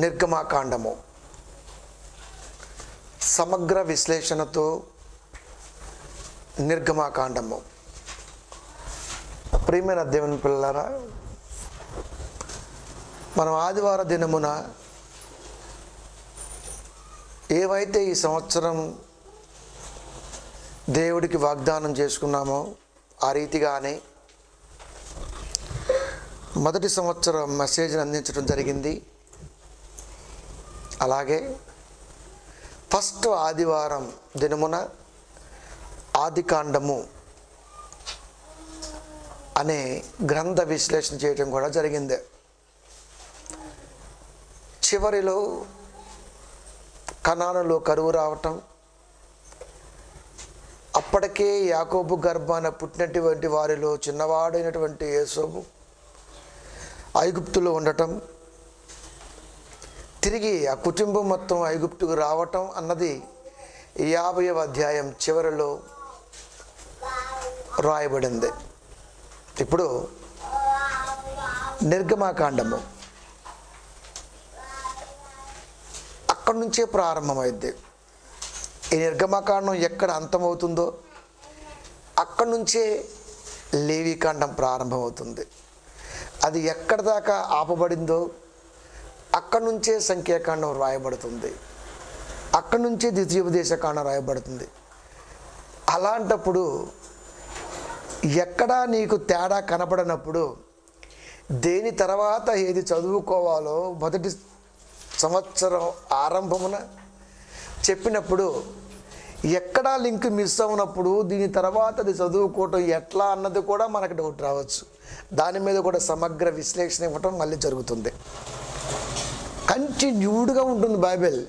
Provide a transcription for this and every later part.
నిర్గమాకాండము సమగ్ర విశ్లేషణతో నిర్గమాకాండము. ప్రియమైన దేవుని పిల్లలారా, మనం ఆదివార దినమున ఏవైతే ఈ సంవత్సరం దేవుడికి వాగ్దానం చేసుకున్నామో ఆ రీతిగానే మొదటి సంవత్సరం మెసేజ్ని అందించడం జరిగింది. అలాగే ఫస్ట్ ఆదివారం దినమున ఆదికాండము అనే గ్రంథ విశ్లేషణ చేయడం కూడా జరిగింది. చివరిలో కనానులో కరువు రావటం, అప్పటికే యాకోబు గర్భాన పుట్టినటువంటి వారిలో చిన్నవాడైనటువంటి యేసోబు ఐగుప్తులో ఉండటం, తిరిగి ఆ కుటుంబం మొత్తం ఐగుప్తుకు రావటం అన్నది 50వ అధ్యాయం చివరిలో రాయబడింది. ఇప్పుడు నిర్గమాకాండము అక్కడి నుంచే ప్రారంభమైంది. ఈ నిర్గమాకాండం ఎక్కడ అంతమవుతుందో అక్కడి నుంచే లేవీకాండం ప్రారంభమవుతుంది. అది ఎక్కడ దాకా ఆపబడిందో అక్కడి నుంచే సంఖ్యాకాండం రాయబడుతుంది. అక్కడి నుంచే ద్వితీయోపదేశకాండం రాయబడుతుంది. అలాంటప్పుడు ఎక్కడా నీకు తేడా కనపడినప్పుడు దేని తర్వాత ఏది చదువుకోవాలో మొదటి సంవత్సరం ఆరంభమున చెప్పినప్పుడు ఎక్కడా లింక్ మిస్ అవునప్పుడు దీని తర్వాత అది చదువుకోవటం ఎట్లా అన్నది కూడా మనకు డౌట్ రావచ్చు. దాని మీద కూడా సమగ్ర విశ్లేషణ ఇవ్వటం మళ్ళీ జరుగుతుంది. కంటిన్యూడ్గా ఉంటుంది బైబిల్.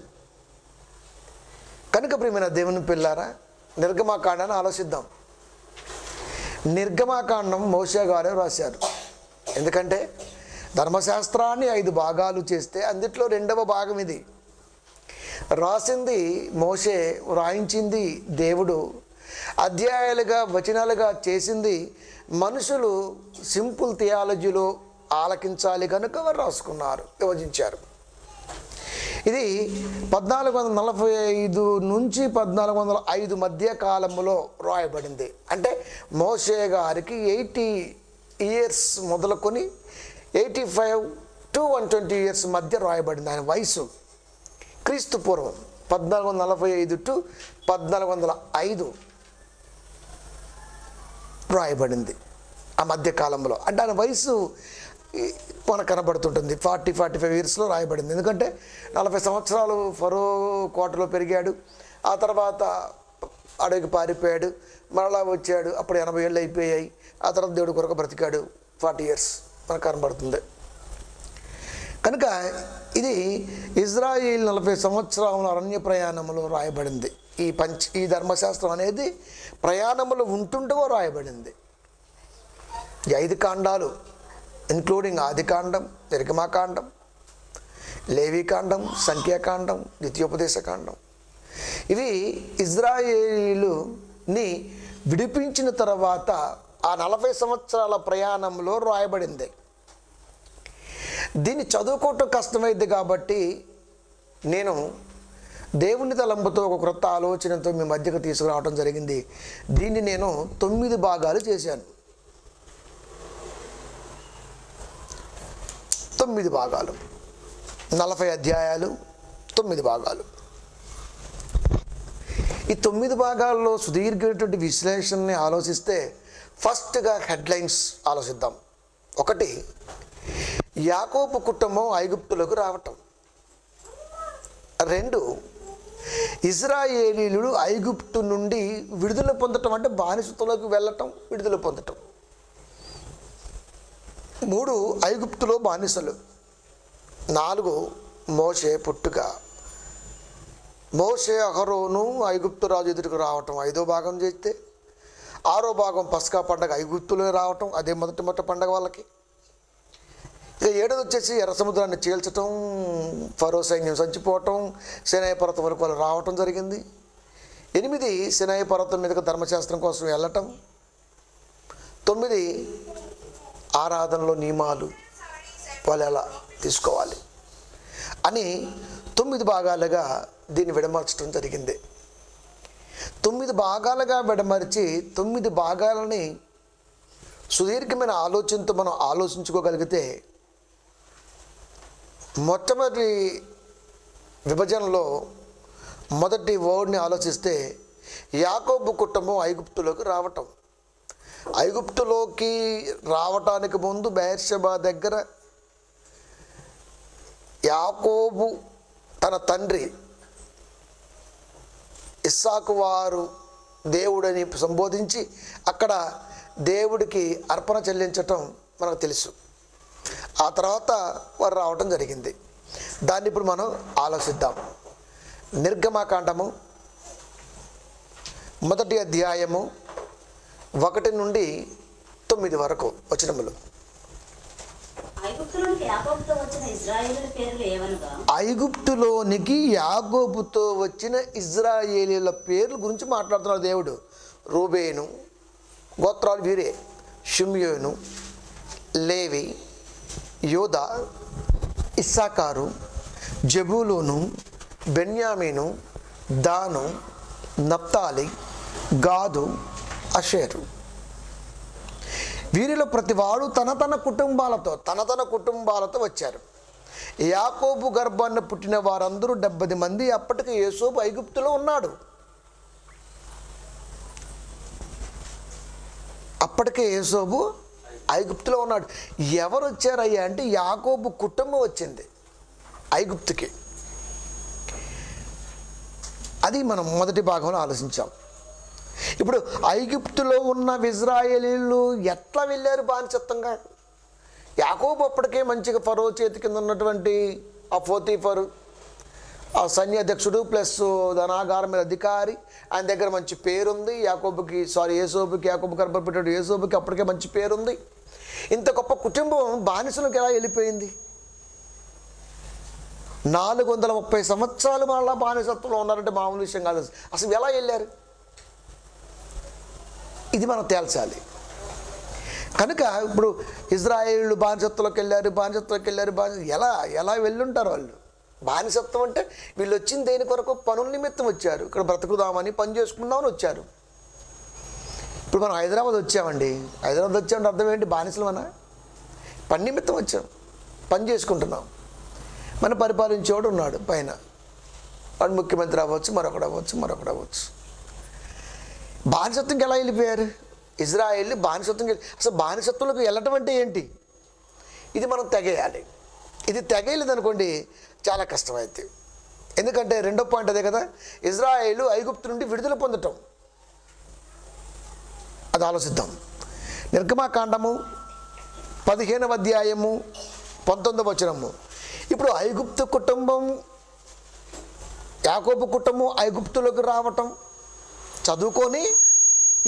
కనుక ప్రియమైన దేవుని పిల్లారా, నిర్గమాకాండాన్ని ఆలోచిద్దాం. నిర్గమాకాండం మోషే గారే రాశారు. ఎందుకంటే ధర్మశాస్త్రాన్ని 5 భాగాలు చేస్తే అందుట్లో 2వ భాగం ఇది. రాసింది మోషే, రాయించింది దేవుడు, అధ్యాయాలుగా వచనాలుగా చేసింది మనుషులు సింపుల్ థియాలజీలో ఆలకించాలి కనుక వారు రాసుకున్నారు, విభజించారు. ఇది 1445 నుంచి 1405 మధ్య కాలంలో రాయబడింది. అంటే మోషే గారికి 80 ఇయర్స్ మొదలుకొని 85 to 120 ఇయర్స్ మధ్య రాయబడింది. ఆయన వయసు క్రీస్తు పూర్వం 1445 to 1405 రాయబడింది. ఆ మధ్య కాలంలో అంటే ఆయన వయసు మనకు కనబడుతుంటుంది. 40-45 ఇయర్స్లో రాయబడింది. ఎందుకంటే 40 సంవత్సరాలు ఫరో కోటలో పెరిగాడు. ఆ తర్వాత అడవికి పారిపోయాడు, మరలా వచ్చాడు, అప్పుడు 80 ఏళ్ళు అయిపోయాయి. ఆ తర్వాత దేవుడి కొరకు బ్రతికాడు. 40 ఇయర్స్ మనకు కనబడుతుంది. కనుక ఇది ఇజ్రాయిల్ 40 సంవత్సరాల అరణ్య ప్రయాణంలో రాయబడింది. ఈ ధర్మశాస్త్రం అనేది ప్రయాణంలో ఉంటుండో రాయబడింది. ఈ 5 కాండాలు ఇంక్లూడింగ్ ఆదికాండం, నిర్గమాకాండం, లేవీకాండం, సంఖ్యాకాండం, ద్వితీయోపదేశకాండం, ఇవి ఇజ్రాయేలుని విడిపించిన తర్వాత ఆ 40 సంవత్సరాల ప్రయాణంలో రాయబడింది. దీన్ని చదువుకోవటం కష్టమైంది కాబట్టి నేను దేవుని తలంపుతో ఒక క్రొత్త ఆలోచనతో మీ మధ్యకు తీసుకురావడం జరిగింది. దీన్ని నేను 9 భాగాలు చేశాను. 9 భాగాలు, 40 అధ్యాయాలు, 9 భాగాలు. ఈ 9 భాగాల్లో సుదీర్ఘమైనటువంటి విశ్లేషణని ఆలోచిస్తే ఫస్ట్గా హెడ్లైన్స్ ఆలోచిద్దాం. 1, యాకోబు కుటుంబం ఐగుప్తులకు రావటం. 2, ఇజ్రాయేలీయులు ఐగుప్తు నుండి విడుదల పొందటం, అంటే బానిసత్వంలోకి వెళ్ళటం, విడుదల పొందటం. 3, ఐగుప్తులో బానిసలు. 4, మోషే పుట్టుక. మోషే అహరోను ఐగుప్తు రాజు ఎదురుకు రావటం 5వ భాగం చేస్తే, 6వ భాగం పస్కా పండగ ఐగుప్తులో రావటం, అదే మొదటి పండగ వాళ్ళకి. ఇక 7ది వచ్చేసి ఎర్ర సముద్రాన్ని చీల్చటం, ఫరో సైన్యం చచ్చిపోవటం, సినాయి పర్వతం వరకు వాళ్ళు రావటం జరిగింది. 8, సినాయి పర్వతం మీదకి ధర్మశాస్త్రం కోసం వెళ్ళటం. 9, ఆరాధనలో నియమాలు వాళ్ళు ఎలా తీసుకోవాలి అని 9 భాగాలుగా దీన్ని విడమర్చడం జరిగింది. 9 భాగాలుగా విడమర్చి 9 భాగాలని సుదీర్ఘమైన ఆలోచనతో మనం ఆలోచించుకోగలిగితే మొట్టమొదటి విభజనలో మొదటి వర్డ్ని ఆలోచిస్తే యాకోబు కుటుంబం ఐగుప్తులోకి రావటం. ఐగుప్తులోకి రావటానికి ముందు బెయేర్షెబా దగ్గర యాకోబు తన తండ్రి ఇస్సాకు వారు దేవుడని సంబోధించి అక్కడ దేవుడికి అర్పణ చెల్లించటం మనకు తెలుసు. ఆ తర్వాత వారు రావటం జరిగింది. దాన్ని ఇప్పుడు మనం ఆలోచిద్దాం. నిర్గమకాండము 1వ అధ్యాయము 1 నుండి 9 వరకు వచనములు. ఐగుప్తులోనికి యాకోబుతో వచ్చిన ఇజ్రాయేలీల పేర్ల గురించి మాట్లాడుతున్నాడు దేవుడు. రూబేను గోత్రాలు వీరే: షిమ్యోను, లేవి, యోదా, ఇస్సాకారు, జబూలూను, బెన్యామీను, దాను, నప్తాలి, గాదు, అషేరు. వీరిలో ప్రతివాడు తన తన కుటుంబాలతో వచ్చారు. యాకోబు గర్భాన్ని పుట్టిన వారందరూ 70 మంది. అప్పటికి యోసేపు ఐగుప్తులో ఉన్నాడు. అప్పటికే యోసేపు ఐగుప్తులో ఉన్నాడు. ఎవరు వచ్చారయ్యా అంటే యాకోబు కుటుంబం వచ్చింది ఐగుప్తుకి. అది మనం మొదటి భాగంలో ఆలోచించాం. ఇప్పుడు ఐగుప్తులో ఉన్న ఇజ్రాయేలీలు ఎట్లా వెళ్ళారు బానిసత్వంగా? యాకోబు అప్పటికే మంచిగా ఫరో చేతి కింద ఉన్నటువంటి ఆ పోతీఫరు, ఆ సైన్యాధ్యక్షుడు ప్లస్ ధనాగారం మీద అధికారి, ఆయన దగ్గర మంచి పేరుంది. యేసోబుకి యాకోబు గర్భపెట్టాడు యేసోబుకి అప్పటికే మంచి పేరుంది. ఇంత గొప్ప కుటుంబం బానిసలకు ఎలా వెళ్ళిపోయింది? 430 సంవత్సరాలు మళ్ళా బానిసత్వంలో ఉన్నారంటే మామూలు విషయం కాదు. అసలు ఎలా వెళ్ళారు? ఇది మనం తేల్చాలి. కనుక ఇప్పుడు ఇజ్రాయేలీలు బానిసత్వంలోకి వెళ్ళారు. ఎలా వెళ్ళుంటారు వాళ్ళు? బానిసత్వం అంటే వీళ్ళు వచ్చింది దేని కొరకు? పనుల నిమిత్తం వచ్చారు. ఇక్కడ బ్రతుకుదామని, పని చేసుకుందామని వచ్చారు. ఇప్పుడు మనం హైదరాబాద్ వచ్చామంటే అర్థం ఏంటి? బానిసలు మన పని నిమిత్తం వచ్చాం, పని చేసుకుంటున్నాం. మన పరిపాలించేవాడు ఉన్నాడు పైన, వాడు ముఖ్యమంత్రి అవ్వచ్చు, మరొకడు అవ్వచ్చు. బానిసత్వంకి ఎలా వెళ్ళిపోయారు ఇజ్రాయేల్? అసలు బానిసత్వంలోకి వెళ్ళటం అంటే ఏంటి? ఇది మనం తెగేయాలి. ఇది తెగేయలేదనుకోండి చాలా కష్టమైంది. ఎందుకంటే రెండో పాయింట్ అదే కదా, ఇజ్రాయేలు ఐగుప్తు నుండి విడుదల పొందటం. అది ఆలోచిద్దాం. నిర్గమకాండము 15వ అధ్యాయము 19వ వచనము. ఇప్పుడు ఐగుప్తు కుటుంబం, యాకోబు కుటుంబం ఐగుప్తులోకి రావటం చదువుకొని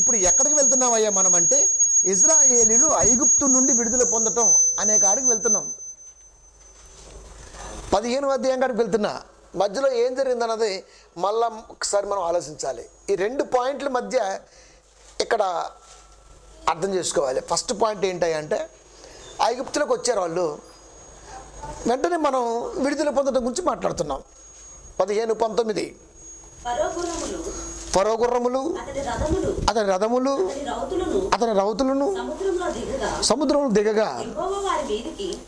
ఇప్పుడు ఎక్కడికి వెళ్తున్నామయ్యా మనం అంటే ఇజ్రాయేలీలు ఐగుప్తు నుండి విడుదల పొందటం అనే కాడికి వెళ్తున్నాం. 15వ అధ్యాయం కాడికి వెళ్తున్నా. మధ్యలో ఏం జరిగిందన్నది మళ్ళా ఒకసారి మనం ఆలోచించాలి. ఈ 2 పాయింట్ల మధ్య ఇక్కడ అర్థం చేసుకోవాలి. ఫస్ట్ పాయింట్ ఏంటంటే ఐగుప్తులోకి వచ్చారు వాళ్ళు. వెంటనే మనం విడుదల పొందడం గురించి మాట్లాడుతున్నాం. 15:19 ఫరో గుర్రములు, అతని రథములు, అతని రౌతులను సముద్రమును దిగగా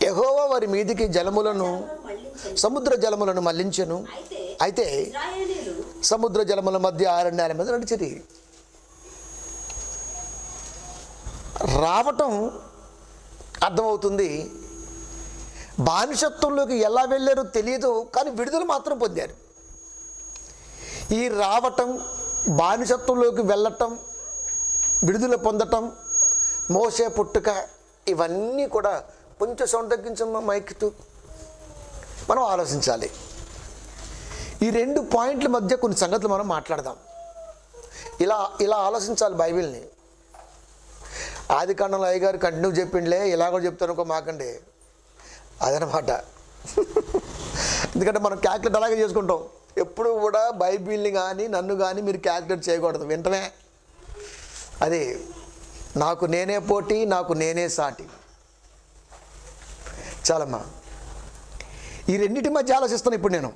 యెహోవా వారి మీదికి సముద్ర జలములను మళ్లించెను. అయితే సముద్ర జలముల మధ్య 6 నేల మీద నడిచిరి. రావటం అర్థమవుతుంది. బానిసత్వంలోకి ఎలా వెళ్ళారో తెలియదు, కానీ విడుదల మాత్రం పొందారు. ఈ రావటం, బానిసత్వంలోకి వెళ్ళటం, విడుదల పొందటం, మోసే పుట్టుక, ఇవన్నీ కూడా కొంచెం సౌండ్ తగ్గించమ్మా మైక్తో మనం ఆలోచించాలి. ఈ 2 పాయింట్ల మధ్య కొన్ని సంగతులు మనం మాట్లాడదాం. ఇలా ఆలోచించాలి బైబిల్ని. ఆదికాండంలో అయ్యగారు కంటిన్యూ చెప్పిండలే, ఇలా కూడా చెప్తాను అనుకో మాకండి, అదనమాట. ఎందుకంటే మనం క్యాల్కులేట్ అలాగే చేసుకుంటాం. ఎప్పుడు కూడా బైబిల్ని కానీ నన్ను కానీ మీరు క్యాల్కులేట్ చేయకూడదు, వెంటనే అది నాకు నేనే పోటీ, నాకు నేనే సాటి. చాలమ్మా, ఈ రెండింటి మధ్య ఆలోచిస్తాను ఇప్పుడు నేను.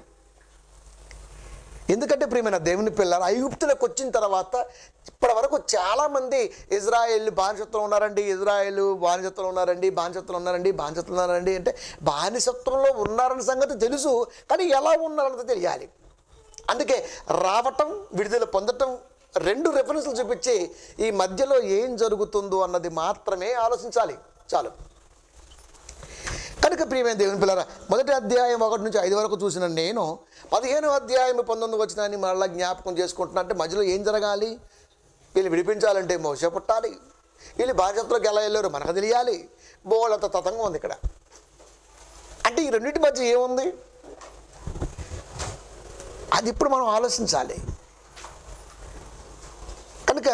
ఎందుకంటే ప్రియమైన దేవుని పిల్లలు, ఐగుప్తులకు వచ్చిన తర్వాత ఇప్పటి వరకు చాలామంది ఇజ్రాయేల్ బానిసత్వం ఉన్నారండి, ఇజ్రాయేల్ బానిసత్వం ఉన్నారండి, బానిసత్వం ఉన్నారండి, బానిసత్వం ఉన్నారండి అంటే బానిసత్వంలో ఉన్నారన్న సంగతి తెలుసు, కానీ ఎలా ఉన్నారన్నది తెలియాలి. అందుకే రావటం, విడుదల పొందటం రెండు రెఫరెన్స్లు చూపించి ఈ మధ్యలో ఏం జరుగుతుందో అన్నది మాత్రమే ఆలోచించాలి. చాలు. కనుక ప్రియమైన దేవుని పిల్లరా, మొదటి అధ్యాయం 1 నుంచి 5 వరకు చూసిన నేను 15వ అధ్యాయం 19 వచ్చినాన్ని మళ్ళీ జ్ఞాపకం చేసుకుంటున్నా. అంటే మధ్యలో ఏం జరగాలి? వీళ్ళు విడిపించాలంటే మోసే పుట్టాలి, వీళ్ళు బాధ్యతలోకి ఎలా వెళ్ళారు మనకు తెలియాలి. బోళ్ళంత తతంగా ఉంది ఇక్కడ. అంటే ఈ రెండింటి మధ్య ఏముంది అది ఇప్పుడు మనం ఆలోచించాలి. కనుక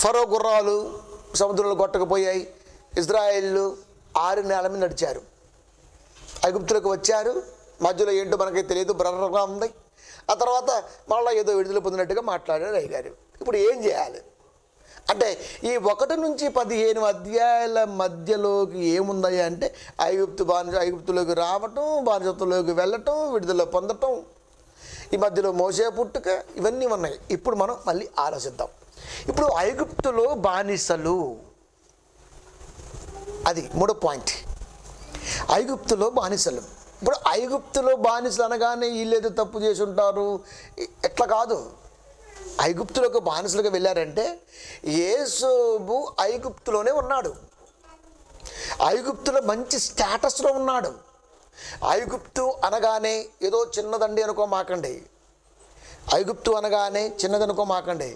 ఫరో గుర్రాలు సముద్రంలో కొట్టకపోయాయి, ఇజ్రాయేళ్ళు 6 నెలల మీద నడిచారు, ఐగుప్తులకు వచ్చారు. మధ్యలో ఏంటో మనకి తెలియదు, బ్రర్రగా ఉంది. ఆ తర్వాత మళ్ళీ ఏదో విడుదల పొందినట్టుగా మాట్లాడారు అయ్యారు. ఇప్పుడు ఏం చేయాలి అంటే ఈ 1 నుంచి 15 అధ్యాయాల మధ్యలోకి ఏముంది అంటే ఐగుప్తులోకి రావటం, బానిసత్వంలోకి వెళ్ళటం, విడుదల పొందటం, ఈ మధ్యలో మోసే పుట్టుక, ఇవన్నీ ఉన్నాయి. ఇప్పుడు మనం మళ్ళీ ఆలోచిద్దాం. ఇప్పుడు ఐగుప్తులో బానిసలు, అది 3వ పాయింట్. ఐగుప్తులో బానిసలు. ఇప్పుడు ఐగుప్తులో బానిసలు అనగానే వీళ్ళేదో తప్పు చేసి ఉంటారు ఎట్లా కాదు. ఐగుప్తులకు బానిసలుగా వెళ్ళారంటే యేసోబు ఐగుప్తులోనే ఉన్నాడు, ఐగుప్తులో మంచి స్టేటస్లో ఉన్నాడు. ఐగుప్తు అనగానే ఏదో చిన్నదండి అనుకోమాకండి, ఐగుప్తు అనగానే చిన్నదనుకోమాకండి.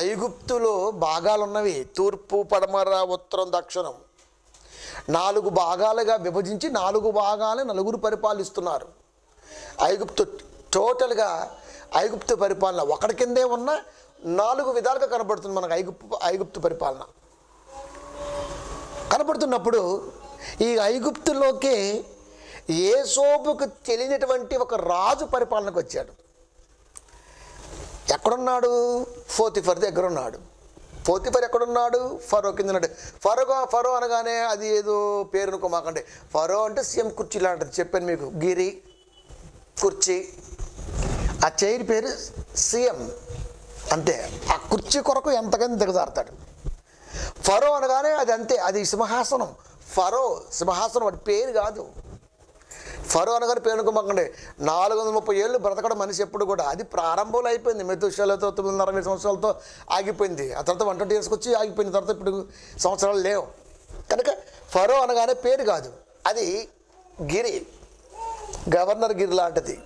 ఐగుప్తులో భాగాలు ఉన్నవి, తూర్పు, పడమర, ఉత్తరం, దక్షిణం. 4 భాగాలుగా విభజించి 4 భాగాలు 4 పరిపాలిస్తున్నారు. ఐగుప్తు టోటల్గా ఐగుప్తు పరిపాలన ఒకటి కిందే ఉన్న 4 విధాలుగా కనబడుతుంది మనకు ఐగుప్తు పరిపాలన. కనబడుతున్నప్పుడు ఈ ఐగుప్తులోకి యేసోబుకు తెలియనటువంటి ఒక రాజు పరిపాలనకు వచ్చాడు. ఎక్కడున్నాడు? పోతీఫర్ దగ్గర ఉన్నాడు. పోతీఫర్ ఎక్కడున్నాడు? ఫరో కింద ఉన్నాడు. ఫరో అనగానే అది ఏదో పేరు అనుకోమాకండి. ఫరో అంటే సీఎం కుర్చీ లాంటిది, చెప్పాను మీకు, గిరి కుర్చీ. ఆ చైర్ పేరు సీఎం, అంతే. ఆ కుర్చీ కొరకు ఎంతకని దిగజారుతాడు. ఫరో అనగానే అది అంతే, అది సింహాసనం. ఫరో సింహాసనం, వాడి పేరు కాదు. ఫరో అనగానే పేరు అనుకోమాకండి. 430 ఏళ్ళు బ్రతకడం మనిషి ఎప్పుడు కూడా, అది ప్రారంభంలో అయిపోయింది. మెతుషలతో 960 సంవత్సరాలతో ఆగిపోయింది. ఆ తర్వాత 120 ఇయర్స్కి వచ్చి ఆగిపోయింది. తర్వాత ఇప్పుడు సంవత్సరాలు లేవు. కనుక ఫరో అనగానే పేరు కాదు, అది గిరి, గవర్నర్ గిరి లాంటిది,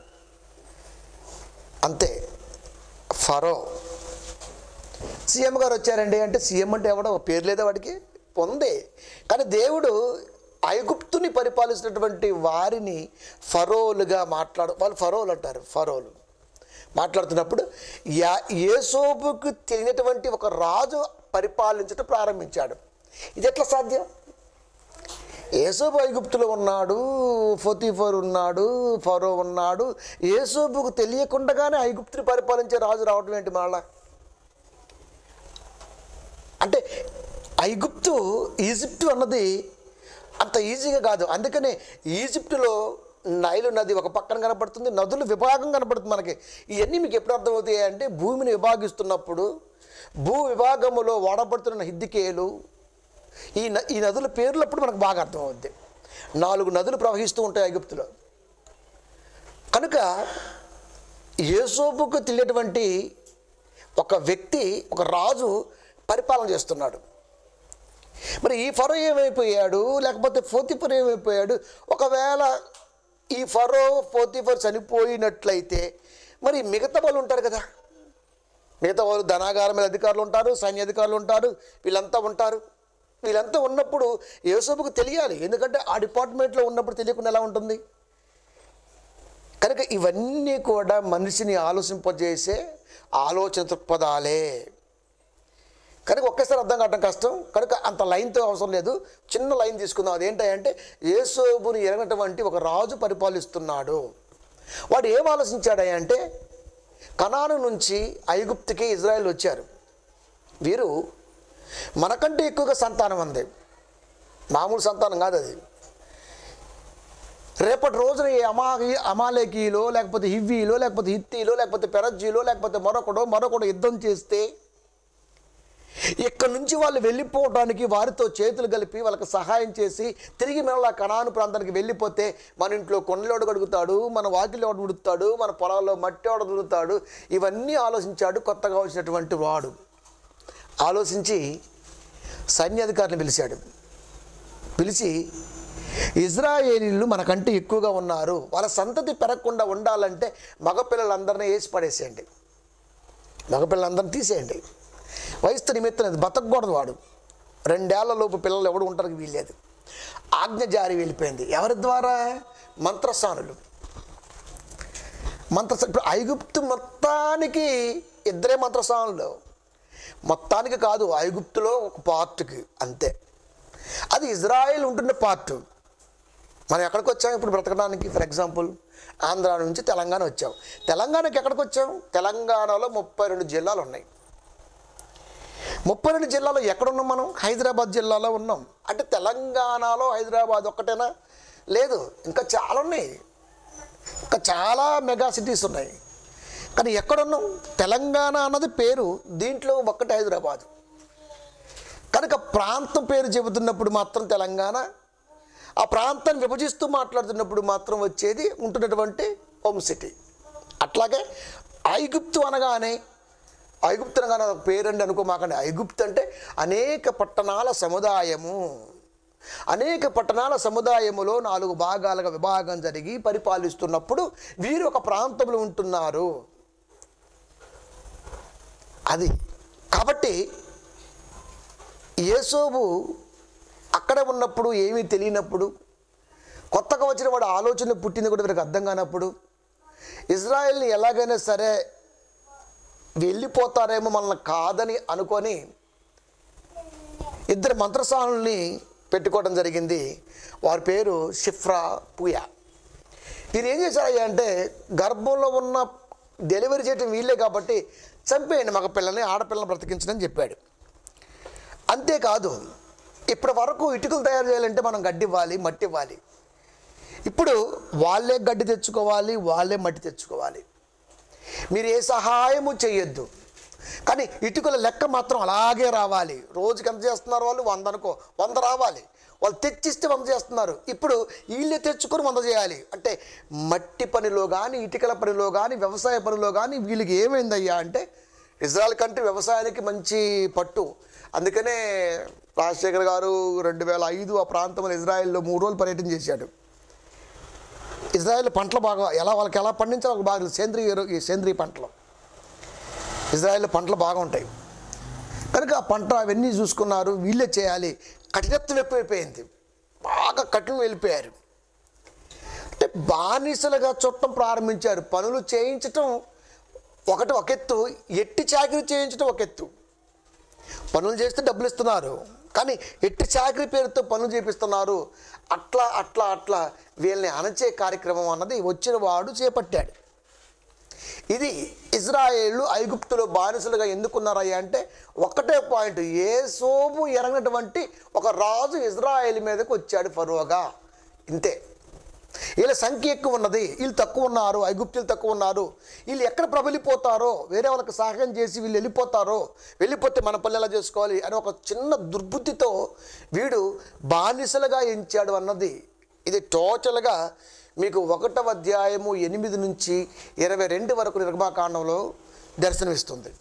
అంతే. ఫరో సీఎం గారు వచ్చారండి అంటే సీఎం అంటే ఎవడో పేరు లేదా వాడికి, ఉంది. కానీ దేవుడు ఐగుప్తుని పరిపాలిస్తున్నటువంటి వారిని ఫరోలుగా వాళ్ళు ఫరోలు అంటారు. ఫరోలు మాట్లాడుతున్నప్పుడు యేసోబుకు తెలియనటువంటి ఒక రాజు పరిపాలించడం ప్రారంభించాడు. ఇది ఎట్లా సాధ్యం? యేసోబు ఐగుప్తులో ఉన్నాడు, పోతీఫర్ ఉన్నాడు, ఫరో ఉన్నాడు. యేసోబుకు తెలియకుండానే ఐగుప్తుని పరిపాలించే రాజు రావడం ఏంటి మళ్ళా? అంటే ఐగుప్తు, ఈజిప్టు అన్నది అంత ఈజీగా కాదు. అందుకనే ఈజిప్టులో నైలు నది ఒక పక్కన కనపడుతుంది, నదుల విభాగం కనపడుతుంది మనకి. ఇవన్నీ మీకు ఎప్పుడు అర్థమవుతాయి అంటే భూమిని విభాగిస్తున్నప్పుడు, భూ విభాగములో వాడబడుతున్న హిద్దికేలు, ఈ నదుల పేర్లప్పుడు మనకు బాగా అర్థమవుద్ది. 4 నదులు ప్రవహిస్తూ ఉంటాయి ఐగుప్తులో. కనుక యేసోబుకు తెలియనటువంటి ఒక వ్యక్తి, ఒక రాజు పరిపాలన చేస్తున్నాడు. మరి ఈ ఫరో ఏమైపోయాడు, లేకపోతే పోతీఫర్ ఏమైపోయాడు? ఒకవేళ ఈ ఫరో పోతీఫర్ చనిపోయినట్లయితే మరి మిగతా వాళ్ళు ఉంటారు కదా, మిగతా వాళ్ళు ధనాగారం మీద అధికారులు ఉంటారు, సైన్యాధికారులు ఉంటారు, వీళ్ళంతా ఉంటారు. వీళ్ళంతా ఉన్నప్పుడు యేసోబుకు తెలియాలి, ఎందుకంటే ఆ డిపార్ట్మెంట్లో ఉన్నప్పుడు తెలియకుండా ఎలా ఉంటుంది? కనుక ఇవన్నీ కూడా మనిషిని ఆలోచింపజేసే ఆలోచన దృక్పథాలే. కనుక ఒకేసారి అర్థం కావడం కష్టం. కనుక అంత లైన్తో అవసరం లేదు, చిన్న లైన్ తీసుకుందాం. అదేంటంటే యేసోబుని ఎరగనటువంటి ఒక రాజు పరిపాలిస్తున్నాడు. వాడు ఏం ఆలోచించాడంటే కనాను నుంచి ఐగుప్తుకి ఇజ్రాయెల్ వచ్చారు. వీరు మనకంటే ఎక్కువగా సంతానం ఉంది, మామూలు సంతానం కాదు అది. రేపటి రోజున ఈ అమాలేకీలో, లేకపోతే హివ్వీలో, లేకపోతే హిత్తీలో, లేకపోతే పెరజ్జీలో, లేకపోతే మరొకడు యుద్ధం చేస్తే ఇక్కడి నుంచి వాళ్ళు వెళ్ళిపోవడానికి వారితో చేతులు కలిపి వాళ్ళకి సహాయం చేసి తిరిగి మరలా కనాను ప్రాంతానికి వెళ్ళిపోతే మన ఇంట్లో కొండలోడు కడుగుతాడు, మన వాకిలో ఉడుతాడు, మన పొలాల్లో మట్టి ఓడ దుడుతాడు. ఇవన్నీ ఆలోచించాడు కొత్తగా వచ్చినటువంటి వాడు. ఆలోచించి సైన్యాధికారిని పిలిచాడు. పిలిచి ఇజ్రాయేలీలు మనకంటే ఎక్కువగా ఉన్నారు, వాళ్ళ సంతతి పెరగకుండా ఉండాలంటే మగపిల్లలందరినీ వేసి పడేసేయండి, మగపిల్లలందరినీ తీసేయండి. వయస్సు నిమిత్తం బతకూడదు వాడు. 2 ఏళ్ల లోపు పిల్లలు ఎవడు ఉంటారు వీల్లేదు. ఆజ్ఞ జారీ వెళ్ళిపోయింది. ఎవరి ద్వారా? మంత్రసానులు. ఇప్పుడు ఐగుప్తు మొత్తానికి 2 మంత్రసానులు. మొత్తానికి కాదు, ఐగుప్తులో ఒక పార్ట్కి అంతే. అది ఇజ్రాయెల్ ఉంటున్న పార్ట్. మనం ఎక్కడికి వచ్చాం ఇప్పుడు బ్రతకడానికి? ఫర్ ఎగ్జాంపుల్ ఆంధ్ర నుంచి తెలంగాణ వచ్చాం. తెలంగాణకి ఎక్కడికి వచ్చాం? తెలంగాణలో 32 జిల్లాలు ఉన్నాయి. 32 జిల్లాలో ఎక్కడున్నాం మనం? హైదరాబాద్ జిల్లాలో ఉన్నాం. అంటే తెలంగాణలో హైదరాబాద్ ఒక్కటేనా? లేదు, ఇంకా చాలా ఉన్నాయి, ఇంకా చాలా మెగా సిటీస్ ఉన్నాయి. కానీ ఎక్కడున్నాం? తెలంగాణ అన్నది పేరు, దీంట్లో ఒక్కటి హైదరాబాద్. కనుక ప్రాంతం పేరు చెబుతున్నప్పుడు మాత్రం తెలంగాణ, ఆ ప్రాంతాన్ని విభజిస్తూ మాట్లాడుతున్నప్పుడు మాత్రం వచ్చేది ఉంటున్నటువంటి హోమ్ సిటీ. అట్లాగే ఐగుప్తు అనగానే పేరండి అనుకోమాకండి. ఐగుప్తు అంటే అనేక పట్టణాల సముదాయము. అనేక పట్టణాల సముదాయములో 4 భాగాలుగా విభాగం జరిగి పరిపాలిస్తున్నప్పుడు వీరు ఒక ప్రాంతంలో ఉంటున్నారు. అది కాబట్టి యేసోబు అక్కడ ఉన్నప్పుడు ఏమీ తెలియనప్పుడు, కొత్తగా వచ్చిన వాడు ఆలోచన పుట్టింది కూడా వీరికి అర్థం కానప్పుడు, ఇజ్రాయెల్ని ఎలాగైనా సరే వెళ్ళిపోతారేమో మనల్ని కాదని అనుకొని 2 మంత్రసానుల్ని పెట్టుకోవడం జరిగింది. వారి పేరు షిఫ్రా, పూయా. వీరు ఏం చేశారయ్యా అంటే, గర్భంలో ఉన్న డెలివరీ చేయటం వీళ్ళే కాబట్టి చంపేయండి మగ పిల్లల్ని, ఆడపిల్లల్ని బ్రతికించడని చెప్పాడు. అంతేకాదు, ఇప్పటి వరకు ఇటుకలు తయారు చేయాలంటే మనం గడ్డి ఇవ్వాలి, మట్టి ఇవ్వాలి. ఇప్పుడు వాళ్ళే గడ్డి తెచ్చుకోవాలి, వాళ్ళే మట్టి తెచ్చుకోవాలి. మీరు ఏ సహాయము చేయొద్దు, కానీ ఇటుకల లెక్క మాత్రం అలాగే రావాలి. రోజుకి ఎంత చేస్తున్నారు వాళ్ళు? 100 అనుకో, 100 రావాలి. వాళ్ళు తెచ్చిస్తే 100 చేస్తున్నారు. ఇప్పుడు వీళ్ళే తెచ్చుకొని 100 చేయాలి. అంటే మట్టి పనిలో కానీ, ఇటుకల పనిలో కానీ, వ్యవసాయ పనిలో కానీ వీళ్ళకి ఏమైందయ్యా అంటే, ఇజ్రాయెల్ కంటే వ్యవసాయానికి మంచి పట్టు. అందుకనే రాజశేఖర్ గారు 2005 ఆ ప్రాంతంలో ఇజ్రాయెల్లో 3 రోజులు పర్యటన చేశాడు. ఇజ్రాయెల్ పంటలు బాగా వాళ్ళకి ఎలా పండించాలో వాళ్ళకి బాగా సేంద్రీయ పంటలు. ఇజ్రాయెల్లో పంటలు బాగా ఉంటాయి కనుక ఆ పంట అవన్నీ చూసుకున్నారు. వీళ్ళే చేయాలి. కఠినత్వం ఎక్కువైపోయింది, బాగా కఠినం వెళ్ళిపోయారు. అంటే బానిసలుగా చుట్టం ప్రారంభించారు. పనులు చేయించటం ఒక ఎత్తు, ఎట్టి చాకరీ చేయించడం ఒక ఎత్తు. పనులు చేస్తే డబ్బులు ఇస్తున్నారు, కానీ ఎట్టి చాకరీ పేరుతో పనులు చేపిస్తున్నారు. అట్లా వీళ్ళని అణచే కార్యక్రమం అన్నది వచ్చిన వాడు చేపట్టాడు. ఇది ఇజ్రాయేలు ఐగుప్తులో బానిసలుగా ఎందుకున్నారయ్యా అంటే ఒక్కటే పాయింట్, యేసోబు ఎరగినటువంటి ఒక రాజు ఇజ్రాయేల్ మీదకి వచ్చాడు ఫరోగా. ఇంతే. వీళ్ళ సంఖ్య ఎక్కువ ఉన్నది, వీళ్ళు తక్కువ ఉన్నారు, ఐగుప్తులు తక్కువ ఉన్నారు. వీళ్ళు ఎక్కడ ప్రబలిపోతారో, వేరే వాళ్ళకి సహాయం చేసి వీళ్ళు వెళ్ళిపోతే మన పనులు ఎలా చేసుకోవాలి అని ఒక చిన్న దుర్బుద్ధితో వీడు బానిసలుగా ఎంచాడు అన్నది ఇది టోటల్గా మీకు 1వ అధ్యాయము 8 నుంచి 22 వరకు నిర్గమాకాండంలో దర్శనమిస్తుంది.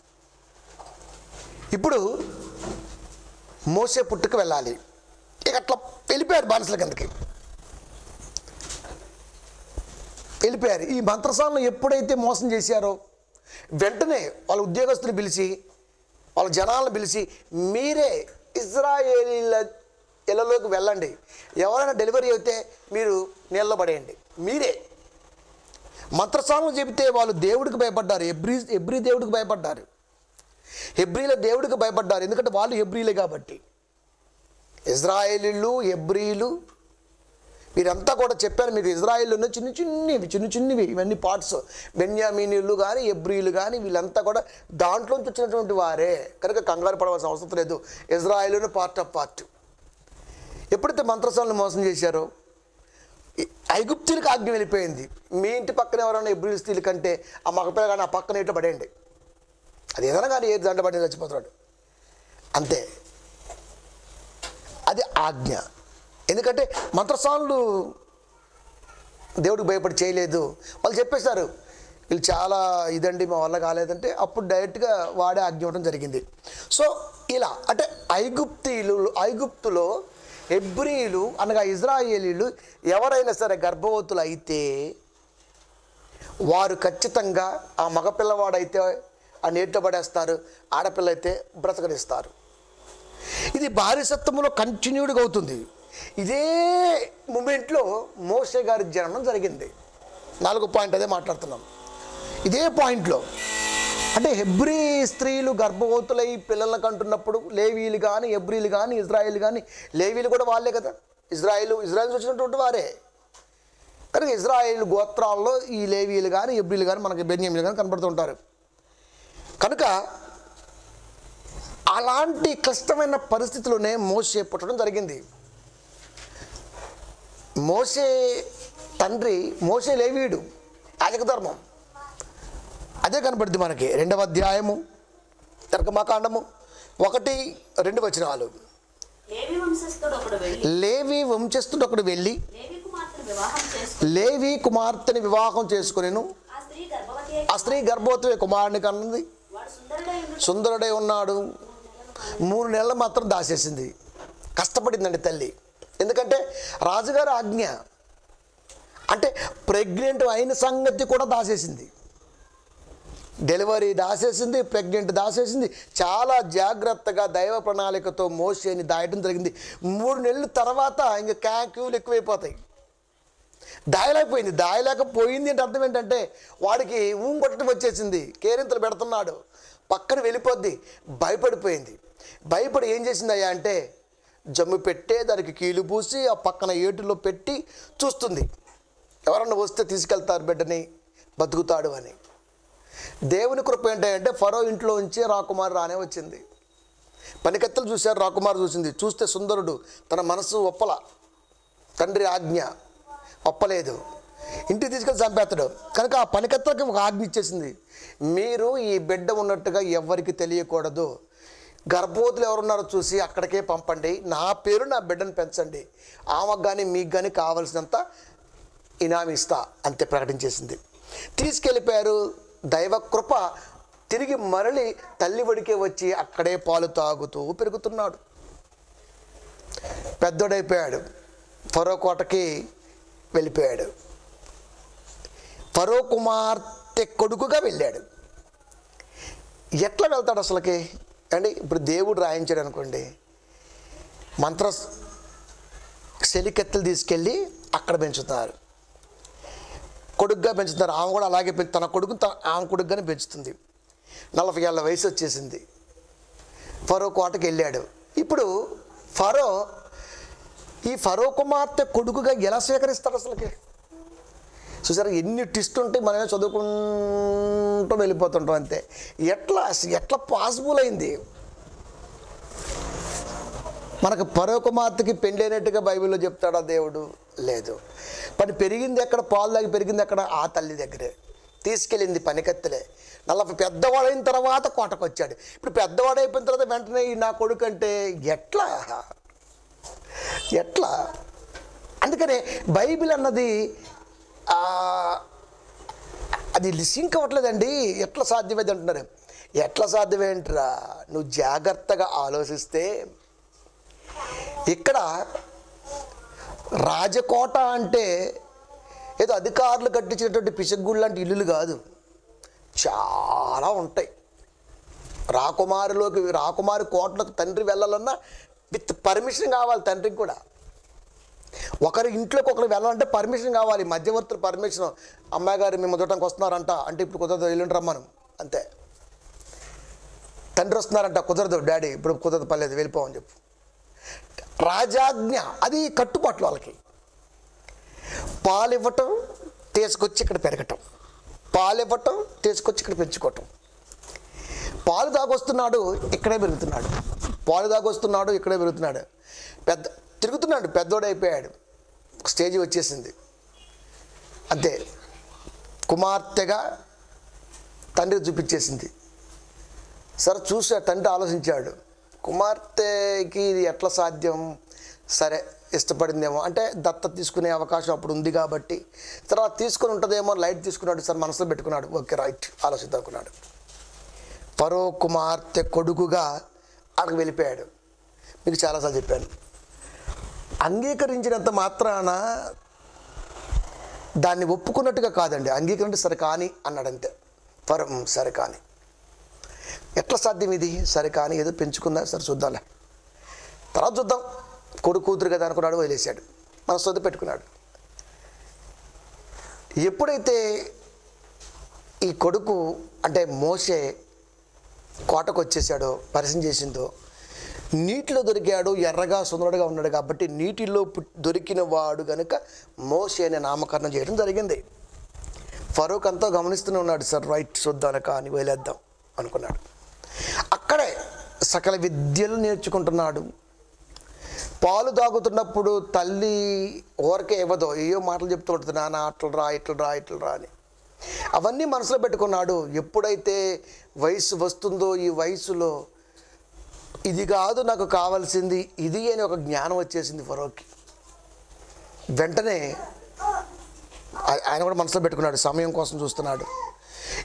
ఇప్పుడు మోసే పుట్టుకు వెళ్ళాలి. ఇక అట్లా వెళ్ళిపోయారు బానిసల కిందకి. వెళ్ళిపోయారు. ఈ మంత్రసాలను ఎప్పుడైతే మోసం చేశారో వెంటనే వాళ్ళ ఉద్యోగస్తులు పిలిచి, వాళ్ళ జనాలను పిలిచి, మీరే ఇజ్రాయేలీల ఇళ్ళలోకి వెళ్ళండి, ఎవరైనా డెలివరీ అయితే మీరు నీళ్ళలో పడేయండి. మీరే మంత్రసాలను చెబితే వాళ్ళు దేవుడికి భయపడ్డారు, హెబ్రీ దేవుడికి భయపడ్డారు, హెబ్రీల దేవుడికి భయపడ్డారు. ఎందుకంటే వాళ్ళు హెబ్రీలే కాబట్టి. ఇజ్రాయేలీలు, హెబ్రీలు వీరంతా కూడా చెప్పాను మీకు. ఇజ్రాయేల్లో చిన్న చిన్నవి ఇవన్నీ పార్ట్స్. బెన్యామీనీలు కానీ, హెబ్రీలు కానీ వీళ్ళంతా కూడా దాంట్లోంచి వచ్చినటువంటి వారే కనుక కంగారు పడవలసిన అవసరం లేదు. ఇజ్రాయేల్లోనే పార్ట్ ఆఫ్ పార్ట్. ఎప్పుడైతే మంత్రసాలను మోసం చేశారో ఐగుప్తులకు ఆజ్ఞ వెళ్ళిపోయింది, మీ ఇంటి పక్కన ఎవరైనా హెబ్రీ స్త్రీల కంటే ఆ మగపిల్ల కానీ ఆ పక్కన ఇట్లా పడేయండి, అది ఏదైనా కానీ ఏది దండ పడి చచ్చిపోతున్నాడు అంతే. అది ఆజ్ఞ. ఎందుకంటే మంత్రస్వాములు దేవుడికి భయపడి చేయలేదు, వాళ్ళు చెప్పేశారు వీళ్ళు చాలా ఇదండి మా వల్ల కాలేదంటే అప్పుడు డైరెక్ట్గా వాడే ఆజ్ఞ ఇవ్వడం జరిగింది. సో ఇలా అంటే ఐగుప్తులో హెబ్రీలు అనగా ఇజ్రాయేలీలు ఎవరైనా సరే గర్భవతులు అయితే వారు ఖచ్చితంగా ఆ మగపిల్లవాడైతే ఆ నీటిలో పడేస్తారు, ఆడపిల్ల అయితే బ్రతకనిస్తారు. ఇది బానిసత్వంలో కంటిన్యూడ్గా అవుతుంది. ఇదే మూమెంట్లో మోషే గారి జననం జరిగింది. 4వ పాయింట్ అదే మాట్లాడుతున్నాం. ఇదే పాయింట్లో అంటే హెబ్రీ స్త్రీలు గర్భవతులై పిల్లలను కంటున్నప్పుడు లేవీలు కానీ హెబ్రీలు కానీ ఇజ్రాయిల్ కానీ, లేవీలు కూడా వాళ్ళే కదా, ఇజ్రాయిల్ వచ్చినటువంటి వారే కనుక ఇజ్రాయిల్ గోత్రాల్లో ఈ లేవీలు కానీ హెబ్రీలు కానీ మనకి బెన్యామీలు కానీ కనబడుతుంటారు. కనుక అలాంటి క్లిష్టమైన పరిస్థితుల్లోనే మోషే పుట్టడం జరిగింది. మోషే తండ్రి మోషే లేవీయుడు, యాజక ధర్మం అదే కనబడుద్ది మనకి 2వ అధ్యాయము నిర్గమకాండము 1-2 వచనాలు. లేవి వంశస్థుడు ఒకడు వెళ్ళి లేవి కుమార్తెని వివాహం చేసుకునేను, ఆ స్త్రీ గర్భవతి కుమారుని కన్నది, సుందరుడై ఉన్నాడు. 3 నెలలు మాత్రం దాచేసింది, కష్టపడిందండి తల్లి. ఎందుకంటే రాజుగారి ఆజ్ఞ అంటే ప్రెగ్నెంట్ అయిన సంగతి కూడా దాచేసింది, డెలివరీ దాచేసింది, ప్రెగ్నెంట్ దాచేసింది. చాలా జాగ్రత్తగా దైవ ప్రణాళికతో మోషేని దాయడం జరిగింది. 3 నెలల తర్వాత ఇంకా క్యూలు ఎక్కువైపోతాయి. దాయలేకపోయింది అంటే అర్థం ఏంటంటే వాడికి కొట్టడం వచ్చేసింది, కేరింతలు పెడుతున్నాడు, పక్కన వెళ్ళిపోద్ది, భయపడిపోయింది. భయపడి ఏం చేసిందయ్యా అంటే జమ్ము పెట్టే దానికి కీలు పూసి ఆ పక్కన ఏటులో పెట్టి చూస్తుంది, ఎవరన్నా వస్తే తీసుకెళ్తారు బిడ్డని, బతుకుతాడు అని. దేవుని కృప ఏంటంటే ఫరో ఇంట్లో ఉంచి రాకుమారు రానే వచ్చింది. పనికత్తెలు చూశారు, రాకుమారు చూసింది, చూస్తే సుందరుడు, తన మనసు ఒప్పల, తండ్రి ఆజ్ఞ ఒప్పలేదు, ఇంటికి తీసుకెళ్ళి చంపేస్తాడు. కనుక ఆ పనికత్తెలకి ఒక ఆజ్ఞ ఇచ్చేసింది, మీరు ఈ బిడ్డ ఉన్నట్టుగా ఎవరికి తెలియకూడదు, గర్భవతులు ఎవరున్నారో చూసి అక్కడికే పంపండి, నా పేరు నా బిడ్డను పెంచండి, ఆమెకు కానీ మీకు కానీ కావలసినంత ఇనామి ఇస్తా అంతే ప్రకటించేసింది. తీసుకెళ్ళిపోయారు. దైవకృప తిరిగి మరలి తల్లి ఒడికే వచ్చి అక్కడే పాలు తాగుతూ పెరుగుతున్నాడు. పెద్దోడైపోయాడు, ఫరో కోటకి వెళ్ళిపోయాడు, ఫరో కుమార్తె కొడుకుగా వెళ్ళాడు. ఎట్లా వెళ్తాడు అసలుకి అండి? ఇప్పుడు దేవుడు రాయించాడు అనుకోండి, మంత్ర చెలికెత్తలు తీసుకెళ్ళి అక్కడ పెంచుతున్నారు, కొడుకుగా పెంచుతున్నారు. ఆమె కూడా అలాగే తన కొడుకు ఆమె కొడుకుగానే పెంచుతుంది. 40 ఏళ్ళ వయసు వచ్చేసింది. ఫరో కోటకి వెళ్ళాడు. ఇప్పుడు ఈ ఫరో కుమార్తె కొడుకుగా ఎలా స్వీకరిస్తాడు అసలుకి? చూసారా ఎన్ని ట్విస్ట్ ఉంటాయి, మనమే చదువుకుంటూ వెళ్ళిపోతుంటాం అంతే. ఎట్లా పాసిబుల్ అయింది? మనకు ఫరో కుమార్తెకి పెళ్ళైనట్టుగా బైబిల్లో చెప్తాడా దేవుడు? లేదు. పని పెరిగింది ఎక్కడ? పాలు దాగి పెరిగింది ఎక్కడ? ఆ తల్లి దగ్గరే. తీసుకెళ్ళింది పనికత్తెలే. 40 పెద్దవాడైన తర్వాత కోటకు వచ్చాడు. ఇప్పుడు పెద్దవాడైపోయిన తర్వాత వెంటనే నా కొడుకు అంటే ఎట్లా? అందుకనే బైబిల్ అన్నది అది సింక్ అవ్వట్లేదండి. ఎట్లా సాధ్యమైంది అంటున్నారు. ఎట్లా సాధ్యమేంట్రా? నువ్వు జాగ్రత్తగా ఆలోచిస్తే ఇక్కడ రాజకోట అంటే ఏదో అధికారులు కట్టించినటువంటి పిసగుళ్ళు లాంటి ఇల్లులు కాదు, చాలా ఉంటాయి. రాకుమారి కోటలోకి తండ్రి వెళ్ళాలన్నా విత్ పర్మిషన్ కావాలి తండ్రికి కూడా. ఒకరి ఇంట్లోకి ఒకరు వెళ్ళాలంటే పర్మిషన్ కావాలి, మధ్యవర్తుల పర్మిషన్. అమ్మాయి గారు మేము చూడటానికి వస్తున్నారంట అంటే ఇప్పుడు కుదరదు, ఎల్లుండి రమ్మను అంతే. తండ్రి వస్తున్నారంట, కుదరదు డాడీ ఇప్పుడు కుదరదు, పర్లేదు వెళ్ళిపోవని చెప్పు. రాజాజ్ఞ, అది కట్టుబాట్లు వాళ్ళకి. పాలు ఇవ్వటం, తీసుకొచ్చి ఇక్కడ పెరగటం, పాలు ఇవ్వటం, తీసుకొచ్చి ఇక్కడ పెంచుకోవటం. పాలు తాగొస్తున్నాడు, ఇక్కడే పెరుగుతున్నాడు, పాలు తాగొస్తున్నాడు, ఇక్కడే పెరుగుతున్నాడు, తిరుగుతున్నాడు, పెద్దోడైపోయాడు. స్టేజ్ వచ్చేసింది. అంతే, కుమార్తెగా తండ్రి చూపించేసింది. సరే చూసి తండ్రి ఆలోచించాడు, కుమార్తెకి ఇది ఎట్లా సాధ్యం, సరే ఇష్టపడిందేమో అంటే దత్తత తీసుకునే అవకాశం అప్పుడు ఉంది కాబట్టి తర్వాత తీసుకుని ఉంటుందేమో లైట్ తీసుకున్నాడు. సార్ మనసులో పెట్టుకున్నాడు, ఓకే రైట్ ఆలోచిద్దాం అనుకున్నాడు. ఫరో కుమార్తె కొడుకుగా అక్కడికి వెళ్ళిపోయాడు. మీకు చాలాసార్లు చెప్పాను, అంగీకరించినంత మాత్రాన దాన్ని ఒప్పుకున్నట్టుగా కాదండి. అంగీకరించి సరే కానీ అన్నాడంతే. ఫరో సరే కానీ, ఎట్లా సాధ్యం ఇది, సరే కానీ ఏదో పెంచుకుందా, సరే చూద్దాంలే తర్వాత చూద్దాం, కొడుకు కూతురు కదా అనుకున్నాడు, వదిలేశాడు, మనసుతో పెట్టుకున్నాడు. ఎప్పుడైతే ఈ కొడుకు అంటే మోషే కోటకు వచ్చేసాడో, పరిచయం చేసిందో, నీటిలో దొరికాడు, ఎర్రగా సుందరుడుగా ఉన్నాడు కాబట్టి నీటిలో దొరికిన వాడు కనుక మోషే అనే నామకరణం చేయడం జరిగింది. ఫరూక్ అంతా గమనిస్తూనే ఉన్నాడు, సార్ రైట్ చూద్దాం కానీ వదిలేద్దాం అనుకున్నాడు. అక్కడే సకల విద్యలు నేర్చుకుంటున్నాడు. పాలు తాగుతున్నప్పుడు తల్లి ఊరకే ఇవ్వదు, ఏయో మాటలు చెప్తూ ఉంటుంది, నాన్న అట్లా రా ఇట్లా రా ఇట్లా రా అని. అవన్నీ మనసులో పెట్టుకున్నాడు. ఎప్పుడైతే వయసు వస్తుందో ఈ వయసులో ఇది కాదు నాకు కావాల్సింది ఇది అని ఒక జ్ఞానం వచ్చేసింది ఫరోకి. వెంటనే ఆయన కూడా మనసులో పెట్టుకున్నాడు, సమయం కోసం చూస్తున్నాడు.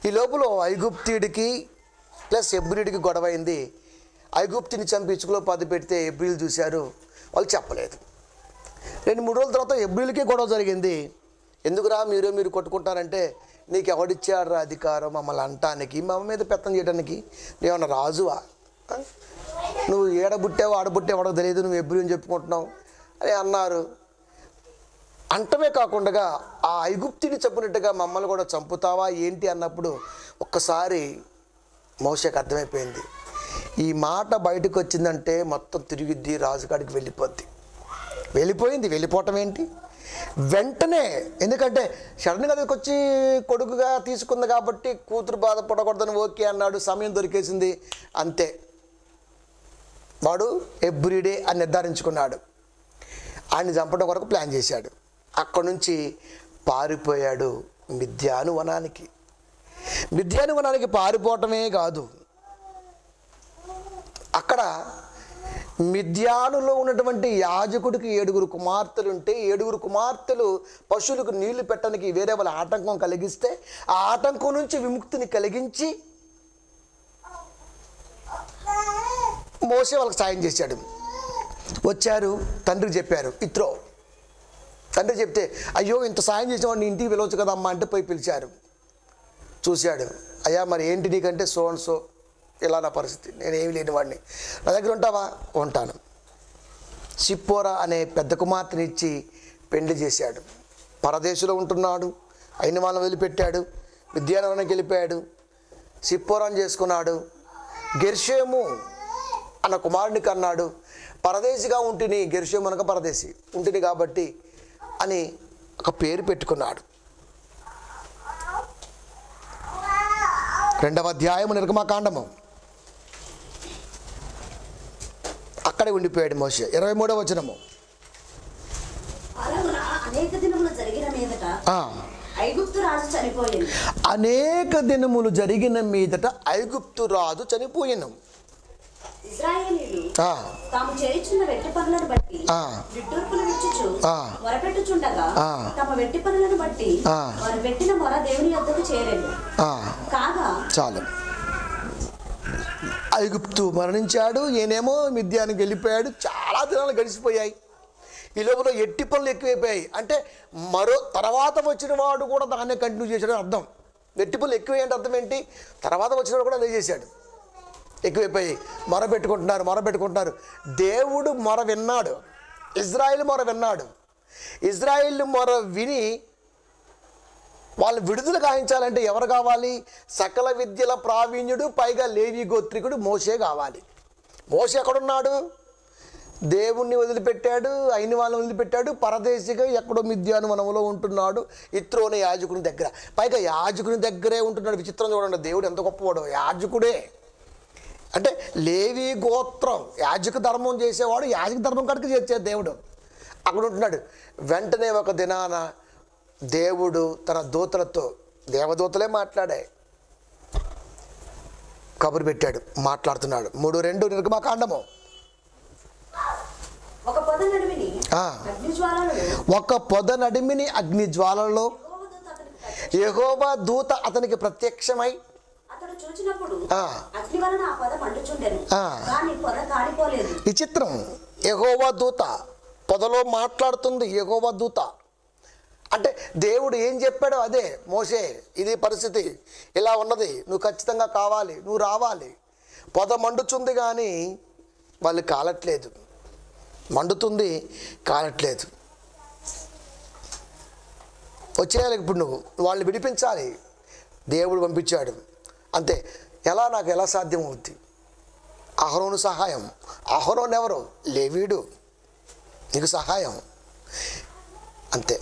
ఈ లోపల ఐగుప్తీయుడికి ప్లస్ ఎబ్రీడికి గొడవ అయింది. ఐగుప్తిని చంపి ఇసుకలో పది పెడితే ఎబ్రీలు చూశారు, వాళ్ళు చెప్పలేదు. 2-3 రోజుల తర్వాత ఎబ్రీలకే గొడవ జరిగింది. ఎందుకురా మీరు కొట్టుకుంటారంటే, నీకు ఎవడిచ్చాడు అధికారం మమ్మల్ని అంటానికి, మా మీద పెత్తనం చేయడానికి, నువ్వేమన్నా రాజువా, నువ్వు ఏడబుట్టావు ఆడబుట్టావు తెలియదు, నువ్వు ఎబ్రీ అని చెప్పుకుంటున్నావు అని అన్నారు. అంటమే కాకుండా ఆ ఐగుప్తిని చెప్పినట్టుగా మమ్మల్ని కూడా చంపుతావా ఏంటి అన్నప్పుడు ఒక్కసారి మోషేకి అర్థమైపోయింది, ఈ మాట బయటకు వచ్చిందంటే మొత్తం తిరిగిద్ది, రాజుగాడికి వెళ్ళిపోయింది. వెళ్ళిపోవటం ఏంటి, వెంటనే ఎందుకంటే సడన్గా దగ్గరికి వచ్చి కొడుకుగా తీసుకుంది కాబట్టి కూతురు బాధపడకూడదని ఓకే అన్నాడు, సమయం దొరికేసింది అంతే. వాడు ఎవ్రీడే అని నిర్ధారించుకున్నాడు. ఆయన్ని చంపడం కొరకు ప్లాన్ చేశాడు. అక్కడి నుంచి పారిపోయాడు మిద్యాను వనానికి. మిద్యాను వనానికి పారిపోవటమే కాదు, అక్కడ మిద్యానులో ఉన్నటువంటి యాజకుడికి 7 కుమార్తెలు ఉంటే 7 కుమార్తెలు పశువులకు నీళ్లు పెట్టడానికి వేరే వాళ్ళ ఆటంకం కలిగిస్తే ఆ ఆటంకం నుంచి విముక్తిని కలిగించి మోసే వాళ్ళకి సాయం చేశాడు. వచ్చారు, తండ్రికి చెప్పారు, ఇత్రో. తండ్రి చెప్తే, అయ్యో ఇంత సాయం చేసిన వాడిని ఇంటికి పిలవచ్చు కదమ్మా అంటే పోయి పిలిచారు. చూశాడు, అయ్యా మరి ఏంటి నీకంటే సో అండ్ సో, ఇలా నా పరిస్థితి, నేనేమి లేని వాడిని, నా దగ్గర ఉంటావా, ఉంటాను. సిప్పోరా అనే పెద్ద కుమార్తెని ఇచ్చి పెండ్లి చేశాడు. పరదేశంలో ఉంటున్నాడు, అయిన వాళ్ళని వదిలిపెట్టాడు, విద్యానవనానికి వెళ్ళిపోయాడు, సిప్పోరాని చేసుకున్నాడు. గెర్షోము అన్న కుమారునికి అన్నాడు, పరదేశిగా ఉంటిని, గెర్షోము అనక పరదేశి ఉంటిని కాబట్టి అని ఒక పేరు పెట్టుకున్నాడు. 2వ అధ్యాయము నిర్గమకాండము. అక్కడే ఉండిపోయాడు మోషే. 23వ వచనము. అనేక దినములు జరిగిన మీదట ఐగుప్తు రాజు చనిపోయెను. ఇశ్రాయేలీయులు తాము చేయుచున్న వెట్టి పనులను బట్టి నిట్టూర్పులు విచ్చుచు మొరపెట్టుచుండగా తమ వెట్టి పనులను బట్టి వారు పెట్టిన మొర దేవుని యొద్దకు చేరెను. కాగా చాలు, ఐగుప్తు మరణించాడు, ఈయనేమో మిద్యానికి వెళ్ళిపోయాడు. చాలా దినాలు గడిచిపోయాయి. ఈ లోపల ఎట్టి పనులు ఎక్కువైపోయాయి. అంటే మరో తర్వాత వచ్చిన వాడు కూడా దాన్నే కంటిన్యూ చేశాడని అర్థం. ఎట్టి పనులు ఎక్కువయ్యంటే అర్థం ఏంటి, తర్వాత వచ్చిన వాడు కూడా అదే చేశాడు. ఎక్కువైపోయి మొరపెట్టుకుంటున్నారు. దేవుడు మొర విన్నాడు, ఇజ్రాయిల్ మొర విన్నాడు. ఇజ్రాయిల్ మొర విని వాళ్ళు విడుదల గాయించాలంటే ఎవరు కావాలి, సకల విద్యల ప్రావీణ్యుడు, పైగా లేవి గోత్రికుడు మోషే కావాలి. మోషే ఎక్కడున్నాడు, దేవుణ్ణి వదిలిపెట్టాడు, అయిన వాళ్ళని వదిలిపెట్టాడు, పరదేశిగా ఎక్కడో మిద్యాను వనంలో ఉంటున్నాడు, ఇత్రో అనే యాజకుని దగ్గర. పైగా యాజకుని దగ్గరే ఉంటున్నాడు. విచిత్రం చూడండి, దేవుడు ఎంత గొప్పవాడు, యాజకుడే. అంటే లేవి గోత్రం యాజక ధర్మం చేసేవాడు యాజక ధర్మం కాడికి చేర్చాడు దేవుడు. అక్కడ ఉంటున్నాడు. వెంటనే ఒక దినాన దేవుడు తన దూతలతో, దేవదూతలే మాట్లాడాయి, కబురు పెట్టాడు, మాట్లాడుతున్నాడు. 3:2 నిర్గమకాండము. ఒక పొద నడిమిని అగ్ని జ్వాలలో యెహోవా దూత అతనికి ప్రత్యక్షమై విచిత్రం. యెహోవా దూత పొదలో మాట్లాడుతుంది. యెహోవా దూత అంటే దేవుడు ఏం చెప్పాడో అదే. మోషే, ఇది పరిస్థితి, ఇలా ఉన్నది, నువ్వు ఖచ్చితంగా కావాలి, నువ్వు రావాలి. పొద మండుచుంది కానీ వాళ్ళు కాలట్లేదు, మండుతుంది కాలట్లేదు. వచ్చేయాలి ఇప్పుడు, నువ్వు వాళ్ళని విడిపించాలి. దేవుడు పంపించాడు అంతే. నాకు ఎలా సాధ్యం అవుద్ది? అహరోను సహాయం. అహరోను ఎవరు? లేవీయుడు, నీకు సహాయం అంతే.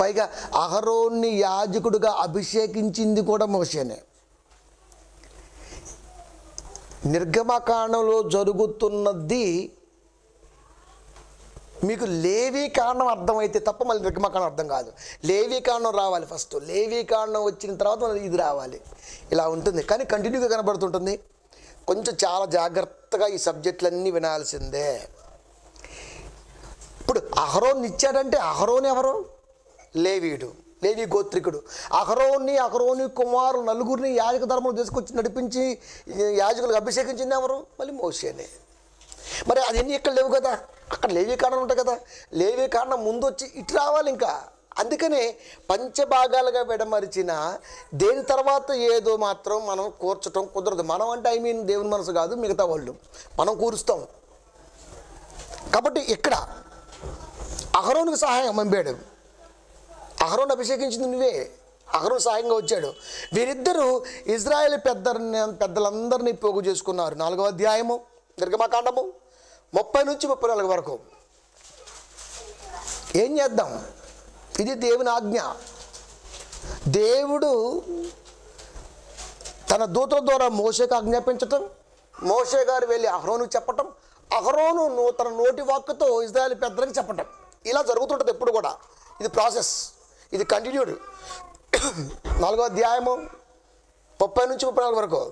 పైగా అహరోన్ని యాజకుడిగా అభిషేకించింది కూడా మోషేనే. నిర్గమకాండంలో జరుగుతున్నది మీకు లేవీ కాండం అర్థమైతే తప్ప మళ్ళీ నిర్గమకాండం అర్థం కాదు. లేవీ కాండం రావాలి ఫస్ట్, లేవీ కాండం వచ్చిన తర్వాత మళ్ళీ ఇది రావాలి. ఇలా ఉంటుంది, కానీ కంటిన్యూగా కనబడుతుంటుంది. కొంచెం చాలా జాగ్రత్తగా ఈ సబ్జెక్టులన్నీ వినాల్సిందే. ఇప్పుడు అహరోన్ ఇచ్చాడంటే అహరోన్ ఎవరు? లేవీయుడు, లేవీ గోత్రికుడు. అహరోని కుమారులు నలుగురిని యాజక ధర్మం తీసుకొచ్చి నడిపించి యాజకులకు అభిషేకించింది ఎవరు? మళ్ళీ మోషేనే. మరి అదన్నీ ఇక్కడ లేవు కదా, అక్కడ లేవీ కాండం ఉంటాయి కదా. లేవీ కాండం ముందు వచ్చి ఇటు రావాలి ఇంకా. అందుకనే పంచభాగాలుగా విడమరిచిన దేని తర్వాత ఏదో మాత్రం మనం కూర్చటం కుదరదు. మనం అంటే దేవుని మనసు కాదు, మిగతా వాళ్ళు మనం కూరుస్తాం. కాబట్టి ఇక్కడ అహరోనుకు సహాయం పంపాడు. అహరోను అభిషేకించింది నువ్వే, అహరోను సహాయంగా వచ్చాడు. వీరిద్దరూ ఇజ్రాయేల్ పెద్దలందరినీ పోగు చేసుకున్నారు. 4వ అధ్యాయము నిర్గమకాండము 30 నుంచి 34 వరకు. ఏం చేద్దాం? ఇది దేవుని ఆజ్ఞ. దేవుడు తన దూతల ద్వారా మోషేకు ఆజ్ఞాపించటం, మోషే గారు వెళ్ళి అహరోనుకు చెప్పటం, అహరోను తన నోటి వాక్కుతో ఇజ్రాయేల్ పెద్దలకు చెప్పటం. ఇలా జరుగుతుంటుంది ఎప్పుడు కూడా. ఇది ప్రాసెస్, ఇది కంటిన్యూడ్. 4వ అధ్యాయము 30 నుంచి 34 వరకు.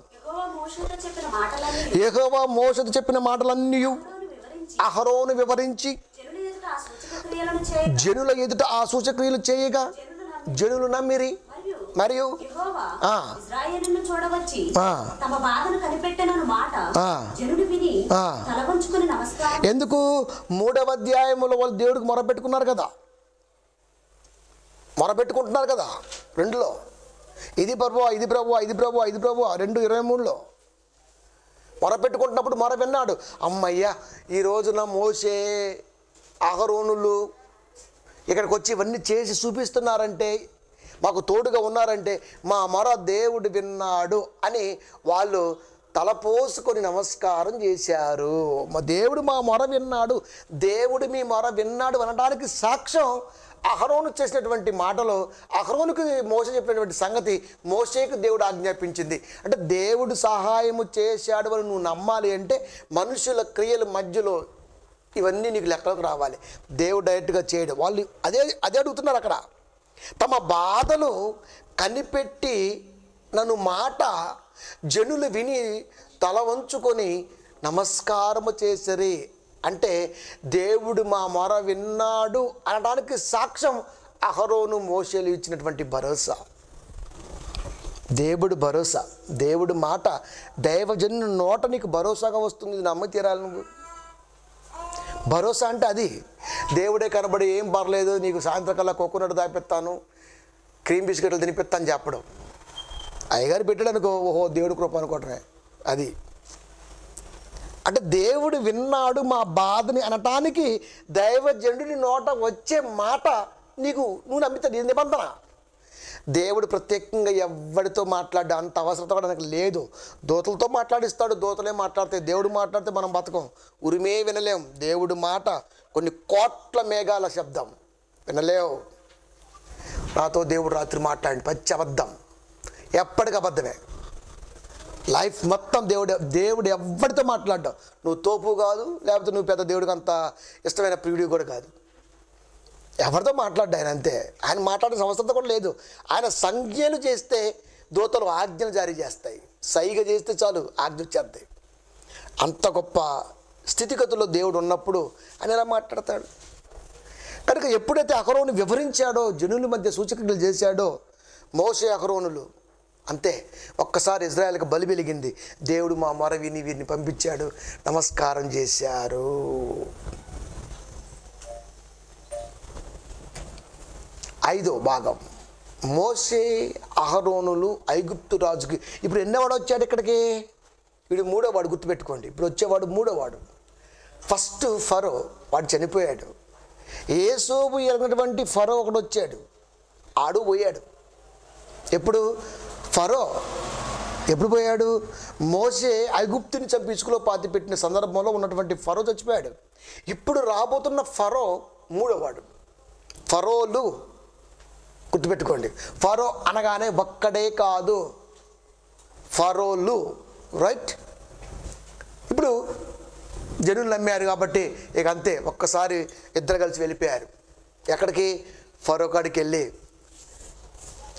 యెహోవా మోషేతో చెప్పిన మాటలన్నీ అహరోను వివరించి జనుల ఎదుట ఆ సూచక్రియలు చేయగా జనులు నమ్మిరి. మరియు ఎందుకు 3వ అధ్యాయములో వాళ్ళు దేవుడికి మొరపెట్టుకున్నారు కదా, మొరపెట్టుకుంటున్నారు కదా 2లో. ఇది ప్రభువా, ఇది ప్రభువా, ఇది ప్రభువా, ఇది ప్రభువా 2:23లో మొరపెట్టుకుంటున్నప్పుడు మొర విన్నాడు. అమ్మయ్య, ఈ రోజున మోషే అహరోనులు ఇక్కడికి వచ్చి ఇవన్నీ చేసి చూపిస్తున్నారంటే, మాకు తోడుగా ఉన్నారంటే మా మొర దేవుడు విన్నాడు అని వాళ్ళు తలపోసుకొని నమస్కారం చేశారు. మా దేవుడు మా మొర విన్నాడు, దేవుడు మీ మొర విన్నాడు అనడానికి సాక్ష్యం అహరోను చేసినటువంటి మాటలు. అహరోనుకి మోషే చెప్పినటువంటి సంగతి మోషేకు దేవుడు ఆజ్ఞాపించింది. అంటే దేవుడు సహాయము చేశాడు అని నువ్వు నమ్మాలి అంటే మనుషుల క్రియల మధ్యలో ఇవన్నీ నీకు లెక్కలోకి రావాలి. దేవుడు డైరెక్ట్గా చేయడు. వాళ్ళు అదే అడుగుతున్నారు అక్కడ. తమ బాధలు కనిపెట్టి నన్ను మాట జనులు విని తల వంచుకొని నమస్కారము చేసరి అంటే దేవుడు మా మొర విన్నాడు అనడానికి సాక్ష్యం అహరోను మోషేలు ఇచ్చినటువంటి భరోసా. దేవుడు భరోసా, దేవుడు మాట దైవజను నోట నీకు భరోసాగా వస్తుంది. నమ్మి తీరాలి నువ్వు. భరోసా అంటే అది. దేవుడే కనబడి ఏం పర్లేదు, నీకు సాయంత్రకల్లా కోకోనట్ దాపిస్తాను, క్రీమ్ బిస్కెట్లు తినిపిస్తాను చెప్పడం. అయ్యగారు పెట్టాడు అనుకో, ఓహో దేవుడు కృప అనుకోవటమే. అది అంటే దేవుడు విన్నాడు మా బాధని అనటానికి దైవజనుడి నోట వచ్చే మాట నువ్వు నమ్మితే నీ నిబంధన. దేవుడు ప్రత్యేకంగా ఎవరితో మాట్లాడ్డా అంత అవసరత కూడా నాకు లేదు. దూతలతో మాట్లాడిస్తాడు, దూతలే మాట్లాడితే. దేవుడు మాట్లాడితే మనం బతకం, ఉరిమే వినలేం. దేవుడు మాట కొన్ని కోట్ల మేఘాల శబ్దం వినలేవు. నాతో దేవుడు రాత్రి మాట్లాడి పచ్చి అబద్ధం, ఎప్పటికీ అబద్ధమే. లైఫ్ మొత్తం దేవుడు ఎవరితో మాట్లాడ్డావు. నువ్వు తోపు కాదు, లేకపోతే నువ్వు పెద్ద దేవుడికి అంత ఇష్టమైన ప్రియుడి కూడా కాదు. ఎవరితో మాట్లాడ్డా ఆయన, అంతే. ఆయన మాట్లాడే అవసరం కూడా లేదు. ఆయన సంజ్ఞలు చేస్తే దూతలు ఆజ్ఞలు జారీ చేస్తాయి, సైగ చేస్తే చాలు ఆజ్ఞ వచ్చేస్తాయి. అంత గొప్ప స్థితిగతుల్లో దేవుడు ఉన్నప్పుడు ఆయన ఎలా మాట్లాడతాడు? కనుక ఎప్పుడైతే అహరోను వివరించాడో, జనుల మధ్య సూచక్రియలు చేశాడో మోషే అహరోనులు, అంతే ఒక్కసారి ఇజ్రాయెల్కి బలి వెలిగింది. దేవుడు మా మొర విని వీరిని పంపించాడు, నమస్కారం చేశారు. ఐదో భాగం, మోషే అహరోనులు ఐగుప్తు రాజుకి. ఇప్పుడు ఎన్నోవాడు వచ్చాడు ఇక్కడికి? వీడు మూడోవాడు, గుర్తుపెట్టుకోండి. ఇప్పుడు వచ్చేవాడు మూడోవాడు. ఫస్ట్ ఫరో, వాడు చనిపోయాడు. యేసోబు ఎరిగినటువంటి ఫరో ఒకడు వచ్చాడు, ఆడు పోయాడు. ఎప్పుడు? ఫరో ఎప్పుడు పోయాడు? మోషే ఐగుప్తుని చంపి ఇసుకలో పాతి పెట్టిన సందర్భంలో ఉన్నటువంటి ఫరో చచ్చిపోయాడు. ఇప్పుడు రాబోతున్న ఫరో మూడోవాడు. ఫరోలు గుర్తుపెట్టుకోండి. ఫరో అనగానే ఒక్కడే కాదు, ఫరోలు, రైట్? ఇప్పుడు జనులు నమ్మారు కాబట్టి ఇక అంతే, ఒక్కసారి ఇద్దరు కలిసి వెళ్ళిపోయారు. ఎక్కడికి? ఫరో కాడికి వెళ్ళి,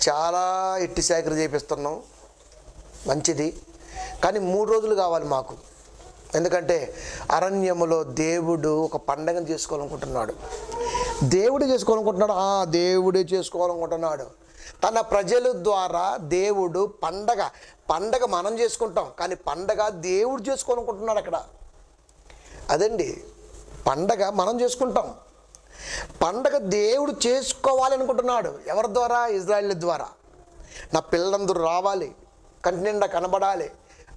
చాలా ఎట్టి సేకరణ చేపిస్తున్నాం, మంచిది, కానీ 3 రోజులు కావాలి మాకు. ఎందుకంటే అరణ్యములో దేవుడు ఒక పండగను చేసుకోవాలనుకుంటున్నాడు. దేవుడే చేసుకోవాలనుకుంటున్నాడు. దేవుడే చేసుకోవాలనుకుంటున్నాడు. తన ప్రజల ద్వారా దేవుడు పండగ మనం చేసుకుంటాం, కానీ పండగ దేవుడు చేసుకోవాలనుకుంటున్నాడు అక్కడ. అదండి, పండగ మనం చేసుకుంటాం, పండగ దేవుడు చేసుకోవాలనుకుంటున్నాడు. ఎవరి ద్వారా? ఇజ్రాయేల్ ద్వారా. నా పిల్లలందరూ రావాలి, కంటి నిండా కనబడాలి,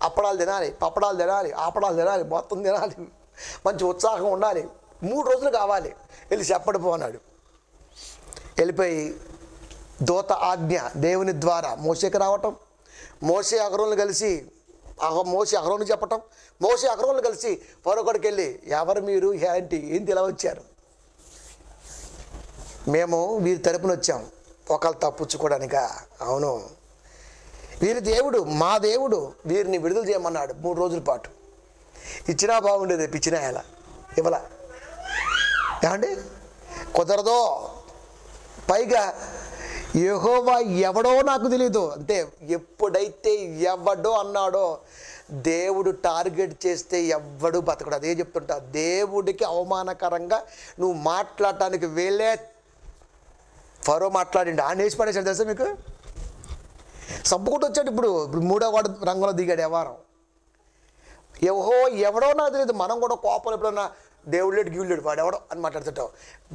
అప్పడాలు తినాలి, పప్పడాలు తినాలి, ఆపడాలు తినాలి, మొత్తం తినాలి, మంచి ఉత్సాహం ఉండాలి, 3 రోజులు కావాలి. వెళ్ళి చెప్పడిపోన్నాడు. వెళ్ళిపోయి దూత ఆజ్ఞ దేవుని ద్వారా మోషేకి రావటం, మోషే అహరోనులు కలిసి మోషే అహరోను చెప్పటం, మోషే అహరోనులు కలిసి ఫరోకడికి వెళ్ళి, ఎవరు మీరు, ఏంటి ఇలా వచ్చారు? మేము వీరి తరపున వచ్చాం, ఒకళ్ళు తప్పించుకోవడానికా? అవును, వీరి దేవుడు మా దేవుడు వీరిని విడుదల చేయమన్నాడు 3 రోజుల పాటు. ఇచ్చినా బాగుండేది, పిచ్చినా ఎలా ఇవ్వలా. ఏమండి? కుదరదో. పైగా యెహోవా ఎవడో నాకు తెలీదు, అంటే ఎప్పుడైతే ఎవడో అన్నాడో దేవుడు టార్గెట్ చేస్తే ఎవ్వడు బతకడు. అదే చెప్తుంటా, దేవుడికి అవమానకరంగా నువ్వు మాట్లాడటానికి వెళ్ళే ఫరో మాట్లాడిండు, ఆయన వేసి పడేసాడు తెలుసా మీకు? సంపుకుంటూ వచ్చాడు. ఇప్పుడు 3వ వాడు రంగంలో దిగాడు. ఎవరం ఎవడో నాకు తెలియదు. మనం కూడా కోపం ఎప్పుడన్నా దేవుడు లేడు గీవులేడు వాడు ఎవడో అని మాట్లాడుతుంటావు.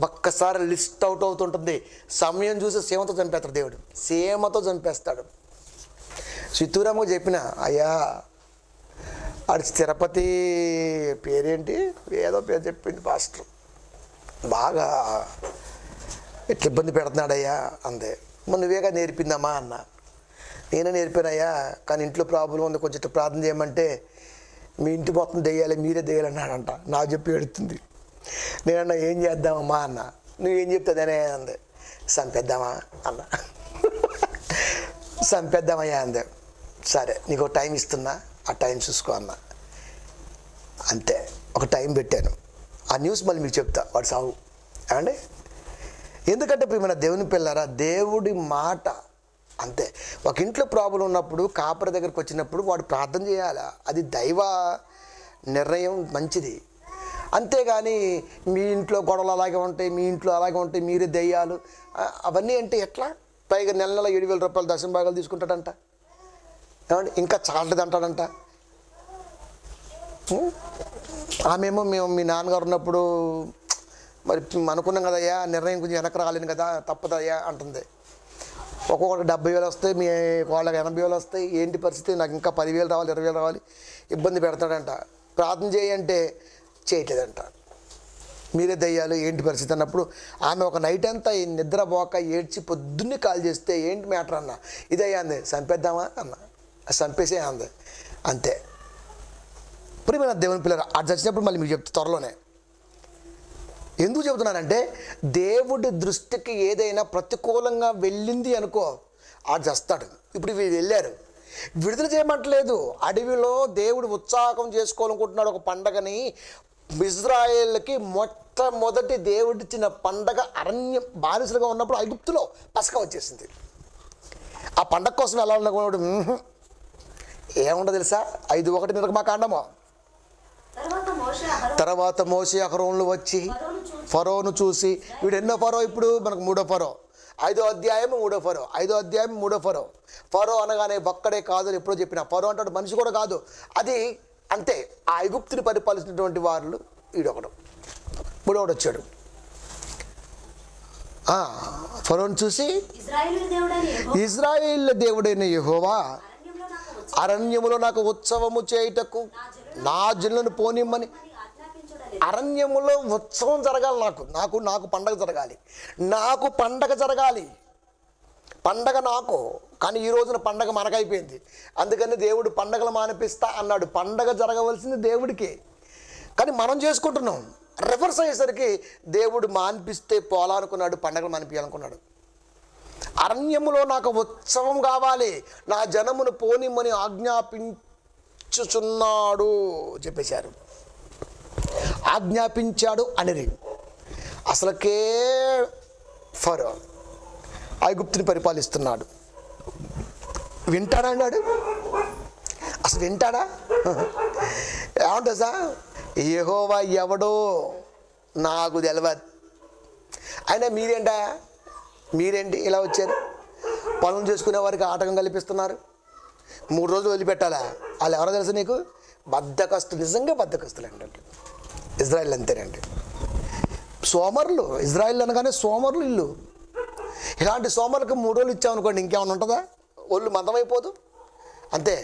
ఒక్కసారి లిస్ట్ అవుట్ అవుతుంటుంది. సమయం చూసి సీమతో చంపేస్తాడు దేవుడు, సీమతో చంపేస్తాడు. చిత్తూరామకు చెప్పిన, అయ్యా ఆడి తిరుపతి పేరేంటి, ఏదో పేరు చెప్పింది పాస్టర్, బాగా ఎట్లా ఇబ్బంది పెడుతున్నాడయ్యా అందే. మరి నువ్వేగా నేర్పిందమ్మా అన్న. నేనే నేర్పానయ్యా, కానీ ఇంట్లో ప్రాబ్లం ఉంది, కొంచెం ప్రార్థన చేయమంటే మీ ఇంటి మొత్తం దెయ్యాలి, మీరే దెయ్యాలన్నాడంట. నాకు చెప్పి ఎడుతుంది. నేనన్నా ఏం చేద్దామమ్మా అన్న. నువ్వేం చెప్తాదనే అందే. చంపేద్దామా అన్న. చంపేద్దామయ్యా అందే. సరే నీకు టైం ఇస్తున్నా, ఆ టైం చూసుకో అన్న. అంతే, ఒక టైం పెట్టాను. ఆ న్యూస్ మళ్ళీ మీకు చెప్తా, వాడు సాగు. ఏమండి? ఎందుకంటే ప్రియమైన దేవుని పిల్లారా, దేవుడి మాట అంతే. ఒక ఇంట్లో ప్రాబ్లం ఉన్నప్పుడు కాపరి దగ్గరికి వచ్చినప్పుడు వాడు ప్రార్థన చేయాలి, అది దైవ నిర్ణయం, మంచిది. అంతేగాని మీ ఇంట్లో గొడవలు అలాగే ఉంటాయి, మీ ఇంట్లో అలాగే ఉంటాయి, మీరే దెయ్యాలు అవన్నీ అంటే ఎట్లా? పైగా నెల 7,000 రూపాయలు దశమ భాగాలు తీసుకుంటాడంట. ఏమండి? ఇంకా చాలదు అంటాడంట. ఆమెమో మేము మీ నాన్నగారు ఉన్నప్పుడు మరి అనుకున్నాం కదయ్యా, నిర్ణయం కొంచెం వెనక్కి రాలేను కదా, తప్పదయ్యా అంటుంది. ఒక్కొక్కటి 70,000 వస్తాయి, మీ వాళ్ళకి 80,000 వస్తాయి. ఏంటి పరిస్థితి? నాకు ఇంకా 10,000 రావాలి, 20,000 రావాలి, ఇబ్బంది పెడతాడంట. ప్రార్థన చేయంటే చేయట్లేదంట. మీరే దయ్యాలు, ఏంటి పరిస్థితి అన్నప్పుడు ఆమె ఒక నైట్ అంతా నిద్రపోక ఏడ్చి పొద్దున్నే కాల్ చేస్తే, ఏంటి మ్యాటర్ అన్న? ఇదయ్యా అంది. చంపేద్దామా అన్న. చంపేసే అంది. అంతే. ప్రియమైన దేవుని పిల్లలు, అది చచ్చినప్పుడు మళ్ళీ మీకు చెప్తే త్వరలోనే. ఎందుకు చెబుతున్నానంటే, దేవుడి దృష్టికి ఏదైనా ప్రతికూలంగా వెళ్ళింది అనుకో, ఆడు చస్తాడు. ఇప్పుడు వీళ్ళు వెళ్ళారు, విడుదల చేయమంటలేదు. అడవిలో దేవుడు ఉత్సాహం చేసుకోవాలనుకుంటున్నాడు ఒక పండగని. ఇజ్రాయేల్కి మొట్టమొదటి దేవుడిచ్చిన పండగ అరణ్యం బానిసలుగా ఉన్నప్పుడు ఐగుప్తులో పస్కా వచ్చేసింది. ఆ పండగ కోసం వెళ్ళాలనుకున్నాడు. ఏముండదు తెలుసా, 5:1 నిర్గమకాండము. తర్వాత మోషే అహరోనులు వచ్చి ఫరోను చూసి, వీడు ఎన్నో ఫరో, ఇప్పుడు మనకు 3వ ఫరో, 5వ అధ్యాయం 3వ ఫరో, 5వ అధ్యాయం 3వ ఫరో. ఫరో అనగానే ఒక్కడే కాదు అని ఎప్పుడో చెప్పిన. ఫరో అంటాడు మనిషి కూడా కాదు, అది అంతే. ఆ ఐగుప్తుని పరిపాలించినటువంటి వాళ్ళు వీడొకడు, 3వడు వచ్చాడు. ఫరోను చూసి, ఇజ్రాయేలు దేవుడైన యెహోవా అరణ్యములో నాకు ఉత్సవము చేయుటకు నా జనులను పోనిమ్మని. అరణ్యములో ఉత్సవం జరగాలి, నాకు పండగ జరగాలి, నాకు పండగ జరగాలి. పండగ నాకు, కానీ ఈ రోజున పండగ మనకైపోయింది. అందుకని దేవుడు పండగలు మానిపిస్తా అన్నాడు. పండగ జరగవలసింది దేవుడికి, కానీ మనం చేసుకుంటున్నాం. రివర్స్ అయ్యేసరికి దేవుడు మానిపిస్తే పోలానుకున్నాడు, పండగలు మానిపించాలనుకున్నాడు. అరణ్యములో నాకు ఉత్సవం కావాలి, నా జనమును పోనిమ్మని ఆజ్ఞాపించుచున్నాడు చెప్పేశారు. ఆజ్ఞాపించాడు అని అసలుకే ఫరో ఐగుప్తుని పరిపాలిస్తున్నాడు. వింటాడా అన్నాడు, అసలు వింటాడా? ఏమంటా సార్, యెహోవా ఎవడో నాకు తెలియదు. అయినా మీరేంటి ఇలా వచ్చారు? పనులు చేసుకునే వారికి ఆటకం కల్పిస్తున్నారు. 3 రోజులు వదిలిపెట్టాలా? వాళ్ళు ఎవరో తెలుసు నీకు? బద్ధకస్తులు, నిజంగా బద్ధకస్తులు అండి ఇజ్రాయిల్. అంతేనండి, సోమరులు. ఇజ్రాయిల్ అనగానే సోమరులు ఇల్లు. ఇలాంటి సోమరులకు 3 రోజులు ఇచ్చామనుకోండి, ఇంకేమైనా ఉంటుందా? ఒళ్ళు మందమైపోదు. అంతే,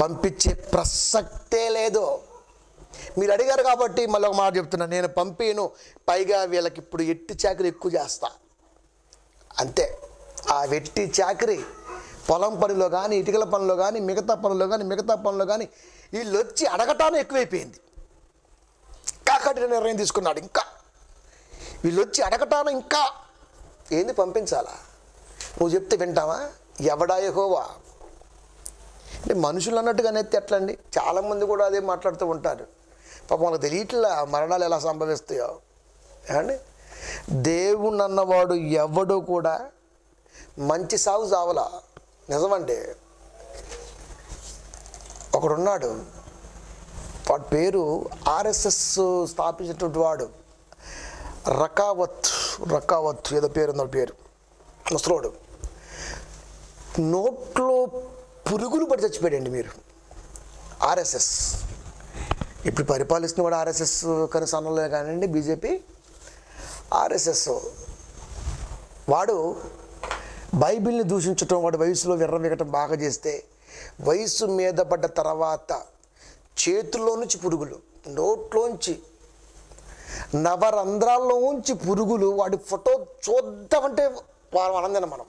పంపించే ప్రసక్తే లేదు. మీరు అడిగారు కాబట్టి మళ్ళీ ఒక మాట చెప్తున్నా, నేను పంపిను. పైగా వీళ్ళకి ఇప్పుడు ఎట్టి చాకరీ ఎక్కువ చేస్తా. అంతే, ఆ వెట్టి చాకరీ పొలం పనిలో కానీ, ఇటుకల పనిలో కానీ, మిగతా పనుల్లో కానీ వీళ్ళు వచ్చి అడగటానే ఎక్కువైపోయింది. కాకటి నిర్ణయం తీసుకున్నాడు. ఇంకా వీళ్ళు వచ్చి అడగటాను, ఇంకా ఏంది పంపించాలా? నువ్వు చెప్తే వింటావా? ఎవడా యెహోవా అంటే మనుషులు అన్నట్టుగానే ఎట్లండి? చాలామంది కూడా అదే మాట్లాడుతూ ఉంటారు. పాపం వాళ్ళకి తెలియట్లా మరణాలు ఎలా సంభవిస్తాయో. ఏమండి, దేవుణ్ణి అన్నవాడు ఎవడు కూడా మంచి సాగు చావలా. నిజమండి, ఒకడున్నాడు, వాడి పేరు RSS స్థాపించినటువంటి వాడు, రకావత్ ఏదో పేరు ఉంది. పేరు ముసలోడు, నోట్లో పురుగులు పడి చచ్చిపోయాడండి. మీరు RSS ఇప్పుడు పరిపాలిస్తున్న వాడు RSS కానీ సన్నలే కానివ్వండి, బీజేపీ RSS వాడు బైబిల్ని దూషించటం, వాడి వయసులో విర్రవిగటం బాగా చేస్తే, వయసు మీద పడ్డ తర్వాత చేతుల్లో నుంచి పురుగులు, నోట్లోంచి నవరంధ్రాల్లోంచి పురుగులు. వాడి ఫోటో చూద్దామంటే ఆనందం మనం.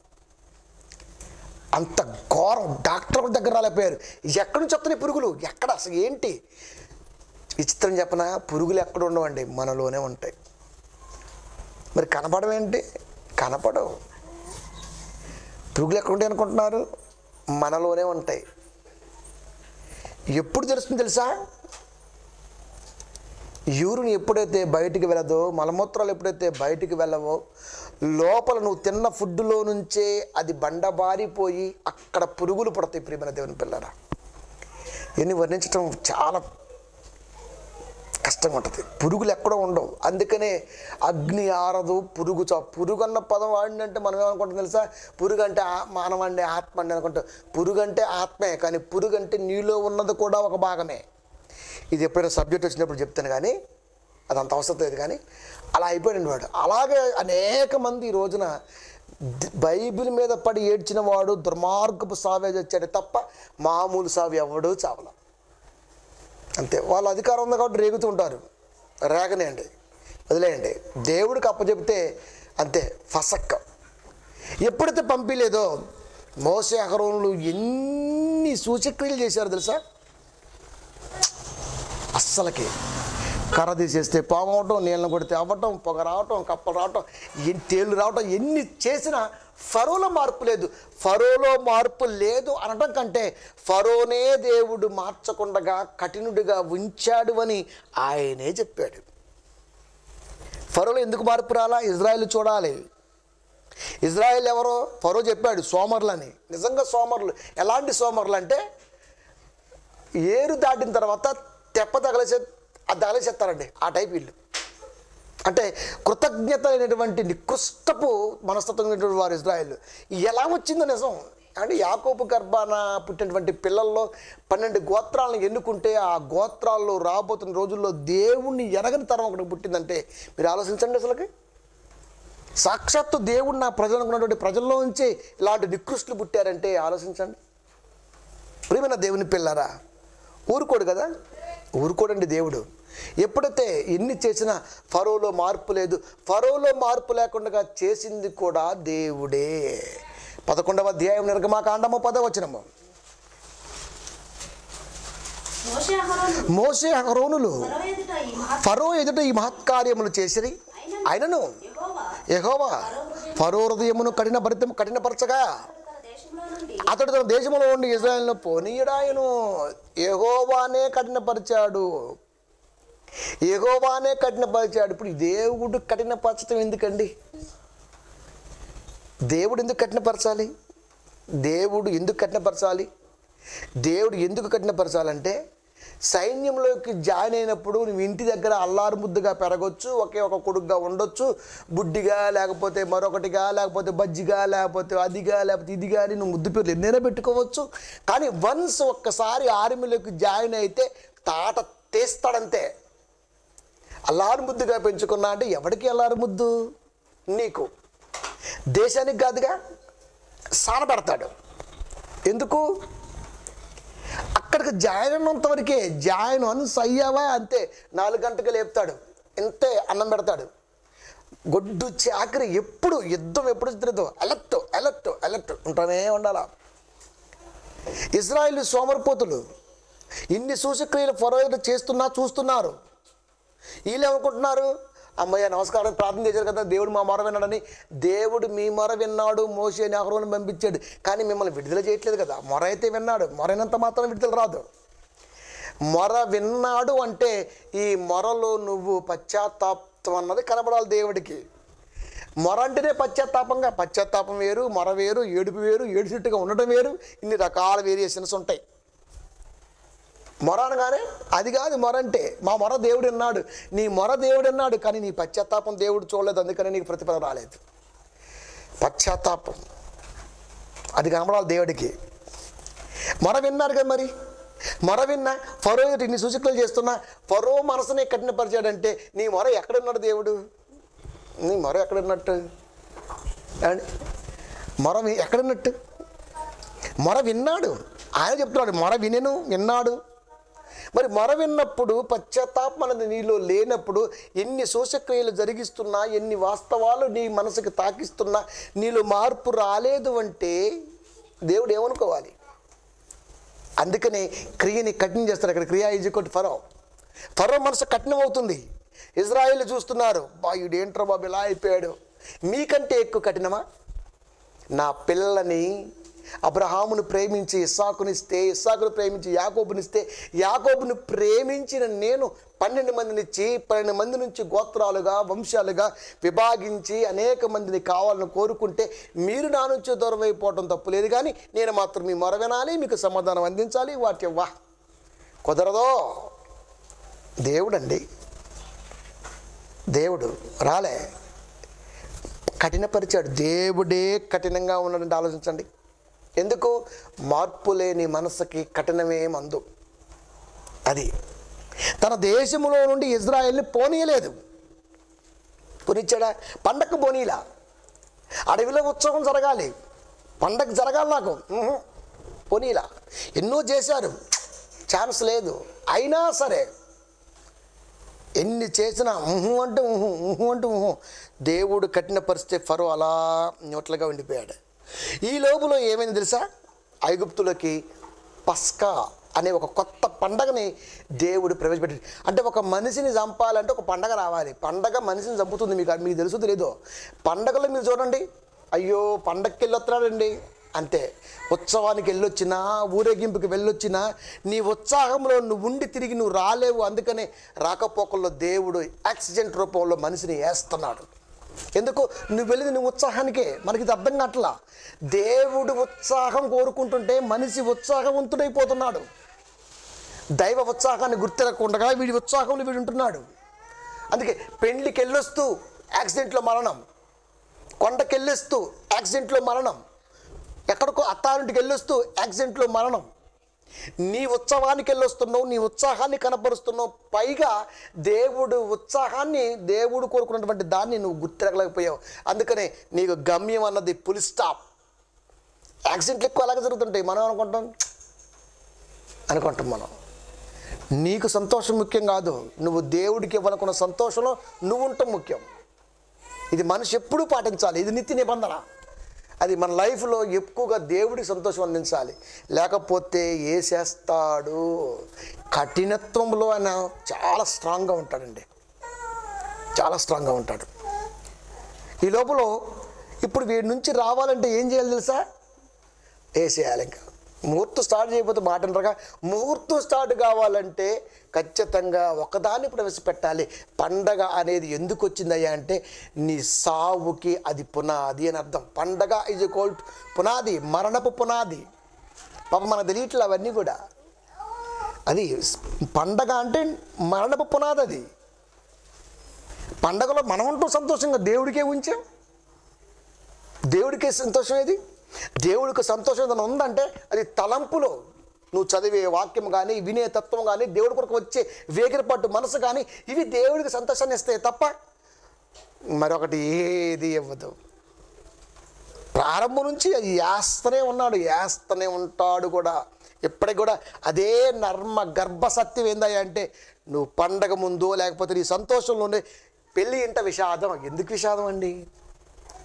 అంత ఘోరం. డాక్టర్ దగ్గర రాలేకపోయారు. ఎక్కడి నుంచి వస్తున్నాయి పురుగులు? ఎక్కడ అసలు ఏంటి విచిత్రం చెప్పనా? పురుగులు ఎక్కడ ఉండవండి, మనలోనే ఉంటాయి. మరి కనపడవేంటి? కనపడవు. పురుగులు ఎక్కడ ఉంటాయి అనుకుంటున్నారు? మనలోనే ఉంటాయి. ఎప్పుడు తెలుస్తుంది తెలుసా? యూరిన్ ఎప్పుడైతే బయటికి వెళ్ళదో, మలమూత్రాలు ఎప్పుడైతే బయటికి వెళ్ళవో, లోపల నువ్వు తిన్న ఫుడ్లో నుంచే అది బండబారిపోయి అక్కడ పురుగులు పడతాయి. ప్రియమైన దేవుని పిల్లరా, ఇవన్నీ వర్ణించడం చాలా కష్టంగా ఉంటుంది. పురుగులు ఎక్కడో ఉండవు. అందుకనే అగ్ని ఆరదు, పురుగు అన్న పదం వాడినంటే మనం ఏమనుకుంటాం తెలుసా? పురుగు అంటే మానవ అండి, ఆత్మ అండి అనుకుంటాం. పురుగు అంటే ఆత్మే, కానీ పురుగు అంటే నీలో ఉన్నది కూడా ఒక భాగమే. ఇది ఎప్పుడైనా సబ్జెక్ట్ వచ్చినప్పుడు చెప్తాను, కానీ అది అంత అవసరం లేదు. కానీ అలా అయిపోయాడు వాడు. అలాగే అనేక మంది ఈ రోజున బైబిల్ మీద పడి ఏడ్చిన వాడు దుర్మార్గపు సావే వచ్చాడు తప్ప మామూలు సావు ఎవడూ చావల. అంతే, వాళ్ళ అధికారం ఉంది కాబట్టి రేగుతూ ఉంటారు. రేగనేయండి, వదిలేయండి. దేవుడికి అప్పచెప్తే అంతే ఫసక్క. ఎప్పుడైతే పంపిలేదో మోసే అహరోనులు ఎన్ని సూచక్రియలు చేశారు తెలుసా? అస్సలకి కర్ర తీసేస్తే పాము అవటం, నీళ్ళను కొడితే అవ్వటం, పొగ రావటం, కప్పలు రావటం, తేళ్ళు రావటం, ఎన్ని చేసినా ఫరోలో మార్పు లేదు. ఫరోలో మార్పు లేదు అనడం కంటే ఫరోనే దేవుడు మార్చకుండా కఠినుడిగా ఉంచాడు అని ఆయనే చెప్పాడు. ఫరోలో ఎందుకు మార్పు రాలా? ఇజ్రాయేల్ చూడాలి. ఇజ్రాయేల్ ఎవరో ఫరో చెప్పాడు, సోమరులని. నిజంగా సోమరులు. ఎలాంటి సోమరులు అంటే ఏరు దాటిన తర్వాత తెప్ప తగలేసేస్తారండి. ఆ టైప్ వీళ్ళు. అంటే కృతజ్ఞత అయినటువంటి నికృష్టపు మనస్తత్వం వారు ఇజ్రాయేల్. ఎలా వచ్చిందో నిజం అంటే యాకోబు గర్భాన పుట్టినటువంటి పిల్లల్లో 12 గోత్రాలను ఎన్నుకుంటే ఆ గోత్రాల్లో రాబోతున్న రోజుల్లో దేవుణ్ణి ఎరగని తరం ఒకటి పుట్టిందంటే మీరు ఆలోచించండి. అసలుకి సాక్షాత్తు దేవుడు నా ప్రజలు అనుకున్నటువంటి ప్రజల్లో నుంచి ఇలాంటి నికృష్టులు పుట్టారంటే ఆలోచించండి. ప్రియమైన దేవుని పిల్లరా, ఊరుకోడు కదా, ఊరుకోడండి దేవుడు. ఎప్పుడైతే ఎన్ని చేసినా ఫరోలో మార్పు లేదు. ఫరోలో మార్పు లేకుండా చేసింది కూడా దేవుడే. 11వ అధ్యాయం నిర్గమాకాండము 10వ వచనము. మోషే అహరోనులు ఫరో ఎదుట ఈ మహత్కార్యములు చేసిరి. అయినను యెహోవా ఫరో హృదయమును కఠినపరచగా అతడు తన దేశంలో ఉండి ఇజ్రాయేలును పోనీయుడాయను. యెహోవానే కఠినపరిచాడు. ఇప్పుడు దేవుడు కఠినపరచడం ఎందుకండి? దేవుడు ఎందుకు కఠినపరచాలంటే సైన్యంలోకి జాయిన్ అయినప్పుడు నువ్వు ఇంటి దగ్గర అల్లారు ముద్దుగా పెరగొచ్చు, ఒకే ఒక కొడుకుగా ఉండొచ్చు, బుడ్డిగా లేకపోతే మరొకటిగా లేకపోతే బజ్జిగా లేకపోతే అదిగా లేకపోతే ఇదిగా అని నువ్వు ముద్దు పేర్లు ఎన్నైనా పెట్టుకోవచ్చు. కానీ వన్స్ ఒక్కసారి ఆర్మీలోకి జాయిన్ అయితే తాట తీస్తాడంతే. అల్లారు ముద్దుగా పెంచుకున్నా అంటే ఎవరికి అల్లారు ముద్దు? నీకు, దేశానికి కాదుగా. సానపెడతాడు. ఎందుకు? అక్కడికి జాయిన్ అయినంత వరకే. జాయిన్ వన్స్ అయ్యావా అంతే, 4 గంటలకు లేపుతాడు, ఇంతే అన్నం పెడతాడు. గొడ్డు చాకరి. ఎప్పుడు యుద్ధం ఎప్పుడు తిరగదు, అలర్ట్ ఉంటానే ఉండాలా. ఇజ్రాయేలు సోమరిపోతులు ఇన్ని సూచక్రియలు ఫరో చూస్తున్నారు. వీళ్ళు ఏమనుకుంటున్నారు? అమ్మయ్య నమస్కారం ప్రార్థన చేశారు కదా, దేవుడు మా మొర విన్నాడని. దేవుడు మీ మొర విన్నాడు, మోషేని అహరోనుని పంపించాడు. కానీ మిమ్మల్ని విడుదల చేయట్లేదు కదా. మొర అయితే విన్నాడు, మొరైనంత మాత్రం విడుదల రాదు. మొర విన్నాడు అంటే ఈ మొరలో నువ్వు పశ్చాత్తాపం అన్నది కనబడాలి దేవుడికి. మొర అంటేనే పశ్చాత్తాపం వేరు, మొర వేరు, ఏడుపు వేరు, ఏడుచుట్టుగా ఉండటం వేరు. ఇన్ని రకాల వేరియేషన్స్ ఉంటాయి. మొర అనగానే అది కాదు మొర అంటే. మా మొర దేవుడు విన్నాడు, నీ మొర దేవుడు విన్నాడు, కానీ నీ పశ్చాత్తాపం దేవుడు చూడలేదు, అందుకని నీకు ప్రతిఫలం రాలేదు. పశ్చాత్తాపం అది కనబడాలి దేవుడికి. మొర విన్నారు కదా. మరి మొర విన్నా ఫరో ఇన్ని సూచనలు చేస్తున్నా ఫరో మనసుని కఠినపరిచాడంటే నీ మొర ఎక్కడున్నాడు దేవుడు? నీ మొర ఎక్కడున్నట్టు? మొర ఎక్కడున్నట్టు? మొర విన్నాడు. ఆయన చెప్తున్నాడు మొర విన్నాడు. మరి మొర విన్నప్పుడు పశ్చాత్తాపం అనేది నీలో లేనప్పుడు ఎన్ని శోషక్రియలు జరిగిస్తున్నా, ఎన్ని వాస్తవాలు నీ మనసుకు తాకిస్తున్నా నీలో మార్పు రాలేదు అంటే దేవుడు ఏమనుకోవాలి? అందుకని క్రియని కఠినం చేస్తారు. అక్కడ క్రియ ఈజ్వల్ ఫరో మనసు కఠినం అవుతుంది. ఇజ్రాయేల్ చూస్తున్నారు, బాయుడేంట్రో బాబు ఇలా అయిపోయాడు. మీకంటే ఎక్కువ కఠినమా? నా పిల్లని అబ్రహామును ప్రేమించి ఇస్సాకునిస్తే, ఇస్సాకును ప్రేమించి యాకోబునిస్తే, యాకోబును ప్రేమించిన నేను 12 మందినిచ్చి 12 మంది నుంచి గోత్రాలుగా వంశాలుగా విభాగించి అనేక మందిని కావాలని కోరుకుంటే మీరు నా నుంచి దూరం అయిపోవడం తప్పులేదు. కానీ నేను మాత్రం మీ మొర వినాలి, మీకు సమాధానం అందించాలి. వాటి కుదరదో. దేవుడు రాలే, కఠినపరిచాడు. దేవుడే కఠినంగా ఉన్నాడంటే ఆలోచించండి. ఎందుకు? మార్పు లేని మనసుకి కఠినమే మందు. అది తన దేశంలో నుండి ఇజ్రాయేల్ని పోనీయలేదు. పోనిచ్చాడా? పండగకు పోనీలా. అడవిలో ఉత్సవం జరగాలి, పండగ జరగాలి, నాకు పోనీలా. ఎన్నో చేశారు, ఛాన్స్ లేదు. అయినా సరే ఎన్ని చేసినా అంటూ దేవుడు కఠిన పరిస్థితి ఫరో అలా నోట్లుగా ఉండిపోయాడు. ఈ లోపులో ఏమైంది తెలుసా? ఐగుప్తులకి పస్కా అనే ఒక కొత్త పండగని దేవుడు ప్రవేశపెట్టాడు. అంటే ఒక మనిషిని చంపాలంటే ఒక పండగ రావాలి. పండగ మనిషిని చంపుతుంది. మీకు తెలుసు లేదో? పండగలో మీరు చూడండి, అయ్యో పండగకి వెళ్ళొస్తున్నాడండి, అంతే. ఉత్సవానికి వెళ్ళొచ్చినా, ఊరేగింపుకి వెళ్ళొచ్చినా నీ ఉత్సాహంలో నువ్వు ఉండి తిరిగి నువ్వు రాలేవు. అందుకనే రాకపోకల్లో దేవుడు యాక్సిడెంట్ రూపంలో మనిషిని వేస్తున్నాడు. ఎందుకు? నువ్వు వెళ్ళింది నువ్వు ఉత్సాహానికే. మనకి ఇది అర్థం కావట్లా. దేవుడు ఉత్సాహం కోరుకుంటుంటే మనిషి ఉత్సాహవంతుడైపోతున్నాడు. దైవ ఉత్సాహాన్ని గుర్తిరకుండా వీడి ఉత్సాహంలో వీడు ఉంటున్నాడు. అందుకే పెండ్లికి వెళ్ళొస్తూ యాక్సిడెంట్లో మరణం, కొండకెళ్ళొస్తూ యాక్సిడెంట్లో మరణం, ఎక్కడికో అత్తారింటికి వెళ్ళొస్తూ యాక్సిడెంట్లో మరణం. నీ ఉత్సవానికి వెళ్ళొస్తున్నావు, నీ ఉత్సాహాన్ని కనపరుస్తున్నావు, పైగా దేవుడు ఉత్సాహాన్ని, దేవుడు కోరుకున్నటువంటి దాన్ని నువ్వు గుర్తిరగలేకపోయావు. అందుకనే నీకు గమ్యం అన్నది ఫుల్ స్టాప్. యాక్సిడెంట్లు ఎక్కువ అలాగే జరుగుతుంటాయి. మనం అనుకుంటాం మనం. నీకు సంతోషం ముఖ్యం కాదు, నువ్వు దేవుడికి ఇవ్వాలనుకున్న సంతోషంలో నువ్వు ఉండటం ముఖ్యం. ఇది మనిషి ఎప్పుడూ పాటించాలి. ఇది నిత్య నిబంధన. అది మన లైఫ్లో ఎక్కువగా దేవుడికి సంతోషం అందించాలి. లేకపోతే ఏ చేస్తాడు? కఠినత్వంలో ఆయన చాలా స్ట్రాంగ్గా ఉంటాడండి, చాలా స్ట్రాంగ్గా ఉంటాడు. ఈ లోపల ఇప్పుడు వీడి నుంచి రావాలంటే ఏం చేయాలి తెలుసా? వేసేయాలి. ఇంకా ముహూర్తం స్టార్ట్ చేయకపోతే మాట అంటారుగా, ముహూర్తం స్టార్ట్ కావాలంటే ఖచ్చితంగా ఒకదాన్ని ప్రవేశపెట్టాలి. పండగ అనేది ఎందుకు వచ్చిందయ్యా అంటే నీ సావుకి అది పునాది అని అర్థం. పండగ ఈజ్ ఈక్వల్ టు పునాది, మరణపు పునాది. పాప మనకు తెలియట్లే అవన్నీ కూడా. అది పండగ అంటే మరణపు పునాది. అది పండగలో మనం ఉంటూ సంతోషంగా దేవుడికే ఉంచాం. దేవుడికే సంతోషం. ఏది దేవుడికి సంతోషం ఏదైనా ఉందంటే అది తలంపులో నువ్వు చదివే వాక్యం కానీ, వినే తత్వం కానీ, దేవుడి కొరకు వచ్చే వేగిరపట్టు మనసు కానీ, ఇవి దేవుడికి సంతోషాన్ని ఇస్తాయి తప్ప మరొకటి ఏది ఇవ్వదు. ప్రారంభం నుంచి అది వేస్తూనే ఉన్నాడు, వేస్తూనే ఉంటాడు కూడా. ఇప్పటికి కూడా అదే నర్మ గర్భ సత్యం ఏందయ్యా అంటే నువ్వు పండగ ముందు లేకపోతే నీ సంతోషంలో ఉండే పెళ్ళి ఇంట విషాదం. ఎందుకు విషాదం అండి?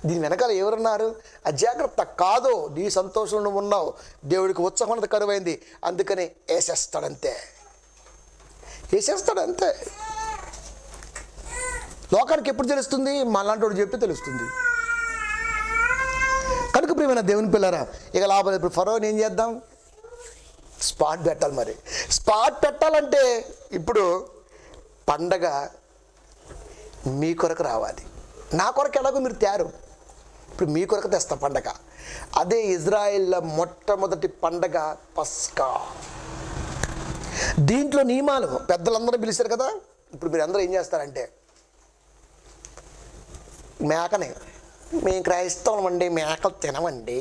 దీని వెనకాల ఎవరున్నారు? అజాగ్రత్త కాదు. నీ సంతోషంలో నువ్వు ఉన్నావు, దేవుడికి ఉత్సాహం కరువైంది, అందుకని వేసేస్తాడంతే, వేసేస్తాడంతే. లోకానికి ఎప్పుడు తెలుస్తుంది? మాలాంటి చెప్తే తెలుస్తుంది. కనుక ప్రియమైన దేవుని పిల్లరా, ఇక లాభం. ఇప్పుడు ఫరోని ఏం చేద్దాం? స్పాట్ పెట్టాలి. మరి స్పాట్ పెట్టాలంటే ఇప్పుడు పండగ మీ కొరకు రావాలి. నా కొరకు ఎలాగో మీరు తయారు, ఇప్పుడు మీ కొరకు తెస్తా పండగ. అదే ఇజ్రాయెల్ మొట్టమొదటి పండగ పస్కా. దీంట్లో నియమాలు పెద్దలందరూ పిలిచారు కదా. ఇప్పుడు మీరు అందరూ ఏం చేస్తారంటే మేకని, మేము క్రైస్తవం అండి, మేకలు తినమండి.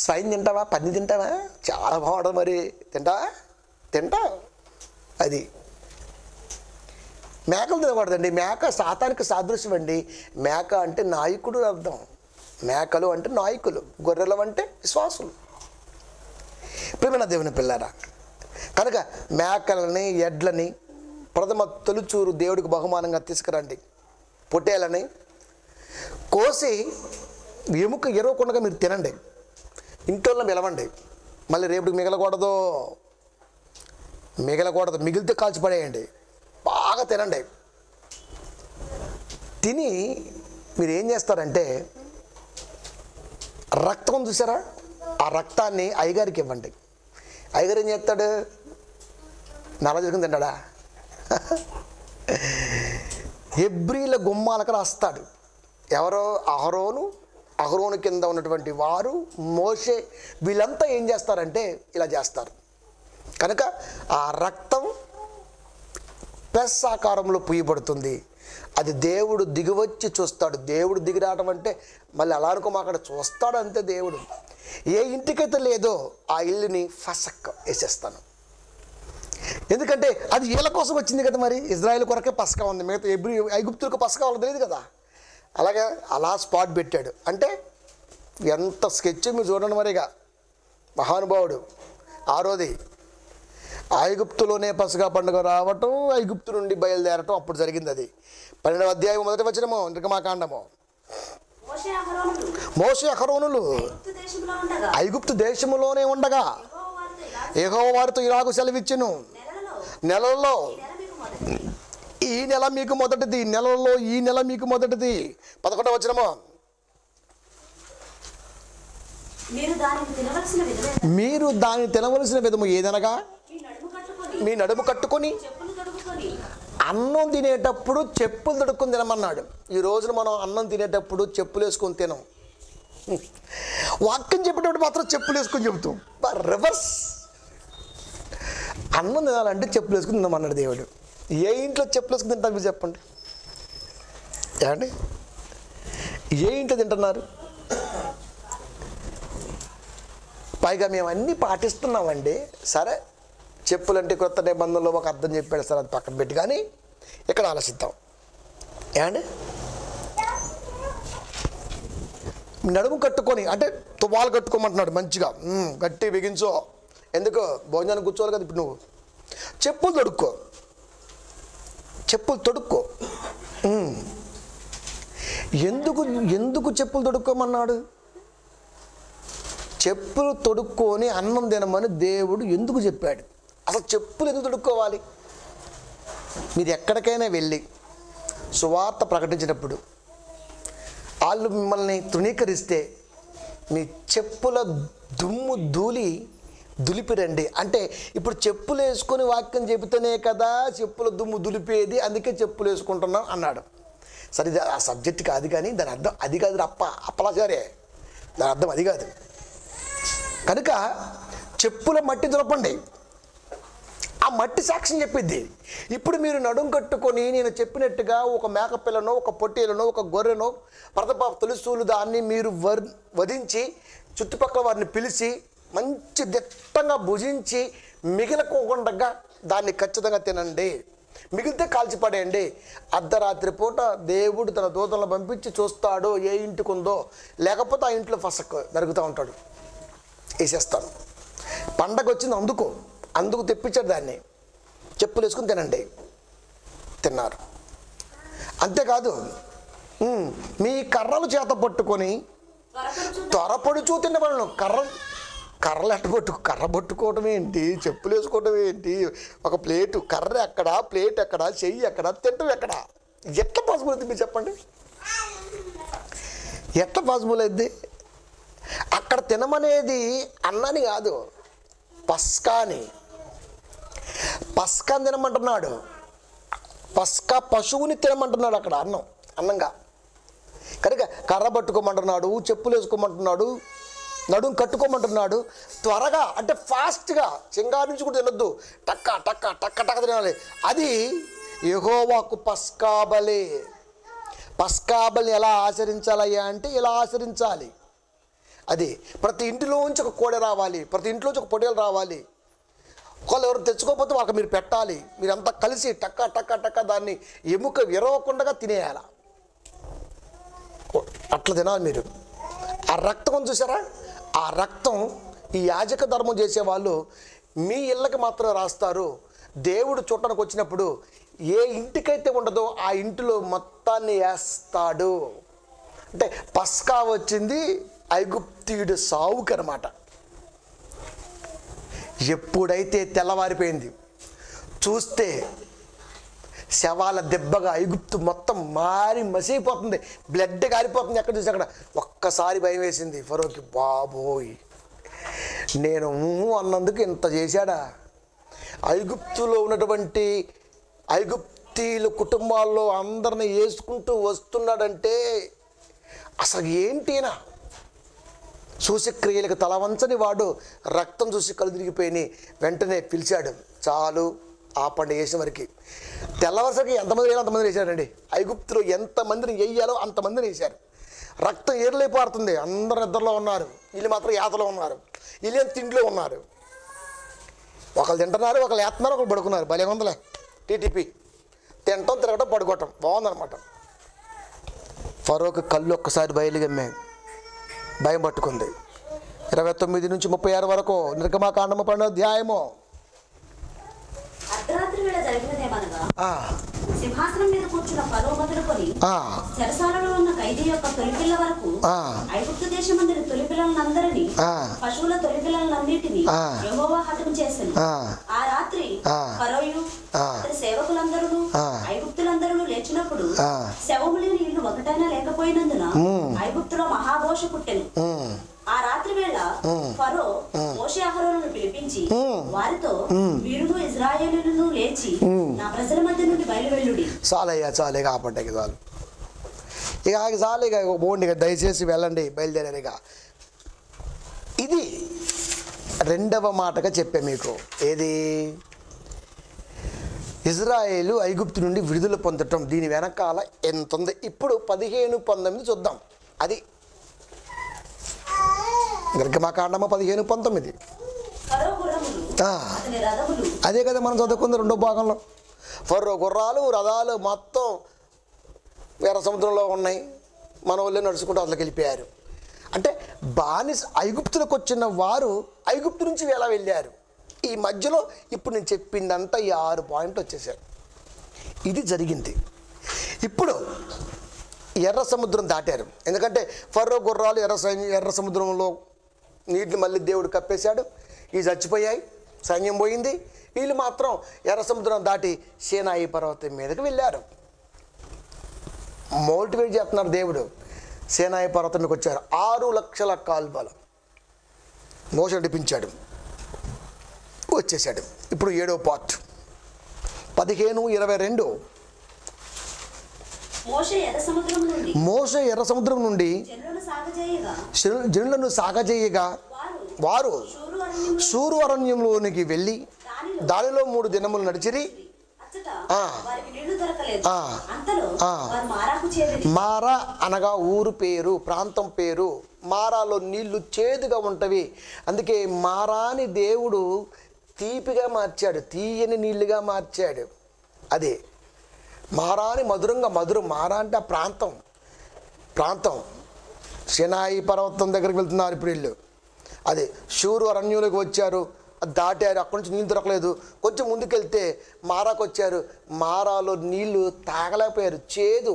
స్వైన్ తింటావా? పన్ని తింటావా? చాలా బాగుంటుంది. మరి తింటా. అది మేకలు తినకూడదండి. మేక సాతానికి సాదృశ్యం అండి. మేక అంటే నాయకుడు అర్థం. మేకలు అంటే నాయకులు, గొర్రెలు అంటే విశ్వాసులు. ప్రియమైన దేవుని పిల్లారా, కనుక మేకలని, ఎడ్లని ప్రథమ తొలిచూరు దేవుడికి బహుమానంగా తీసుకురండి. పొట్టేలని కోసి ఎముక ఎరవకుండా మీరు తినండి. ఇంట్లో పిలవండి. మళ్ళీ రేపుడికి మిగలకూడదు. మిగిలితే కాల్చిపడేయండి. బాగా తినండి. తిని మీరు ఏం చేస్తారంటే రక్తం చూసారా, ఆ రక్తాన్ని అయ్యగారికి ఇవ్వండి. అయ్యగారు ఏం చేస్తాడు? నల్ల జరుగుని తింటాడా? హెబ్రీల గుమ్మాలకు రాస్తాడు. ఎవరో? అహరోను కింద ఉన్నటువంటి వారు, మోషే, వీళ్ళంతా ఏం చేస్తారంటే ఇలా చేస్తారు. కనుక ఆ రక్తం ప్లస్ ఆకారంలో పూయబడుతుంది. అది దేవుడు దిగివచ్చి చూస్తాడు. దేవుడు దిగి రావడం అంటే మళ్ళీ అలా అనుకోమా, అక్కడ చూస్తాడు అంతే. దేవుడు ఏ ఇంటికైతే లేదో ఆ ఇల్లుని ఫసక్ వేసేస్తాను. ఎందుకంటే అది వీళ్ళ కోసం వచ్చింది కదా. మరి ఇజ్రాయెల్ కొరకే పసకా ఉంది, మిగతా ఐగుప్తులకు పసకా వాళ్ళకి తెలియదు కదా. అలాగే అలా స్పాట్ పెట్టాడు. అంటే ఎంత స్కెచ్ మీరు చూడండి. మరిగా మహానుభావుడు ఆ రోజు ఐగుప్తులోనే పసగా పండుగ రావటం, ఐగుప్తు నుండి బయలుదేరటం అప్పుడు జరిగింది. అది 12వ అధ్యాయం 1వ వచనము, నిర్గమాకాండము. మోషే అహరోనులు ఐగుప్తు దేశములోనే ఉండగా యెహోవా వారితో ఇలాగ సెలవిచ్చెను, నెలలో ఈ నెల మీకు మొదటిది, నెలలో ఈ నెల మీకు మొదటిది. 11వ వచనము, మీరు దానిని తినవలసిన విధము ఏదనగా మీ నడుము కట్టుకొని అన్నం తినేటప్పుడు చెప్పులు తొడుక్కొని తినమన్నాడు. ఈ రోజున మనం అన్నం తినేటప్పుడు చెప్పులు వేసుకొని తినం. వాక్యం చెప్పేటప్పుడు మాత్రం చెప్పులు వేసుకొని చెబుతాం. రివర్స్. అన్నం తినాలంటే చెప్పులు వేసుకుని తినమన్నాడు దేవుడు. ఏ ఇంట్లో చెప్పులు వేసుకుని తింటారు మీరు చెప్పండి? ఏమండి, ఏ ఇంట్లో తింటున్నారు? పైగా మేము అన్నీ పాటిస్తున్నామండి. సరే, చెప్పులు అంటే కొత్త నిబంధనలో ఒక అర్థం చెప్పాడు సార్, అది పక్కన పెట్టి కానీ ఇక్కడ ఆలోచిద్దాం. ఏమండి, నడుము కట్టుకొని అంటే తువాలు కట్టుకోమంటున్నాడు. మంచిగా గట్టి బిగించో. ఎందుకు? భోజనానికి కూర్చోవాలి కదా. ఇప్పుడు నువ్వు చెప్పులు తొడుక్కో. ఎందుకు చెప్పులు తొడుక్కోమన్నాడు? చెప్పులు తొడుక్కొని అన్నం తినమని దేవుడు ఎందుకు చెప్పాడు? అసలు చెప్పులు ఎందుకు తొడుక్కోవాలి? మీరు ఎక్కడికైనా వెళ్ళి సువార్త ప్రకటించినప్పుడు వాళ్ళు మిమ్మల్ని తృణీకరిస్తే మీ చెప్పుల దుమ్ము దులిపిరండి. అంటే ఇప్పుడు చెప్పులు వేసుకొని వాక్యం చెబితేనే కదా చెప్పుల దుమ్ము దులిపేది, అందుకే చెప్పులు వేసుకుంటున్నాం అన్నాడు. సరే, ఇది ఆ సబ్జెక్ట్ కాదు, కానీ దాని అర్థం అది కాదు. అప్పలాచారే, దాని అర్థం అది కాదు. కనుక చెప్పుల మట్టి దులపండి. ఆ మట్టి సాక్ష్యం చెప్పిద్ది. ఇప్పుడు మీరు నడుము కట్టుకొని నేను చెప్పినట్టుగా ఒక మేకపిల్లనో, ఒక పొట్టేలనో, ఒక గొర్రెనో, ప్రథమ తొలిసూలు దాన్ని మీరు వధించి చుట్టుపక్కల వారిని పిలిచి మంచి దిట్టంగా భుజించి మిగిలకోకుండా దాన్ని ఖచ్చితంగా తినండి. మిగిలితే కాల్చిపడేయండి. అర్ధరాత్రి పూట దేవుడు తన దూతలను పంపించి చూస్తాడు ఏ ఇంటికి ఉందో, లేకపోతే ఆ ఇంట్లో ఫసక్ జరుగుతూ ఉంటాడు, వేసేస్తాడు. పండగ వచ్చింది అందుకు తెప్పించాడు దాన్ని. చెప్పులు వేసుకుని తినండి. తిన్నారు. అంతేకాదు, మీ కర్రలు చేత పట్టుకొని త్వరపడుచూ తినబడను. కర్ర పట్టుకోవటం ఏంటి? చెప్పులు వేసుకోవటం ఏంటి? ఒక ప్లేటు కర్ర ఎక్కడ, ప్లేట్ ఎక్కడ, చెయ్యి ఎక్కడ, తింటం ఎక్కడ? ఎట్లా పాసిబుల్ అవుతుంది మీరు చెప్పండి? ఎట్లా పాసిబుల్ అయింది? అక్కడ తినమనేది అన్నాని కాదు, పస్కాని తినమంటున్నాడు. పస్కా పశువుని తినమంటున్నాడు అక్కడ అన్నంగా. కనుక కర్ర పట్టుకోమంటున్నాడు, చెప్పులు వేసుకోమంటున్నాడు, నడుము కట్టుకోమంటున్నాడు. త్వరగా అంటే ఫాస్ట్గా చింగారించి కూడా తినొద్దు. టక్క తినాలి. అది యెహోవాకు పస్కాబలి ఎలా ఆచరించాలయ్యా అంటే ఇలా ఆచరించాలి. అది ప్రతి ఇంటిలోంచి ఒక కోడె రావాలి, ప్రతి ఇంట్లోంచి ఒక పొట్టేలు రావాలి. ఒకళ్ళు ఎవరు తెచ్చుకోకపోతే వాళ్ళకి మీరు పెట్టాలి. మీరంతా కలిసి టక్క దాన్ని ఎముక విరవకుండా తినేయాల. అట్లా తినాలి మీరు. ఆ రక్తం చూసారా? ఆ రక్తం ఈ యాజక ధర్మం చేసేవాళ్ళు మీ ఇళ్ళకి మాత్రం రాస్తారు. దేవుడు చూడటానికి వచ్చినప్పుడు ఏ ఇంటికైతే ఉండదో ఆ ఇంటిలో మొత్తాన్ని వేస్తాడు. అంటే పస్కా వచ్చింది ఐగుప్తీయుడు సావుకి అన్నమాట. ఎప్పుడైతే తెల్లవారిపోయింది, చూస్తే శవాల దెబ్బగా ఐగుప్తు మొత్తం మసిపోతుంది, బ్లడ్ కారిపోతుంది. ఎక్కడ చూసి అక్కడ ఒక్కసారి భయం వేసింది ఫరోకి. బాబోయ్, నేను అన్నందుకు ఇంత చేశాడా? ఐగుప్తులో ఉన్నటువంటి ఐగుప్తీయుల కుటుంబాల్లో అందరిని వేసుకుంటూ వస్తున్నాడంటే అసలు ఏంటినా? సూచక్రియలకు తలవంచని వాడు రక్తం చూసి కళ్ళు తిరిగిపోయి వెంటనే పిలిచాడు. చాలు, ఆపండి, వేసిన వరకు. తెల్లవరుసకి ఎంతమంది వేయాలో అంతమంది వేశారండి. ఐగుప్తులో ఎంతమందిని వేయాలో అంతమందిని వేశారు. రక్తం ఏర్లైపోతుంది. అందరు నిద్రలో ఉన్నారు, వీళ్ళు మాత్రం యాతలో ఉన్నారు, వీళ్ళు తిండిలో ఉన్నారు. ఒకళ్ళు తింటున్నారు, ఒకళ్ళు వేస్తున్నారు, ఒకళ్ళు పడుకున్నారు. భలే ఉందిలే టీటీపీ. తినటం, తిరగటం, పడుకోవటం బాగుందన్నమాట. ఫరోకి కళ్ళు ఒక్కసారి బయలుగమ్మాయి, భయం పట్టుకుంది. 29 నుంచి 36 వరకు నిర్గమాకాండము 12వ అధ్యాయము. అర్ధరాత్రి వేళ జరిగినదేమనగా, సింహాసనం మీద కూర్చున్న ఫరో మొదలుకొని చెరసాలలో ఉన్న ఖైదీ యొక్క తొలిపిల్ల వరకు ఐగుప్తు దేశమందరి తొలిపిల్లలందరినీ, పశువుల తొలిపిల్లలన్నిటినీ యెహోవా హతము చేసెను. ఆ రాత్రి ఫరోయు అతని సేవకులందరూ ఐగుప్తులందరూ లేచినప్పుడు శవము లేని ఇల్లు ఒకటైనా లేకపోయినందున ఐగుప్తులో మహాఘోష పుట్టెను. ఆ రాత్రి వేళ ఫరో మోషే అహరోనును పిలిపించి వారితో, వీరును ఇశ్రాయేలీయులను లేచి నా ప్రజల మధ్య నుండి బయలువెళ్ళుడి. చాలయ్యా, చాలు, ఇక ఆపండి, చాలు, ఇక చాలు, ఇక పోండి, ఇక దయచేసి వెళ్ళండి, బయలుదేరారు. ఇక ఇది రెండవ మాటగా చెప్పే మీకు. ఏది? ఇజ్రాయేలు ఐగుప్తు నుండి విడుదల పొందటం. దీని వెనకాల ఎంత ఉంది? ఇప్పుడు 15-19 చూద్దాం. అది నిర్గమకాండము 15-19. అదే కదా మనం చదువుకుంది రెండో భాగంలో. ఫరో గుర్రాలు, రథాలు మొత్తం ఎర్ర సముద్రంలో ఉన్నాయి. మన వాళ్ళే నడుచుకుంటూ అట్లకి వెళ్ళిపోయారు. అంటే బానిస ఐగుప్తులకు వచ్చిన వారు ఐగుప్తు నుంచి ఎలా వెళ్ళారు? ఈ మధ్యలో ఇప్పుడు నేను చెప్పిందంతా ఈ 6 పాయింట్లు వచ్చేసారు. ఇది జరిగింది. ఇప్పుడు ఎర్ర సముద్రం దాటారు. ఎందుకంటే ఫరో గుర్రాలు ఎర్ర సముద్రంలో నీటిని మళ్ళీ దేవుడు కప్పేశాడు. ఇవి చచ్చిపోయాయి, సైన్యం పోయింది. వీళ్ళు మాత్రం ఎర్ర సముద్రం దాటి సీనాయి పర్వతం మీదకి వెళ్ళారు. మోటివేట్ చేస్తున్నారు దేవుడు. సీనాయి పర్వతం మీదకి వచ్చారు. 6 లక్షల కాల్బలం మోషే నడిపించాడు, వచ్చేసాడు. ఇప్పుడు 7వ పార్ట్ 15-22. మోషే ఎర్ర సముద్రం నుండి జనులను సాగజేయగా వారు షూరు అరణ్యంలోనికి వెళ్ళి దానిలో 3 దినములు నడిచిరి. మారా అనగా ఊరు పేరు, ప్రాంతం పేరు. మారాలో నీళ్లు చేదుగా ఉంటవి. అందుకే మారాని దేవుడు తీపిగా మార్చాడు, తీయని నీళ్లుగా మార్చాడు. అదే మారాని మధురంగా, మధురం. మారా అంటే ఆ ప్రాంతం. సీనాయి పర్వతం దగ్గరికి వెళ్తున్నారు ఇప్పుడు వీళ్ళు. అదే షూరు అరణ్యంలోకి వచ్చారు, దాటారు. అక్కడి నుంచి నీళ్ళు దొరకలేదు. కొంచెం ముందుకెళ్తే మారాకు వచ్చారు. మారాలో నీళ్లు తాగలేకపోయారు, చేదు.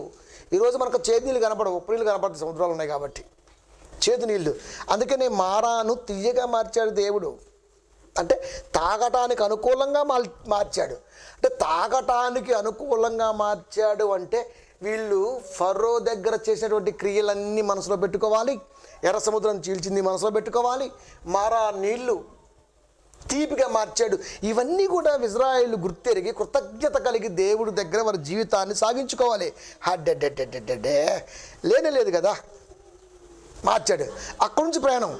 ఈరోజు మనకు చేదు నీళ్ళు కనపడవు, ఉప్పు నీళ్ళు కనపడతాయి, సముద్రాలు ఉన్నాయి కాబట్టి. చేదు నీళ్ళు. అందుకనే మారాను తీయగా మార్చాడు దేవుడు. అంటే తాగటానికి అనుకూలంగా మార్చాడు. అంటే తాగటానికి అనుకూలంగా మార్చాడు అంటే వీళ్ళు ఫరో దగ్గర చేసినటువంటి క్రియలన్నీ మనసులో పెట్టుకోవాలి. ఎర్ర సముద్రం చీల్చింది మనసులో పెట్టుకోవాలి. మారా నీళ్లు తీపిగా మార్చాడు. ఇవన్నీ కూడా ఇశ్రాయేలు గుర్తెరిగి కృతజ్ఞత కలిగి దేవుడి దగ్గర వారి జీవితాన్ని సాగించుకోవాలి. లేదు కదా, మార్చాడు. అక్కడి నుంచి ప్రయాణం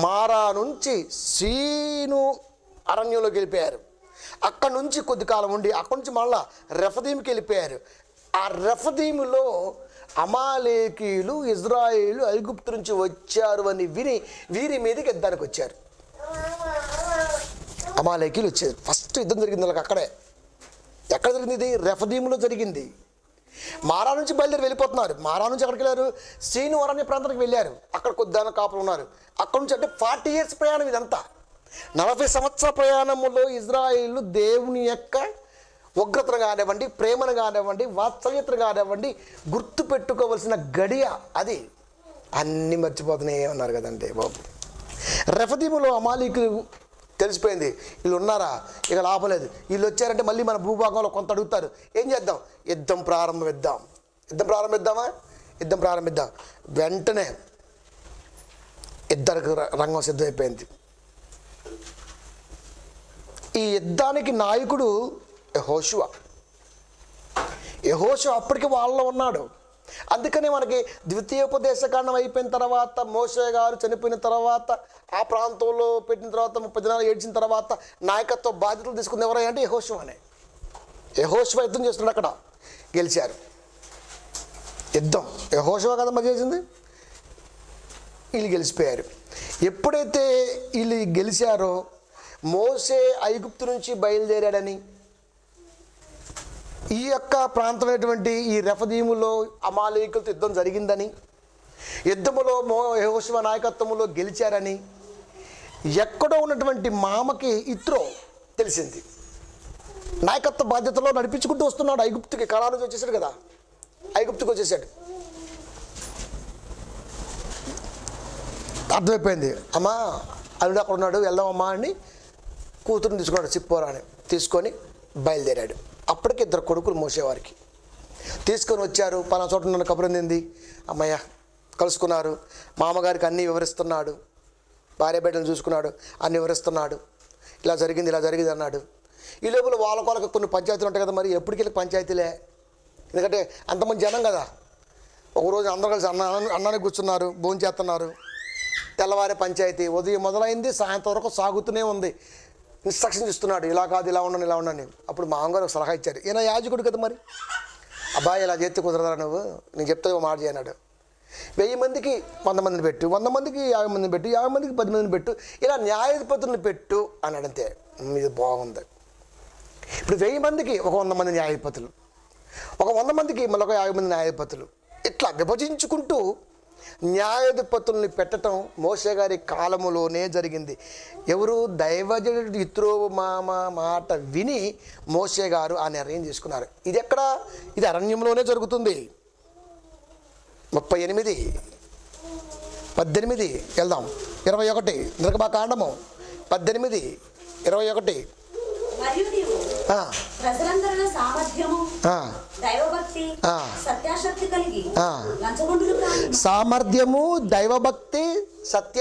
మారా నుంచి సీను అరణ్యంలోకి వెళ్ళిపోయారు. అక్కడి నుంచి కొద్ది కాలం ఉండి అక్కడి నుంచి మళ్ళా రెఫదీముకి వెళ్ళిపోయారు. ఆ రెఫదీములో అమాలేకీయులు ఇజ్రాయేలు ఐగుప్తు నుంచి వచ్చారు అని విని వీరి మీదకి యుద్ధానికి వచ్చారు. అమాలేకీయులు వచ్చారు. ఫస్ట్ యుద్ధం జరిగింది వాళ్ళకి అక్కడే. ఎక్కడ జరిగింది? ఇది రెఫదీములో జరిగింది. మారా నుంచి బయలుదేరి వెళ్ళిపోతున్నారు. మారా నుంచి ఎక్కడికి వెళ్ళారు? సీను అరణ్య ప్రాంతానికి వెళ్ళారు. అక్కడ కొద్దిగా కాపులు ఉన్నారు. అక్కడ నుంచి అంటే 40 years ప్రయాణం. ఇదంతా 40 సంవత్సరాల ప్రయాణములో ఇజ్రాయేలు దేవుని యొక్క ఉగ్రతను కానివ్వండి, ప్రేమను కానివ్వండి, వాత్సల్యతను కానివ్వండి గుర్తు పెట్టుకోవలసిన గడియ అది. అన్నీ మర్చిపోతున్నాయి ఉన్నారు కదండి బాబు. రెఫదీములో అమాలీకులు తెలిసిపోయింది, వీళ్ళు ఉన్నారా, ఇక లాభలేదు, వీళ్ళు వచ్చారంటే మళ్ళీ మన భూభాగంలో కొంత అడుగుతారు. ఏం చేద్దాం? యుద్ధం ప్రారంభిద్దాం. వెంటనే యుద్ధానికి రంగం సిద్ధమైపోయింది. ఈ యుద్ధానికి నాయకుడు యెహోషువ అప్పటికి వాళ్ళలో ఉన్నాడు. అందుకని మనకి ద్వితీయోపదేశకాండం అయిపోయిన తర్వాత, మోషే గారు చనిపోయిన తర్వాత, ఆ ప్రాంతంలో పెట్టిన తర్వాత 30 దినాలు ఏడ్చిన తర్వాత నాయకత్వ బాధ్యతలు తీసుకుంది ఎవరైనా అంటే యెహోషువ యుద్ధం చేస్తున్నాడు. అక్కడ గెలిచారు. యుద్ధం యెహోషువ కదా మరి చేసింది. వీళ్ళు గెలిచిపోయారు. ఎప్పుడైతే వీళ్ళు గెలిచారో మోషే ఐగుప్తు నుంచి బయలుదేరాడని, ఈ యొక్క ప్రాంతమైనటువంటి ఈ రెఫదీములో అమాలేకులతో యుద్ధం జరిగిందని, యుద్ధములో యెహోషువ నాయకత్వంలో గెలిచారని ఎక్కడో ఉన్నటువంటి మామకి ఇత్రో తెలిసింది. నాయకత్వ బాధ్యతలో నడిపించుకుంటూ వస్తున్నాడు ఐగుప్తుకి. కనాను నుంచి వచ్చేసాడు కదా, ఐగుప్తుకి వచ్చేసాడు. అర్థమైపోయింది. అమ్మా అల్లుడు అక్కడ ఉన్నాడు, వెళ్దామమ్మా అని కూతురుని తీసుకున్నాడు. సిప్పోరా అని తీసుకొని బయలుదేరాడు. అప్పటికి 2 కొడుకులు మోసేవారికి తీసుకొని వచ్చారు. పలానా చోట నన్ను కబురు అందింది, అమ్మయ్య కలుసుకున్నారు. మామగారికి అన్నీ వివరిస్తున్నాడు. భార్య బిడ్డలు చూసుకున్నాడు, అన్ని వివరిస్తున్నాడు, ఇలా జరిగింది అన్నాడు. ఈ లోపల వాళ్ళకి కొన్ని పంచాయతీలు ఉంటాయి కదా, మరి ఎప్పటికెళ్ళి పంచాయతీలే, ఎందుకంటే అంతమంది జనం కదా. ఒకరోజు అందరూ కలిసి అన్నానికి కూర్చున్నారు, భోజనం చేస్తున్నారు. తెల్లవారే పంచాయతీ ఉదయం మొదలైంది, సాయంత్రం వరకు సాగుతూనే ఉంది. ఇన్స్ట్రక్షన్స్ ఇస్తున్నాడు, ఇలా కాదు, ఇలా ఉండని. అప్పుడు మా అమ్మగారు సలహా ఇచ్చారు, ఈయన యాజకుడు కదా, మరి అబ్బాయి ఇలా చేస్తే కుదరదా నువ్వు, నేను చెప్తే మాట చేయన్నాడు. 1000 మందికి 100 మందిని పెట్టు, 100 మందికి 50 మందిని పెట్టు, 50 మందికి 10 మందిని పెట్టు, ఇలా న్యాయాధిపతులను పెట్టు అన్నాడు. అంతే, ఇది బాగుంది. ఇప్పుడు 1000 మందికి ఒక 100 మంది న్యాయాధిపతులు, ఒక 100 మందికి మళ్ళీ ఒక 50 మంది న్యాయాధిపతులు, ఇట్లా విభజించుకుంటూ న్యాయాధిపతుల్ని పెట్టడం మోషే గారి కాలములోనే జరిగింది. ఎవరు? దైవజనుడు యిత్రో మాట విని మోషే గారు ఆ నిర్ణయం తీసుకున్నారు. ఇది ఎక్కడ? ఇది అరణ్యంలోనే జరుగుతుంది. 38, 18 వెళ్దాం. 21 నిర్గమకాండము 18, 21. మరియు నీవు ప్రజలందరిలో సామర్థ్యము, దైవభక్తి, సత్యాసక్తి కలిగి లంచగొండులు కాని. సామర్థ్యము, దైవభక్తి, సత్య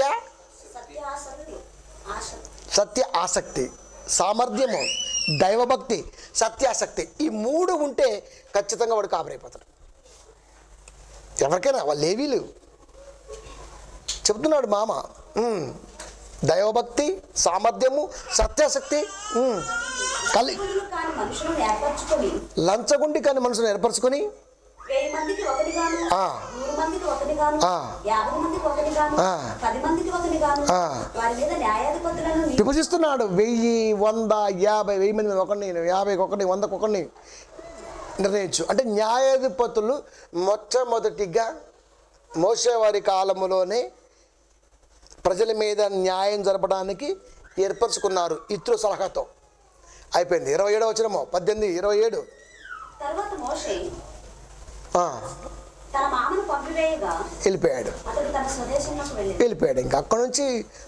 ఆసక్తి. సామర్థ్యము, దైవభక్తి, సత్యాసక్తి, ఈ 3 ఉంటే ఖచ్చితంగా వాడు కాపరైపోతాడు. ఎవరికైనా వాళ్ళు లేవీలు చెప్తున్నాడు మామ. దైవభక్తి, సామర్థ్యము, సత్యాసక్తి లంచగొండి కానీ మనుషులను ఏర్పరచుకొని విభజిస్తున్నాడు. 1000, 100, 50, 1000 మంది ఒకరిని, 50కి ఒకరిని, 100కి ఒకరిని నిర్ణయించు. అంటే న్యాయాధిపతులు మొట్టమొదటిగా మోషే వారి కాలములోనే ప్రజల మీద న్యాయం జరపడానికి ఏర్పరచుకున్నారు ఇత్రో సలహాతో. అయిపోయింది. 27వ వచనము 18, 27. తర్వాత మోషే తన మామను పంపివేయగా వెళ్ళిపోయాడు. ఇంకా అక్కడ నుంచి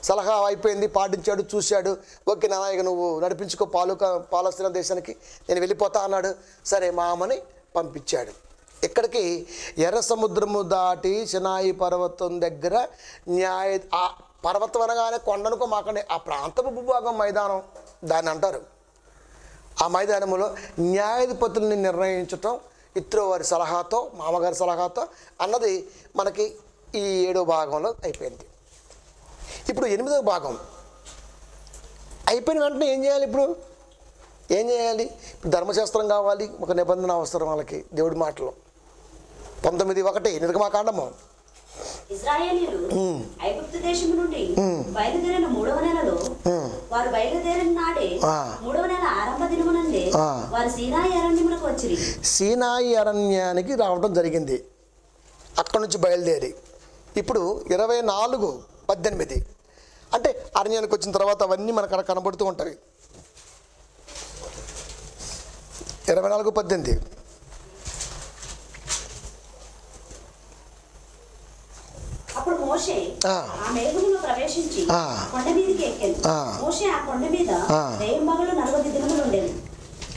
సలహా అయిపోయింది, పాటించాడు, చూశాడు. ఓకే నాన్న, ఇక నువ్వు నడిపించుకో పాలస్తీనా దేశానికి, నేను వెళ్ళిపోతా అన్నాడు. సరే మామని పంపించాడు. ఎక్కడికి? ఎర్ర సముద్రము దాటి సినాయి పర్వతం దగ్గర ఆ పర్వతం అనగానే కొండనుకో మాకండి, ఆ ప్రాంతపు భూభాగం మైదానం దాన్ని అంటారు. ఆ మైదానంలో న్యాయాధిపతుల్ని నిర్ణయించటం ఇత్రో వారి సలహాతో, మామగారి సలహాతో అన్నది మనకి ఈ 7వ భాగంలో అయిపోయింది. ఇప్పుడు 8వ భాగం అయిపోయిన వెంటనే ఏం చేయాలి? ఇప్పుడు ఏం చేయాలి? ధర్మశాస్త్రం కావాలి, ఒక నిబంధన అవసరం వాళ్ళకి. దేవుడి మాటలు 19:1 నిర్గమకాండము. ఇశ్రాయేలీయులు ఐగుప్తు దేశము నుండి బయలుదేరిన 3వ నెలలో, వారు బయలుదేరిన నాడే 3వ నెల ఆరంభ దినమునందే వారు సీనాయి అరణ్యములకు వచ్చిరి. సీనాయి అరణ్యానికి రావడం జరిగింది. అక్కడ నుంచి బయలుదేరి ఇప్పుడు 24:18 అంటే అరణ్యానికి వచ్చిన తర్వాత అవన్నీ మనకు అక్కడ కనబడుతూ ఉంటాయి. 24:18 అప్పుడు మోషే ఆ మేఘములో ప్రవేశించి కొండ మీదకి ఎక్కాడు. మోషే ఆ కొండ మీద రేయింబగళ్ళు 40 దినములు ఉండేది.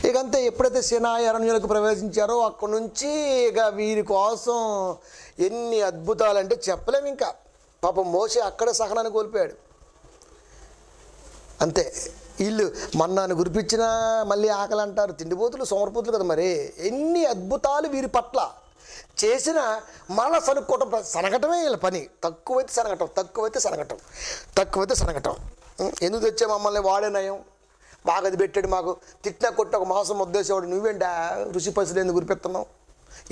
ఇకంతే. ఎప్పుడైతే సీనాయి అరణ్యాలకు ప్రవేశించారో అక్కడి నుంచి ఇక వీరి కోసం ఎన్ని అద్భుతాలంటే చెప్పలేము. ఇంకా పాపం మోషే అక్కడే సహనాన్ని కోల్పోయాడు. అంతే. వీళ్ళు మన్నాను గురిపించినా మళ్ళీ ఆకలి అంటారు, తిండిపోతులు సోమరిపోతులు కదా. మరి ఎన్ని అద్భుతాలు వీరి పట్ల చేసిన మళ్ళా సనగటమే వీళ్ళ పని. తక్కువైతే సనగటం. ఎందుకు తెచ్చే మమ్మల్ని? వాడే నయం, బాగా అది పెట్టాడు, మాకు తిట్టినా కొట్టి ఒక మాసం ఉద్దేశవాడు, నువ్వేంట రుచి పసిలు ఎందుకు గురిపెడుతున్నావు?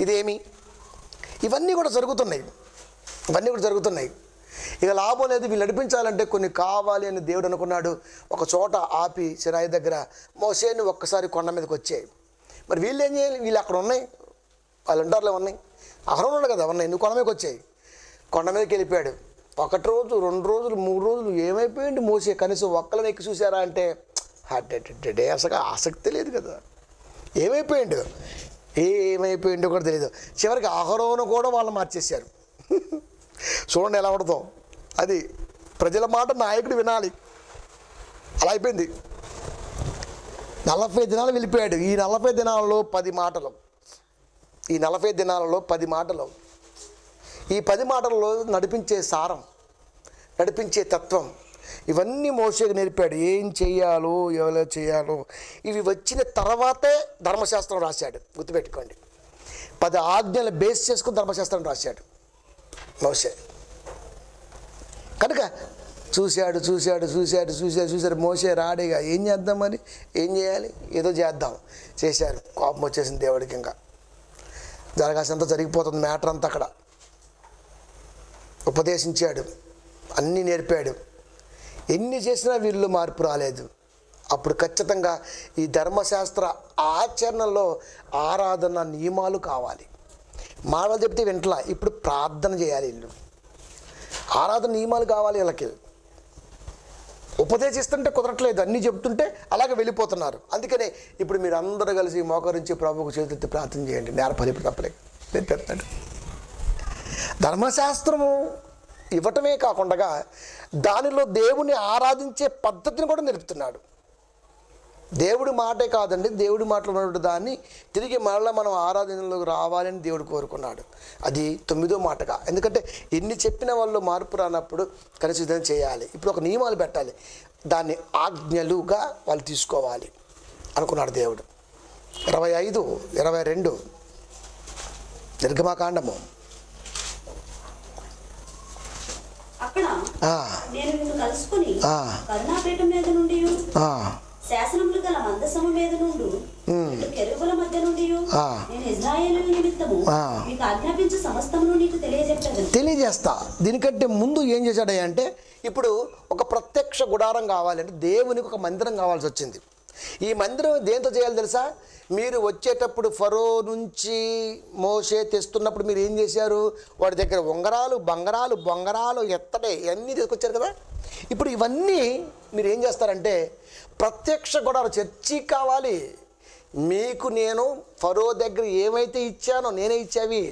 ఇదేమి? ఇవన్నీ కూడా జరుగుతున్నాయి. ఇక లాభం లేదు. వీళ్ళు నడిపించాలంటే కొన్ని కావాలి అని దేవుడు అనుకున్నాడు. ఒక చోట ఆపి సినాయి దగ్గర మోషేని ఒక్కసారి కొండ మీదకి వచ్చాయి. మరి వీళ్ళు ఏం చేయాలి? వీళ్ళు అక్కడ ఉన్నాయి, వాళ్ళు అంటారులే ఉన్నాయి, అక్కడ ఉన్నాడు కదా, ఉన్నాయి. నువ్వు కొండ మీదకి వచ్చాయి. కొండ మీదకి వెళ్ళిపోయాడు. 1 రోజు, 2 రోజులు, 3 రోజులు ఏమైపోయింది మోసే? కనీసం ఒక్కలను ఎక్కి చూసారా అంటే అసలు ఆసక్తి లేదు కదా. ఏమైపోయిందో కూడా తెలియదు. చివరికి అహరోను కూడా వాళ్ళని మార్చేశారు. చూడండి ఎలా పడతాం. అది ప్రజల మాట నాయకుడు వినాలి. అలా అయిపోయింది. 40 దినాలు వెళ్ళిపోయాడు. ఈ 40 దినాలలో 10 మాటలు. ఈ 40 దినాలలో 10 మాటలు. ఈ 10 మాటలలో నడిపించే సారం, నడిపించే తత్వం, ఇవన్నీ మోషేకి నేర్పాడు, ఏం చెయ్యాలో ఎవరో చేయాలో. ఇవి వచ్చిన తర్వాతే ధర్మశాస్త్రం రాశాడు, గుర్తుపెట్టుకోండి. 10 ఆజ్ఞలు బేస్ చేసుకుని ధర్మశాస్త్రం రాశాడు మోషే. కనుక చూశాడు మోషే రాడిగా, ఏం చేద్దాం మరి, ఏం చేయాలి, ఏదో చేద్దాం. చేశారు, కోపం వచ్చేసింది దేవుడికి. ఇంకా జరగాల్సినంత జరిగిపోతుంది మ్యాటర్ అంతా. అక్కడ ఉపదేశించాడు, అన్నీ నేర్పాడు. ఎన్ని చేసినా వీళ్ళు మార్పు రాలేదు. అప్పుడు ఖచ్చితంగా ఈ ధర్మశాస్త్ర ఆచరణలో ఆరాధన నియమాలు కావాలి. మాటలు చెప్తే వింటలా, ఇప్పుడు ప్రార్థన చేయాలి. వీళ్ళు ఆరాధన నియమాలు కావాలి. వీళ్ళకి ఉపదేశిస్తుంటే కుదరట్లేదు, అన్నీ చెప్తుంటే అలాగే వెళ్ళిపోతున్నారు. అందుకనే ఇప్పుడు మీరు అందరూ కలిసి మోకరించి ప్రభువుకు చేతులెత్తి ప్రార్థన చేయండి. నేర్పాలి, ఇప్పుడు తప్పలేదు నేర్పెడతాడు. ధర్మశాస్త్రము ఇవ్వటమే కాకుండా దానిలో దేవుని ఆరాధించే పద్ధతిని కూడా నేర్పుతున్నాడు. దేవుడి మాటే కాదండి, దేవుడి మాటలో ఉన్నటువంటి దాన్ని తిరిగి మరలా మనం ఆరాధనలోకి రావాలని దేవుడు కోరుకున్నాడు. అది 9వ మాటగా. ఎందుకంటే ఎన్ని చెప్పిన వాళ్ళు మార్పు రానప్పుడు కనీసం చేయాలి. ఇప్పుడు ఒక నియమాలు పెట్టాలి, దాన్ని ఆజ్ఞలుగా వాళ్ళు తీసుకోవాలి అనుకున్నాడు దేవుడు. 25, 22 నిర్గమకాండము. అక్కడ నేను నిన్ను కలుసుకుని కరుణాపీఠం మీద నుండి శాసనములు గల మందసము మీద నుండి కెరూబుల మధ్య నుండి నేను ఇశ్రాయేలు నిమిత్తము మీకు ఆజ్ఞాపించే సమస్తమును నీకు తెలియజేస్తా. దీనికంటే ముందు ఏం చేశాడంటే, ఇప్పుడు ఒక ప్రత్యక్ష గుడారం కావాలంటే దేవునికి ఒక మందిరం కావాల్సి వచ్చింది. ఈ మందిరం దేంతో చేయాలి తెలుసా? మీరు వచ్చేటప్పుడు ఫరో నుంచి మోషే తెస్తున్నప్పుడు మీరు ఏం చేశారు? వాడి దగ్గర ఉంగరాలు, బొంగరాలు ఎత్తడే ఇవన్నీ తీసుకొచ్చారు కదా. ఇప్పుడు ఇవన్నీ మీరు ఏం చేస్తారంటే, ప్రత్యక్ష గుడారం చర్చి కావాలి మీకు. నేను ఫరో దగ్గర ఏమైతే ఇచ్చానో నేనే ఇచ్చావి.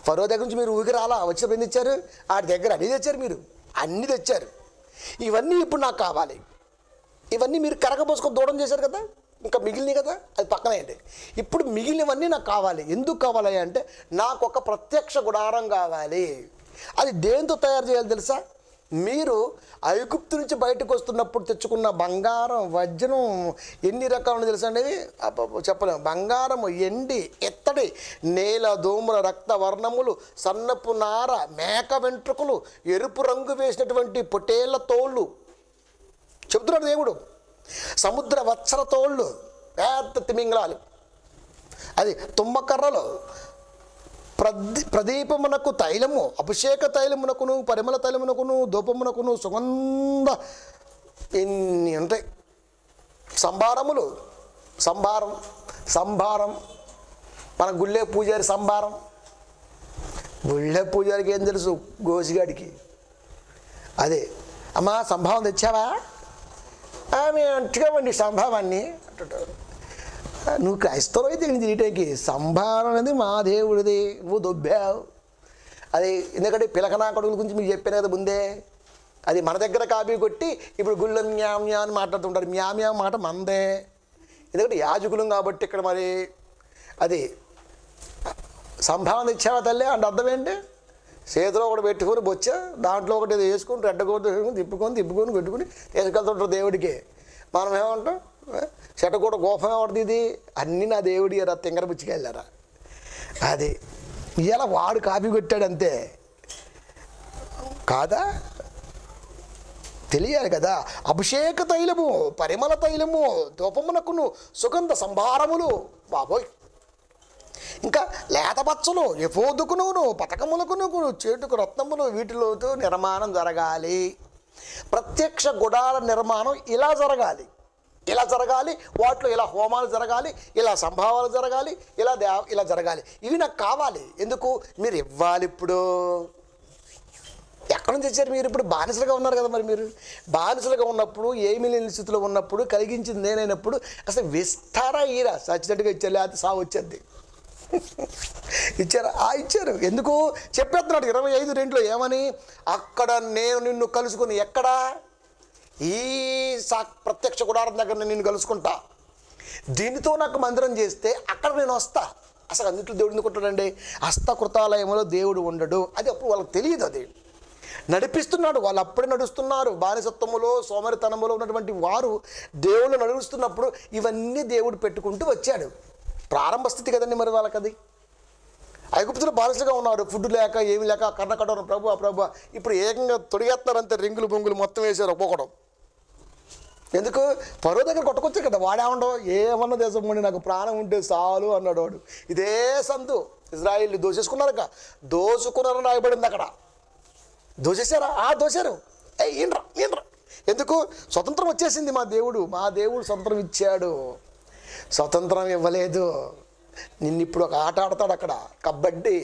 ఫరో దగ్గర నుంచి మీరు ఊరికి రాలా, వచ్చినప్పుడు ఏం తెచ్చారు? వాడి దగ్గర అన్నీ తెచ్చారు, మీరు అన్నీ తెచ్చారు. ఇవన్నీ ఇప్పుడు నాకు కావాలి. ఇవన్నీ మీరు కరగబోసుకొని దూరం చేశారు కదా, ఇంకా మిగిలినవి కదా, అది పక్కనే అండి. ఇప్పుడు మిగిలినవన్నీ నాకు కావాలి. ఎందుకు కావాలి అంటే, నాకు ఒక ప్రత్యక్ష గుడారం కావాలి. అది దేంతో తయారు చేయాలి తెలుసా? మీరు ఐగుప్తు నుంచి బయటకు వస్తున్నప్పుడు తెచ్చుకున్న బంగారం, వజ్రం, ఎన్ని రకాలు తెలుసా అండి? చెప్పలేము. బంగారము, ఎండి, ఎత్తడి, నేల దోముల రక్త వర్ణములు, సన్నపు నార, మేక వెంట్రుకలు, ఎరుపు రంగు వేసినటువంటి పొటేళ్ల తోళ్ళు చెబుతున్నాడు దేవుడు. సముద్ర వత్సల తోళ్ళు, పెద్ద తిమింగళాలు, అది తుమ్మకర్రలు, ప్రదీపమునకు తైలము, అభిషేక తైలమునకును, పరిమళ తైలమునకును, ధూపమునకును, సుగంధ ఇన్ని ఉంటాయి. సంభారములు, సంభారం మన గుళ్ళే పూజారి సంభారం. గుళ్ళే పూజారికి ఏం తెలుసు? గోసిగాడికి. అదే, అమ్మా సంభావం తెచ్చావా? మేము అంటుకోమండి సంభావాన్ని అంటుంటారు. నువ్వు క్రైస్తవులు అయితే తినటానికి సంభారం అనేది మా దేవుడిది, నువ్వు దొబ్బావు. అది ఎందుకంటే పిలకనా కొడుకుల గురించి మీకు చెప్పాను కదా ముందే. అది మన దగ్గర కాపీ కొట్టి ఇప్పుడు గుళ్ళో మ్యామ్యా అని మాట్లాడుతుంటారు. మ్యామ్యా మాట మందే, ఎందుకంటే యాజకులం కాబట్టి. ఇక్కడ మరి అది సంభావన ఇచ్చావా తల్లి అంటే అర్థం ఏంటి? చేతిలో ఒకటి పెట్టుకొని బొచ్చా, దాంట్లో ఒకటి వేసుకొని రెడ్డగోడు తిప్పుకొని పెట్టుకుని తీసుకెళ్తుంటారు దేవుడికి. మనం ఏమంటాం? చెట్టకూడ గోపం ఎవరిది? ఇది అన్నీ నా దేవుడి రా, తింగర బుచ్చికెళ్ళారా. అది ఇలా వాడు కాపీ కొట్టాడు అంతే కాదా? తెలియాలి కదా. అభిషేక తైలము, పరిమళ తైలము, ధూపమునకును, సుగంధ సంభారములు, బాబోయ్, ఇంకా లేతపచ్చలు, ఎఫోదుకును, పతకములకును, చేటుకు రత్నములు, వీటిలోతో నిర్మాణం జరగాలి. ప్రత్యక్ష గుడాల నిర్మాణం ఇలా జరగాలి. వాటిలో ఇలా హోమాలు జరగాలి, ఇలా సంభావాలు జరగాలి, ఇలా జరగాలి. ఇవి నాకు కావాలి. ఎందుకు? మీరు ఇవ్వాలి. ఇప్పుడు ఎక్కడి నుంచి తెచ్చారు? మీరు ఇప్పుడు బానిసలుగా ఉన్నారు కదా. మరి మీరు బానిసలుగా ఉన్నప్పుడు, ఏమీ లేని స్థితిలో ఉన్నప్పుడు, కలిగించింది నేనైనప్పుడు అసలు విస్తారా ఈరా సచ్చినట్టుగా ఇచ్చారు, లేకపోతే సాగు వచ్చేది. ఇచ్చారా? ఇచ్చారు. ఎందుకు చెప్పేస్తున్నాడు 25:2 ఏమని? అక్కడ నేను నిన్ను కలుసుకుని, ఎక్కడా? ఈ ప్రత్యక్ష గుడారం దగ్గర నేను నిన్ను కలుసుకుంటా. దీనితో నాకు మందిరం చేస్తే అక్కడ నేను వస్తా. అసలు అన్నింటిలో దేవుడు ఎందుకు ఉంటాడండి? హస్తకృతాలయంలో దేవుడు ఉండడు. అది అప్పుడు వాళ్ళకి తెలియదు. అది నడిపిస్తున్నాడు. వాళ్ళు అప్పుడే నడుస్తున్నారు. బానిసత్వములో సోమరితనములో ఉన్నటువంటి వారు దేవుళ్ళు నడుస్తున్నప్పుడు ఇవన్నీ దేవుడు పెట్టుకుంటూ వచ్చాడు. ప్రారంభ స్థితి కదండి మరి వాళ్ళకి. అది ఐగుప్తులు బానిసలుగా ఉన్నారు, ఫుడ్ లేక ఏమి లేక కర్ణకడం ప్రభు ప్రభు. ఇప్పుడు ఏకంగా తొడిగేస్తున్నారు అంతే, రింగులు బొంగులు మొత్తం వేసారు ఒక్కొక్కడం. ఎందుకు? పరో దగ్గర కొట్టుకొచ్చారు కదా. వాడేమండో ఏమన్నా దేశం ఉండి నాకు ప్రాణం ఉంటే చాలు అన్నాడు వాడు. ఇదే సందు ఇజ్రాయిల్ దోచేసుకున్నారుగా, దోచుకున్నారని రాయబడింది అక్కడ. దోచేశారా? దోశారు. ఈయనరా. ఎందుకు? స్వతంత్రం వచ్చేసింది. మా దేవుడు స్వతంత్రం ఇచ్చాడు. స్వతంత్రం ఇవ్వలేదు. నిన్ను ఇప్పుడు ఒక ఆట ఆడతాడు అక్కడ, కబడ్డీ.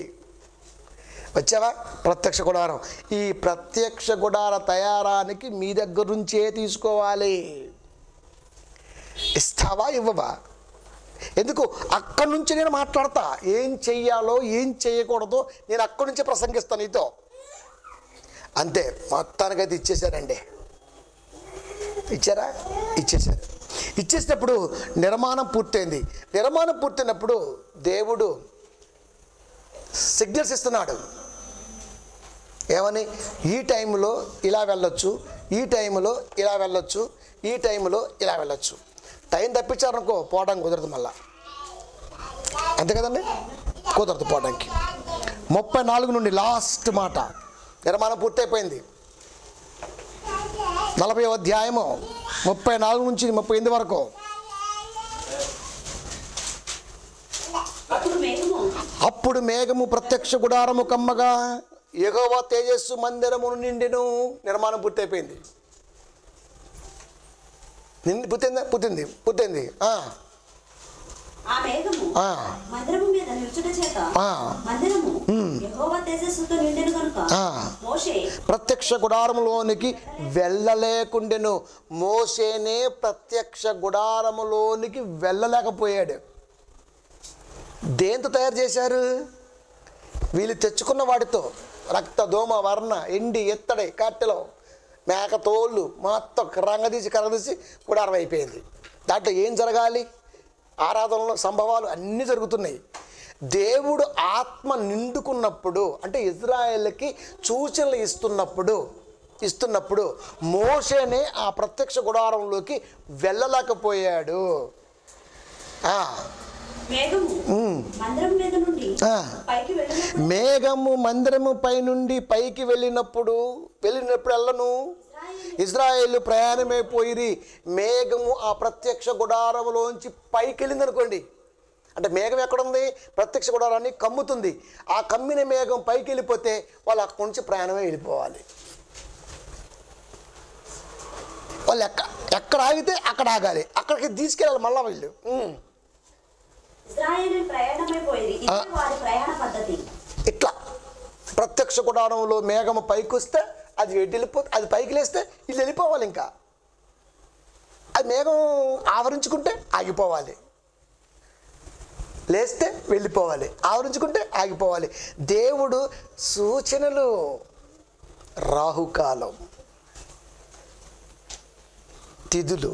వచ్చావా? ప్రత్యక్ష గుడారం. ఈ ప్రత్యక్ష గుడార తయారానికి మీ దగ్గర నుంచే తీసుకోవాలి. ఇస్తావా? ఇవ్వవా? ఎందుకు? అక్కడి నుంచి నేను మాట్లాడతా. ఏం చెయ్యాలో ఏం చేయకూడదో నేను అక్కడి నుంచే ప్రసంగిస్తాను నీతో. అంతే. మొత్తానికైతే ఇచ్చేశారండి. ఇచ్చారా? ఇచ్చేశారు. ఇచ్చేసినప్పుడు నిర్మాణం పూర్తయింది. నిర్మాణం పూర్తయినప్పుడు దేవుడు సిగ్నల్స్ ఇస్తున్నాడు. ఏమని? ఈ టైంలో ఇలా వెళ్ళొచ్చు, ఈ టైంలో ఇలా వెళ్ళొచ్చు, ఈ టైంలో ఇలా వెళ్ళొచ్చు. టైం తప్పించారనుకో పోవడానికి కుదరదు. మళ్ళా అంతే కదండి, కుదరదు పోవడానికి. 34 నుండి లాస్ట్ మాట. నిర్మాణం పూర్తయిపోయింది. 40వ అధ్యాయము 34 నుంచి 38 వరకు. అప్పుడు మేఘము ప్రత్యక్ష గుడారము కమ్మగా యెహోవా తేజస్సు మందిరమును నిండెను. నిర్మాణం పూర్తయిపోయింది. పూర్తయింది. ప్రత్యక్ష గుడారములోనికి వెళ్ళలేకుండెను. మోషేనే ప్రత్యక్ష గుడారములోనికి వెళ్ళలేకపోయాడు. దేంతో తయారు చేశారు? వీళ్ళు తెచ్చుకున్న వాటితో. రక్త, దోమ, వర్ణ, ఎండి, ఎత్తడి, కట్టెలో మేక తోళ్ళు మొత్తం కరగదీసి గుడారం అయిపోయింది. దాంట్లో ఏం జరగాలి? ఆరాధనలో సంభవాలు అన్నీ జరుగుతున్నాయి. దేవుడు ఆత్మ నిండుకున్నప్పుడు, అంటే ఇజ్రాయేల్కి సూచనలు ఇస్తున్నప్పుడు మోషేనే ఆ ప్రత్యక్ష గుడారంలోకి వెళ్ళలేకపోయాడు. మేఘము మందిరము పై నుండి పైకి వెళ్ళినప్పుడు వెళ్ళను ఇజ్రాయేలు ప్రయాణమైపోయి మేఘము ఆ ప్రత్యక్ష గుడారములోంచి పైకి వెళ్ళింది అనుకోండి. అంటే మేఘం ఎక్కడుంది? ప్రత్యక్ష గుడారాన్ని కమ్ముతుంది. ఆ కమ్మిన మేఘం పైకి వెళ్ళిపోతే వాళ్ళు అక్కడి నుంచి ప్రయాణమే వెళ్ళిపోవాలి. వాళ్ళు ఎక్కడ ఆగితే అక్కడ ఆగాలి, అక్కడికి తీసుకెళ్ళాలి మళ్ళా వీళ్ళు. ఇట్లా ప్రత్యక్ష గుడారంలో మేఘము పైకి వస్తే అది వెళ్ళిపోతే, అది పైకి లేస్తే వీళ్ళు వెళ్ళిపోవాలి. ఇంకా అది మేఘం ఆవరించుకుంటే ఆగిపోవాలి, లేస్తే వెళ్ళిపోవాలి, ఆవరించుకుంటే ఆగిపోవాలి. దేవుడు సూచనలు, రాహుకాలం, తిథులు,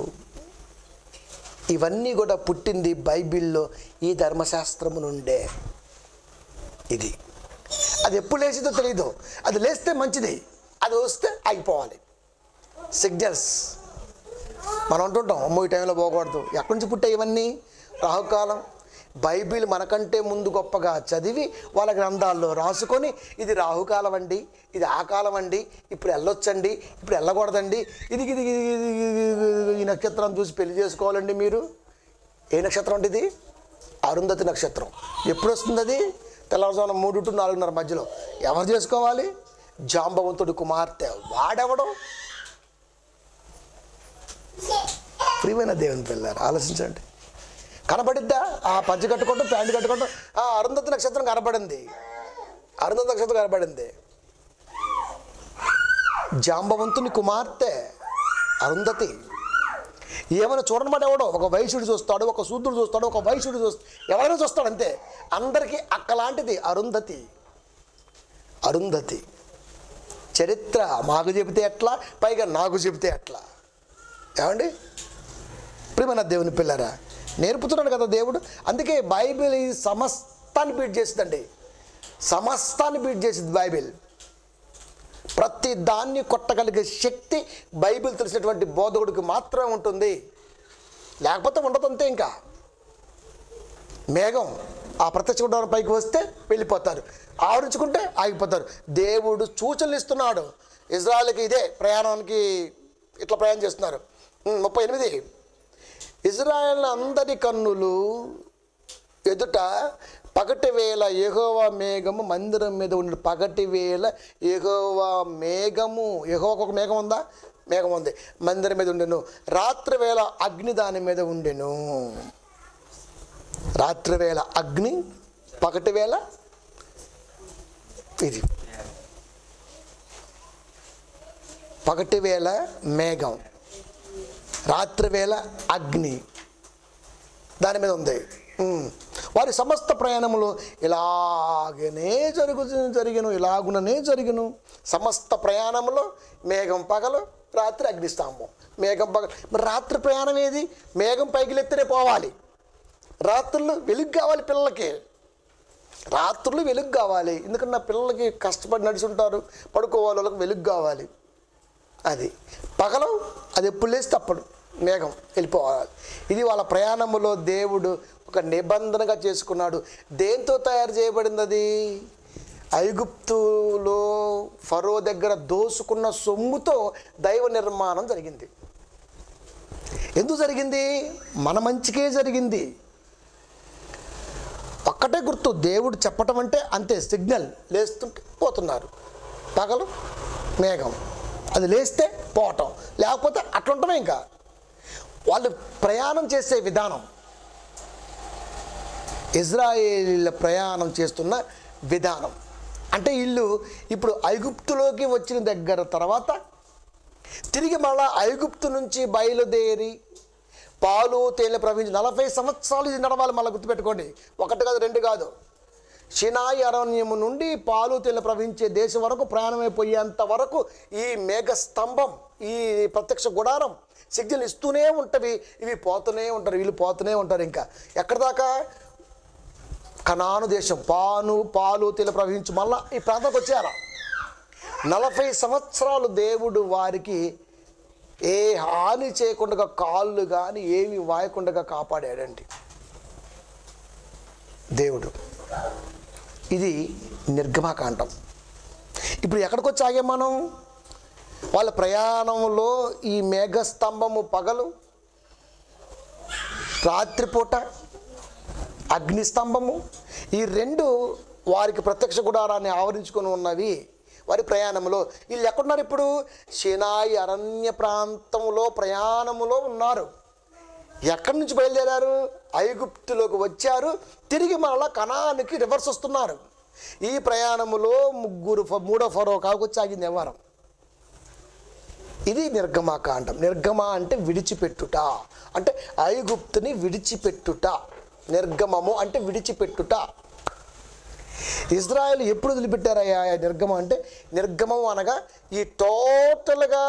ఇవన్నీ కూడా పుట్టింది బైబిల్లో ఈ ధర్మశాస్త్రము నుండే. ఇది అది ఎప్పుడు లేచిందో తెలియదు. అది లేస్తే మంచిది, అది వస్తే ఆగిపోవాలి. సిగ్నల్స్. మనం అంటుంటాం అమ్మో ఈ టైంలో పోకూడదు. ఎక్కడి నుంచి పుట్టాయి ఇవన్నీ? రాహుకాలం. బైబిల్ మనకంటే ముందు గొప్పగా చదివి వాళ్ళ గ్రంథాల్లో రాసుకొని ఇది రాహుకాలం అండి, ఇది ఆ కాలం అండి, ఇప్పుడు వెళ్ళొచ్చండి, ఇప్పుడు వెళ్ళకూడదండి, ఇది ఇది ఈ నక్షత్రం చూసి పెళ్లి చేసుకోవాలండి మీరు. ఏ నక్షత్రం అంటే ఇది? అరుంధతి నక్షత్రం. ఎప్పుడు వస్తుంది అది? తెల్లవారుజామున 3 to 4:30 మధ్యలో. ఎవరు చేసుకోవాలి? జాంబవంతుడి కుమార్తె. వాడెవడం? ప్రియమైన దేవుని పిల్లారు, ఆలోచించండి. కనబడిద్దా? ఆ పంచి కట్టుకోవడం, ప్యాంటు కట్టుకోవడం. అరుంధతి నక్షత్రం కనబడింది. అరుంధతి నక్షత్రం కనబడింది. జాంబవంతుని కుమార్తె అరుంధతి. ఏమైనా చూడనమాట ఎవడో? ఒక వైశ్యుడు చూస్తాడు, ఒక శూద్రుడు చూస్తాడు, ఒక వైశ్యుడు చూస్తాడు, ఎవరైనా చూస్తాడు అంతే. అందరికీ అక్కలాంటిది అరుంధతి. అరుంధతి చరిత్ర మాకు చెబితే ఎట్లా, పైగా నాకు చెబితే ఎట్లా? ఏమండి ప్రియమైన దేవుని పిల్లరా, నేర్పుతున్నాడు కదా దేవుడు. అందుకే బైబిల్ ఈ సమస్తాన్ని బీట్ చేసిందండి. సమస్తాన్ని బీట్ చేసింది బైబిల్. ప్రతి దాన్ని కొట్టగలిగే శక్తి బైబిల్ తెలిసినటువంటి బోధకుడికి మాత్రమే ఉంటుంది, లేకపోతే ఉండదు అంతే. ఇంకా మేఘం ఆ ప్రత్యక్ష గుడారం పైకి వస్తే వెళ్ళిపోతారు, ఆవరించుకుంటే ఆగిపోతారు. దేవుడు సూచనలు ఇస్తున్నాడు ఇజ్రాయెల్కి. ఇదే ప్రయాణానికి ఇట్లా ప్రయాణం చేస్తున్నారు. 38 ఇజ్రాయెల్ అందరి కన్నులు ఎదుట పగటి వేళ యెహోవా మేఘము మందిరం మీద ఉండి, పగటి వేళ యెహోవా మేఘము, యెహోవాకు ఒక మేఘం ఉందా? మేఘం ఉంది, మందిరం మీద ఉండెను. రాత్రి వేళ అగ్ని దాని మీద ఉండెను. రాత్రి వేళ అగ్ని, పగటి వేళ ఇది. పగటి వేళ మేఘం, రాత్రి వేళ అగ్ని దాని మీద ఉంది. వారి సమస్త ప్రయాణములు ఇలాగనే ఇలాగుననే జరిగను. సమస్త ప్రయాణంలో మేఘం పగలు, రాత్రి అగ్నిస్తాము. మేఘం పగలు. మరి రాత్రి ప్రయాణం ఏది? మేఘం పైకి లెత్తనే పోవాలి. రాత్రులు వెలుగు కావాలి పిల్లలకి, రాత్రులు వెలుగు కావాలి. ఎందుకంటే నా పిల్లలకి కష్టపడి నడిచి ఉంటారు, పడుకోవాలి, వాళ్ళకి వెలుగు కావాలి. అది పగలు, అది ఎప్పుడు లేస్తే అప్పుడు మేఘం వెళ్ళిపోవాలి. ఇది వాళ్ళ ప్రయాణంలో దేవుడు ఒక నిబంధనగా చేసుకున్నాడు. దేంతో తయారు చేయబడింది అది? ఐగుప్తులో ఫరో దగ్గర దోసుకున్న సొమ్ముతో దైవ నిర్మాణం జరిగింది. ఎందుకు జరిగింది? మన మంచికే జరిగింది. ఒక్కటే గుర్తు, దేవుడు చెప్పటం అంటే అంతే, సిగ్నల్. లేస్తుంటే పోతున్నారు, పగలు మేఘం, అది లేస్తే పోవటం, లేకపోతే అట్లుంటమే. ఇంకా వాళ్ళు ప్రయాణం చేసే విధానం, ఇజ్రాయేలీల ప్రయాణం చేస్తున్న విధానం అంటే వీళ్ళు ఇప్పుడు ఐగుప్తులోకి వచ్చిన దగ్గర తర్వాత తిరిగి మళ్ళా ఐగుప్తు నుంచి బయలుదేరి పాలు తేనె ప్రవహించి 40 సంవత్సరాలు ఇది నడవాలి. మళ్ళీ గుర్తుపెట్టుకోండి, 1 కాదు 2 కాదు. షినాయి అరణ్యము నుండి పాలు తేనె ప్రవహించే దేశం వరకు ప్రయాణమైపోయేంత వరకు ఈ మేఘస్తంభం, ఈ ప్రత్యక్ష గుడారం సిగ్నల్ ఇస్తూనే ఉంటవి. ఇవి పోతూనే ఉంటారు, వీళ్ళు పోతూనే ఉంటారు. ఇంకా ఎక్కడి దాకా? కనాను దేశం, పాలు తేనె ప్రవహించి మళ్ళా ఈ ప్రాంతానికి వచ్చారా. 40 సంవత్సరాలు దేవుడు వారికి ఏ హాని చేయకుండా, కాళ్ళు కానీ ఏమి వాయకుండా కాపాడాడండి దేవుడు. ఇది నిర్గమకాండం. ఇప్పుడు ఎక్కడికి వచ్చి ఆగాం మనం? వాళ్ళ ప్రయాణంలో ఈ మేఘస్తంభము పగలు, రాత్రిపూట అగ్నిస్తంభము, ఈ 2 వారికి ప్రత్యక్ష గుడారాన్ని ఆవరించుకొని ఉన్నవి. వారి ప్రయాణంలో వీళ్ళు ఎక్కడున్నారు? ఇప్పుడు షినాయి అరణ్య ప్రాంతంలో ప్రయాణములో ఉన్నారు. ఎక్కడి నుంచి బయలుదేరారు? ఐగుప్తులోకి వచ్చారు, తిరిగి మళ్ళా కనానికి రివర్స్ వస్తున్నారు. ఈ ప్రయాణములో మూడో ఫరో కాకొచ్చి ఆగింది వ్యవహారం. ఇది నిర్గమకాండం. నిర్గమ అంటే విడిచిపెట్టుట, అంటే ఐగుప్తుని విడిచిపెట్టుట. నిర్గమము అంటే విడిచిపెట్టుట. ఇజ్రాయెల్ ఎప్పుడు వదిలిపెట్టారయ్యా నిర్గమం అంటే? నిర్గమం అనగా ఈ టోటల్గా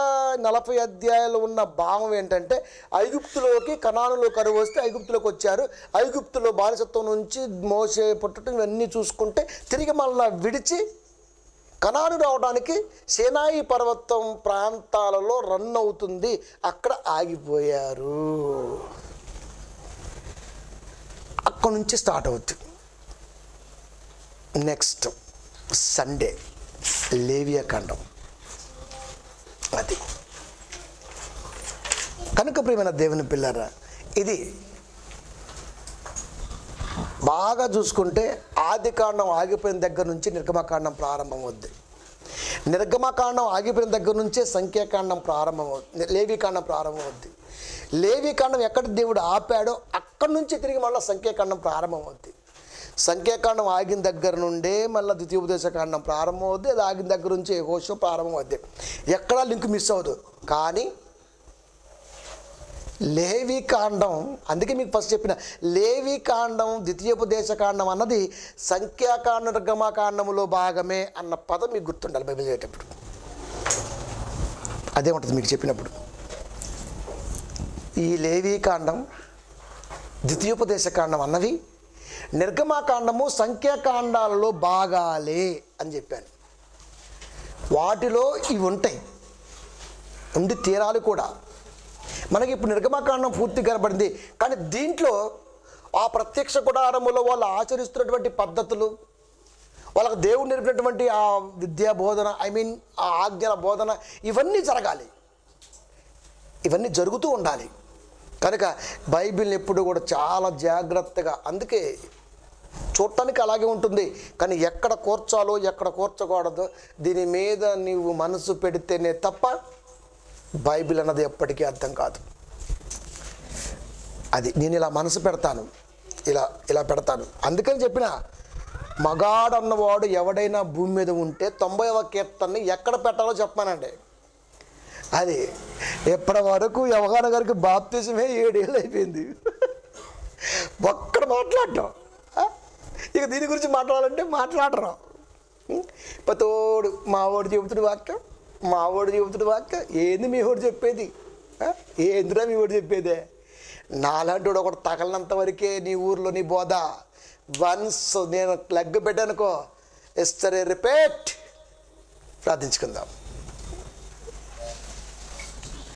40 అధ్యాయాలు ఉన్న భావం ఏంటంటే, ఐగుప్తులోకి కనానులో కరువు వస్తే ఐగుప్తులోకి వచ్చారు. ఐగుప్తులో బానిసత్వం నుంచి మోసే పుట్టడం ఇవన్నీ చూసుకుంటే తిరిగి మళ్ళీ విడిచి కనాను రావడానికి సీనాయి పర్వతం ప్రాంతాలలో రన్ అవుతుంది, అక్కడ ఆగిపోయారు. అక్కడి నుంచి స్టార్ట్ అవుతుంది. నెక్స్ట్ సండే లేవియాకాండం. అది కనుక ప్రియమైన దేవుని పిల్లరా, ఇది బాగా చూసుకుంటే ఆదికాండం ఆగిపోయిన దగ్గర నుంచి నిర్గమకాండం ప్రారంభం అవుద్ది. నిర్గమకాండం ఆగిపోయిన దగ్గర నుంచే సంఖ్యాకాండం ప్రారంభం అవుతుంది, లేవికాండం ప్రారంభం అవుద్ది. లేవికాండం ఎక్కడ దేవుడు ఆపాడో అక్కడి నుంచి తిరిగి మళ్ళీ సంఖ్యాకాండం ప్రారంభం అవుద్ది. సంఖ్యాకాండం ఆగిన దగ్గర నుండే మళ్ళీ ద్వితీయోపదేశకాండం ప్రారంభం అవుద్ది. అది ఆగిన దగ్గర నుంచి యెహోషువ ప్రారంభం అవుద్ది. ఎక్కడా లింక్ మిస్ అవ్వదు. కానీ లేవికాండం, అందుకే మీకు ఫస్ట్ చెప్పిన లేవికాండం ద్వితీయోపదేశకాండం అన్నది సంఖ్యాకాండ నిర్గమకాండములో భాగమే అన్న పదం మీకు గుర్తుండాలి బైబిల్ చదివేటప్పుడు. అదే ఉంటుంది మీకు చెప్పినప్పుడు. ఈ లేవికాండం ద్వితీయోపదేశకాండం అన్నవి నిర్గమకాండము సంఖ్యాకాండాలలో భాగాలే అని చెప్పాను. వాటిలో ఇవి ఉంటాయి, ఉండి తీరాలి కూడా. మనకి ఇప్పుడు నిర్గమకాండం పూర్తి కనబడింది, కానీ దీంట్లో ఆ ప్రత్యక్ష గుడారములో వాళ్ళు ఆచరిస్తున్నటువంటి పద్ధతులు, వాళ్ళకు దేవుడు నేర్పినటువంటి ఆ విద్యా బోధన, ఆ ఆజ్ఞల బోధన, ఇవన్నీ జరగాలి, ఇవన్నీ జరుగుతూ ఉండాలి. కనుక బైబిల్ని ఎప్పుడు కూడా చాలా జాగ్రత్తగా, అందుకే చూడటానికి అలాగే ఉంటుంది, కానీ ఎక్కడ కూర్చాలో ఎక్కడ కూర్చకూడదో దీని మీద నీవు మనసు పెడితేనే తప్ప బైబిల్ అన్నది ఎప్పటికీ అర్థం కాదు. అది నేను ఇలా మనసు పెడతాను, ఇలా పెడతాను. అందుకని చెప్పిన మగాడన్నవాడు ఎవడైనా భూమి మీద ఉంటే 90వ కీర్తనని ఎక్కడ పెట్టాలో చెప్పానండి. అది ఎప్పటి వరకు యోహాను గారికి బాప్తిజమే 7 ఏళ్ళు అయిపోయింది, ఒక్కడ మాట్లాడటం. ఇక దీని గురించి మాట్లాడాలంటే మాట్లాడరు. పతోడు మావాడు చెబుతుడు వాక్యం, మావాడు చెబుతుడు వాక్యం, ఏంది మీ వాడు చెప్పేది, ఏందిరా మీ వాడు చెప్పేదే. నాలాంటి వాడు ఒకటి తగలనంత వరకే నీ ఊర్లో నీ బోధ. వన్స్ నేను లెగ్ పెట్టానుకో, ఎస్టరే రిపీట్. ప్రార్థించుకుందాం.